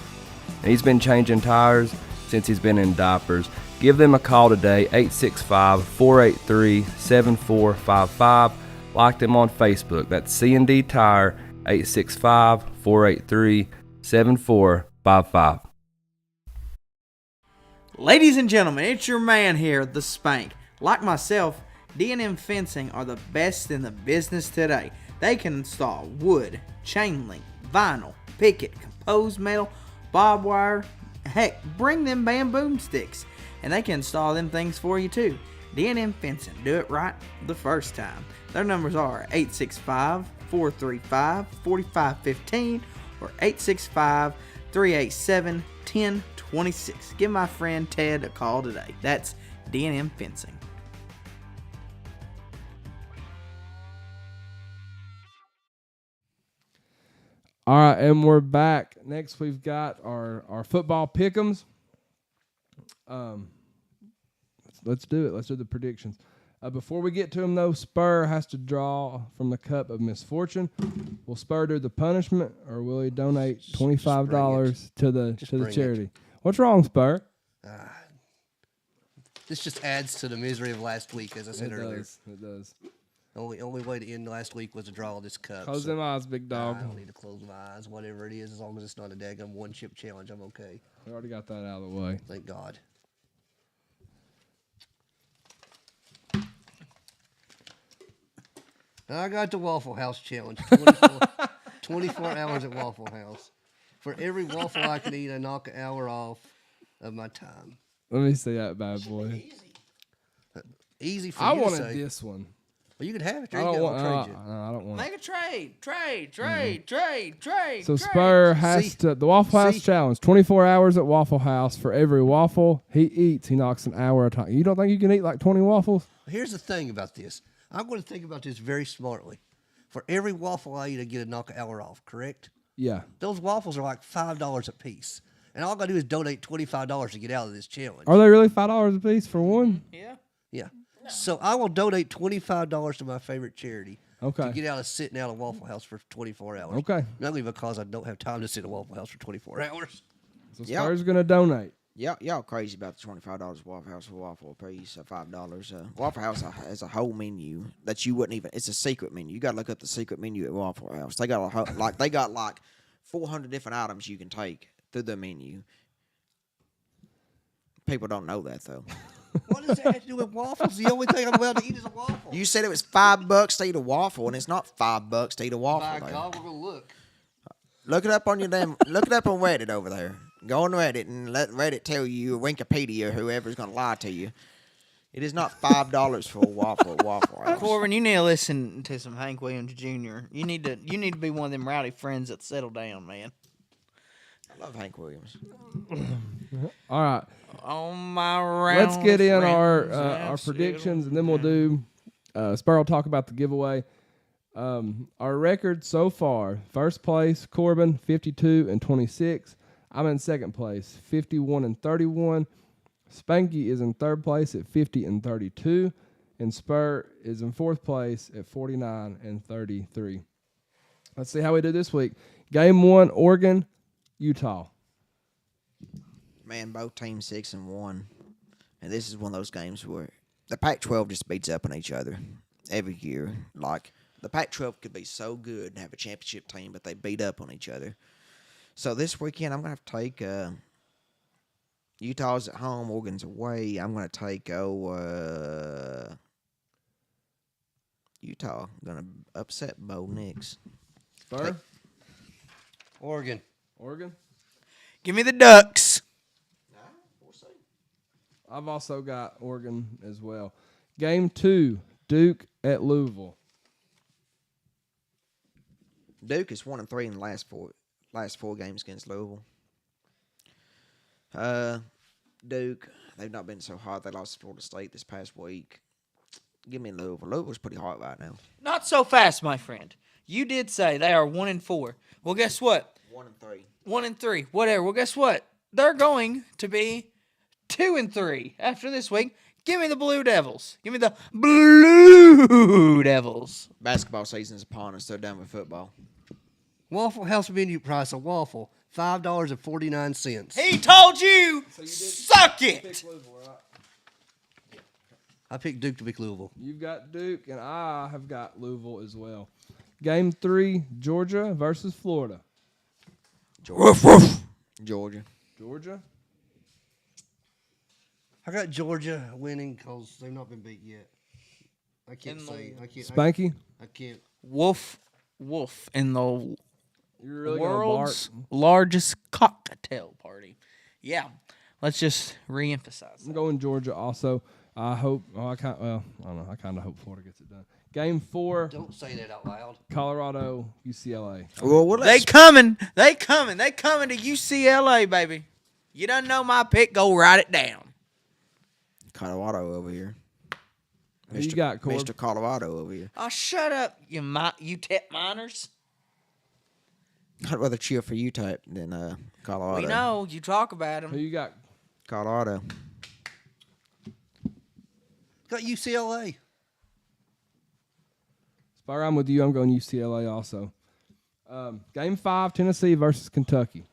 And he's been changing tires since he's been in diapers. Give them a call today, 865-483-7455. Like them on Facebook. That's C&D Tire, 865-483-7455. Ladies and gentlemen, it's your man here, the Spank. Like myself, D&M Fencing are the best in the business today. They can install wood, chain link, vinyl, picket, composed metal, barbed wire, heck, bring them bamboo sticks. And they can install them things for you too. D&M Fencing, do it right the first time. Their numbers are 865-435-4515 or 865-387-1026. Give my friend Ted a call today. That's D&M Fencing. All right, and we're back. Next, we've got our football pick'ems. Let's do it. Let's do the predictions. Before we get to them, though, Spur has to draw from the cup of misfortune. Will Spur do the punishment, or will he donate $25 to the charity? What's wrong, Spur? This just adds to the misery of last week, as I said earlier. It does. Only way to end last week was to draw this cup. Close them eyes, big dog. I don't need to close my eyes. Whatever it is, as long as it's not a daggum one-chip challenge, I'm okay. We already got that out of the way. Thank God. I got the Waffle House challenge. 24 hours at Waffle House. For every waffle I can eat, I knock an hour off of my time. Let me see that bad boy. Easy for I you to wanted say. this one. Well, you can have it. I There you don't go. want. I'll trade you. I don't want. Make a trade. So Spur has to the Waffle House challenge. 24 hours at Waffle House. For every waffle he eats, he knocks an hour at a time. You don't think you can eat like 20 waffles? Here's the thing about this. I'm going to think about this very smartly. For every waffle I eat, I get a knock an hour off, correct? Yeah. Those waffles are like $5 a piece. And all I got to do is donate $25 to get out of this challenge. Are they really $5 a piece for one? Yeah. Yeah. So I will donate $25 to my favorite charity Okay. to get out of sitting out of Waffle House for 24 hours. Okay. Not only because I don't have time to sit at Waffle House for 24 hours. So Yeah. Spur's gonna donate. Y'all crazy about the $25 Waffle House for waffle piece, $5. Waffle House has a whole menu that you wouldn't even. It's a secret menu. You got to look up the secret menu at Waffle House. They got like 400 different items you can take through the menu. People don't know that though. What does that have to do with waffles? The only thing I'm allowed to eat is a waffle. You said it was $5 to eat a waffle, and it's not $5 to eat a waffle. By there. God, we're going to look. Look it up on your damn. Look it up on Reddit over there. Go on Reddit and let Reddit tell you, or Wikipedia, or whoever's gonna lie to you. It is not $5 for a waffle at Waffle House. Corbin, you need to listen to some Hank Williams Jr. You need to be one of them rowdy friends that settle down, man. I love Hank Williams. All right. On my round. Let's get in our friends, predictions, and then we'll do. Spur will talk about the giveaway. Our record so far: first place Corbin, 52-26. I'm in second place, 51-31. Spanky is in third place at 50-32, and Spur is in fourth place at 49-33. Let's see how we do this week. Game 1, Oregon, Utah. Man, both teams 6-1, and this is one of those games where the Pac-12 just beats up on each other every year. Like the Pac-12 could be so good and have a championship team, but they beat up on each other. So this weekend, I'm going to have to take Utah's at home, Oregon's away. I'm going to take Utah. I'm going to upset Bo Nix. Spur? Oregon. Give me the Ducks. I've also got Oregon as well. Game 2, Duke at Louisville. Duke is 1-3 in the last four games against Louisville. Duke, they've not been so hot. They lost to Florida State this past week. Give me Louisville. Louisville's pretty hot right now. Not so fast, my friend. You did say they are 1-4. Well, guess what? 1-3. 1-3. Whatever. Well, guess what? They're going to be 2-3 after this week. Give me the Blue Devils. Give me the Blue Devils. Basketball season is upon us. They're done with football. Waffle House menu price, a waffle, $5.49. He told you, suck it. I picked Duke to beat Louisville. You've got Duke, and I have got Louisville as well. Game 3, Georgia versus Florida. Georgia. I got Georgia winning because they've not been beat yet. I can't say. Spanky? I can't. Woof in the You're really world's largest cocktail party. Yeah, let's just reemphasize I'm that. going Georgia also. I hope. I don't know. I kind of hope Florida gets it done. Game 4, Don't say that out loud. Colorado, UCLA. Well, They coming to UCLA, baby. You don't know my pick, go write it down. Colorado over here. Who you got, Corb? Mr. Colorado over here. Oh, shut up, you tech miners. I'd rather cheer for UTEP than Colorado. We know you talk about Who them. you got? Colorado. Got UCLA. Spur, I'm with you. I'm going UCLA also. Game 5, Tennessee versus Kentucky.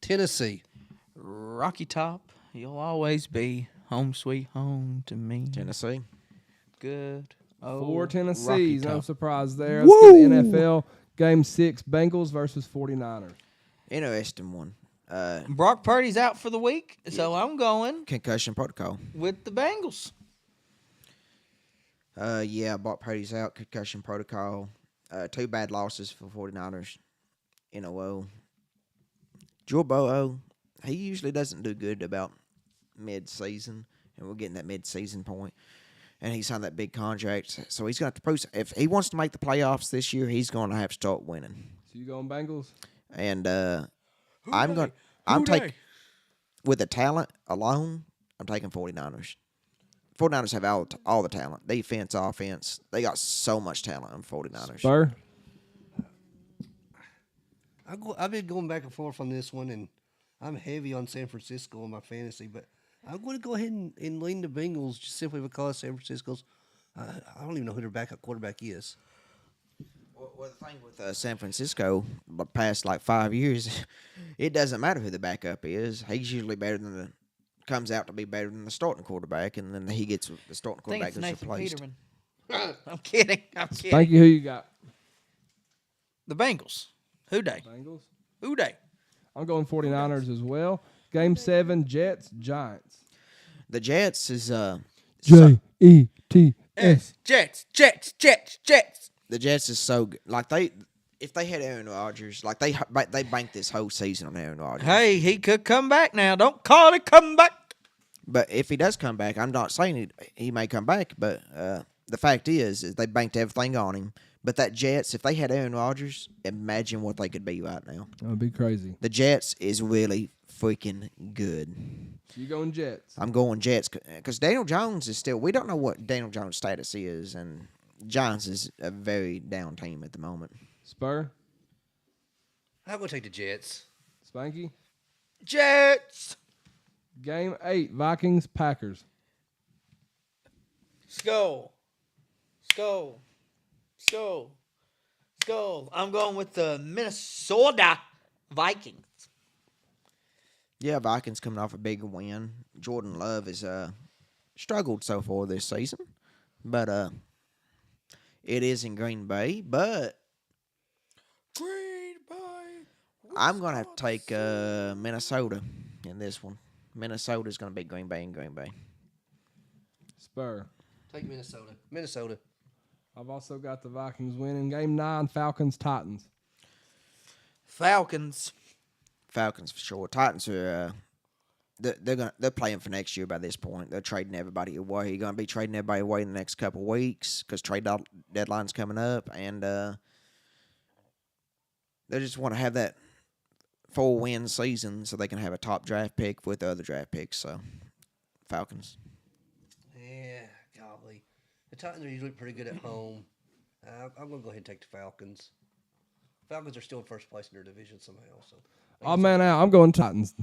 Tennessee. Rocky Top, you'll always be home sweet home to me. Tennessee. Good. Oh, 4 Tennessees. Rocky No Top. surprise there. Let's get the NFL. Game 6, Bengals versus 49ers. Interesting one. Brock Purdy's out for the week, so I'm going Concussion protocol. with the Bengals. Yeah, Brock Purdy's out. Concussion protocol. 2 bad losses for 49ers in a row. Joe Burrow, he usually doesn't do good about mid-season, and we're getting that mid-season point. And he signed that big contract, so he's going to have to prove. If he wants to make the playoffs this year, he's going to have to start winning. So you going Bengals? And I'm taking, with the talent alone, I'm taking 49ers. 49ers have all the talent, defense, offense. They got so much talent on 49ers. Spur? I've been going back and forth on this one, and I'm heavy on San Francisco in my fantasy, but I'm going to go ahead and lean the Bengals just simply because San Francisco's. I don't even know who their backup quarterback is. Well, the thing with San Francisco, the past 5 years, it doesn't matter who the backup is. He's usually better than comes out to be better than the starting quarterback, and then he gets the starting I think quarterback it's is Nathan replaced. Peterman. I'm kidding. Thank you. Who you got? The Bengals. Who day? Bengals. Who day? I'm going 49ers as well. Game 7, Jets, Giants. The Jets is J-E-T-S. Jets. the Jets is so good. If they had Aaron Rodgers, they banked this whole season on Aaron Rodgers. Hey, he could come back now. Don't call it come back. But if he does come back, I'm not saying he may come back, but the fact is they banked everything on him. But that Jets, if they had Aaron Rodgers, imagine what they could be right now. That would be crazy. The Jets is really freaking good. So you going Jets? I'm going Jets because Daniel Jones is still. We don't know what Daniel Jones' status is, and Giants is a very down team at the moment. Spur? I'm going to take the Jets. Spanky? Jets. Game 8, Vikings, Packers. Skull. I'm going with the Minnesota Vikings. Yeah, Vikings coming off a big win. Jordan Love has struggled so far this season, but it is in Green Bay. But I'm going to have to take Minnesota in this one. Minnesota's going to beat Green Bay in Green Bay. Spur. Take Minnesota. I've also got the Vikings winning. Game 9, Falcons, Titans. Falcons. Falcons for sure. Titans are they're playing for next year by this point. They're trading everybody away. You're going to be trading everybody away in the next couple of weeks because trade deadline's coming up, and they just want to have that 4-win season so they can have a top draft pick with the other draft picks. So, Falcons. Yeah, golly. The Titans are usually pretty good at home. I'm going to go ahead and take the Falcons. Falcons are still in first place in their division somehow. So. Oh, man, out. I'm going Titans.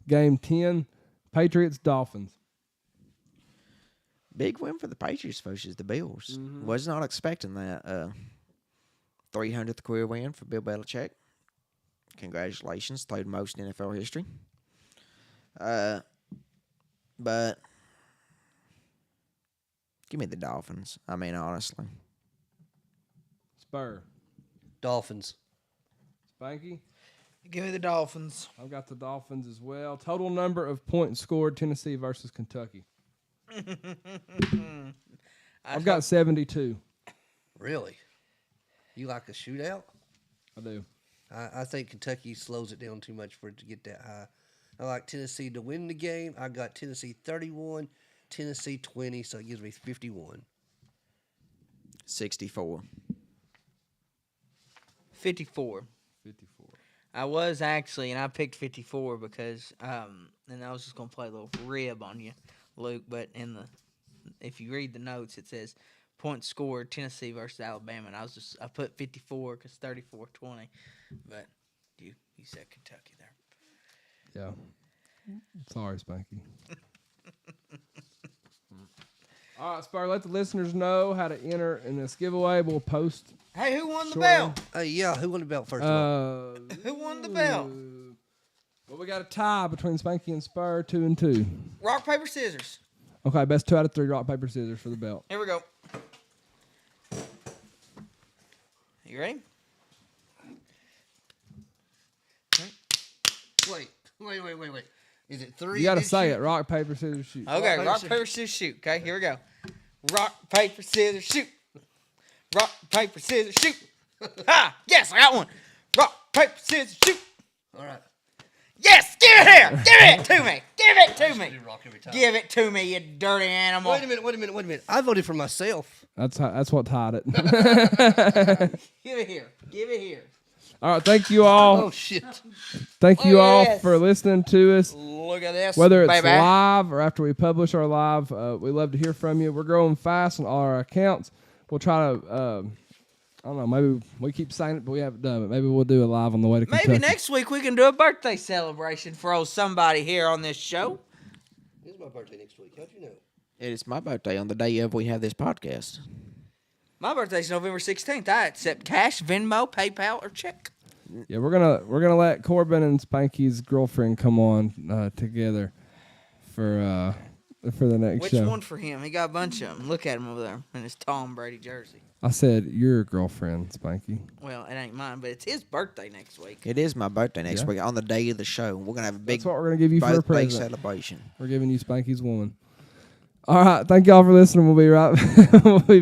Game 10, Patriots, Dolphins. Big win for the Patriots versus the Bills. Was not expecting that. 300th career win for Bill Belichick. Congratulations. Third most in NFL history. But give me the Dolphins. I mean, honestly. Spur. Dolphins. Spanky. Give me the Dolphins. I've got the Dolphins as well. Total number of points scored, Tennessee versus Kentucky. I've got 72. Really? You like a shootout? I do. I think Kentucky slows it down too much for it to get that high. I like Tennessee to win the game. I got Tennessee 31, Tennessee 20, so it gives me 51. 64. 54. 54. I was actually, and I picked 54 because, and I was just going to play a little rib on you, Luke, but if you read the notes, it says points scored Tennessee versus Alabama, and I put 54 because 34-20, but you said Kentucky there. Yeah. Sorry, Spanky. All right, Spur, let the listeners know how to enter in this giveaway. We'll post. Hey, who won the shortly. belt? Yeah, who won the belt first of all? Who won the belt? Well, we got a tie between Spanky and Spur, 2-2. Rock, paper, scissors. Okay, best 2 out of 3 rock, paper, scissors for the belt. Here we go. You ready? Wait. Is it 3? You got to say it. Rock, paper, scissors, shoot. Okay, rock, paper, scissors, shoot. Okay, here we go. Rock, paper, scissors, shoot. Rock, paper, scissors, shoot. Ha! Yes, I got one. Rock, paper, scissors, shoot. All right. Yes, give it here. Give it to me. Give it to me. Do rock every time. Give it to me, you dirty animal. Wait a minute. I voted for myself. That's what tied it. Give it here. Give it here. All right, thank you all. Oh, shit. Thank you all yes. for listening to us. Look at this. Whether it's baby. live or after we publish our live, we love to hear from you. We're growing fast on all our accounts. We'll try to, I don't know, maybe we keep saying it, but we haven't done it. Maybe we'll do it live on the way to Kentucky. Maybe next week we can do a birthday celebration for old somebody here on this show. It's my birthday next week. How'd you know? It is my birthday on the day of we have this podcast. My birthday's November 16th. I accept cash, Venmo, PayPal, or check. Yeah, we're gonna let Corbin and Spanky's girlfriend come on together for the next Which show. one for him? He got a bunch of them. Look at him over there in his Tom Brady jersey. I said your girlfriend, Spanky. Well, it ain't mine, but it's his birthday next week. It is my birthday next Yeah. week on the day of the show. We're gonna have a big That's what we're gonna give you for a birthday present. celebration. We're giving you Spanky's woman. All right, thank y'all for listening. We'll be right. We'll be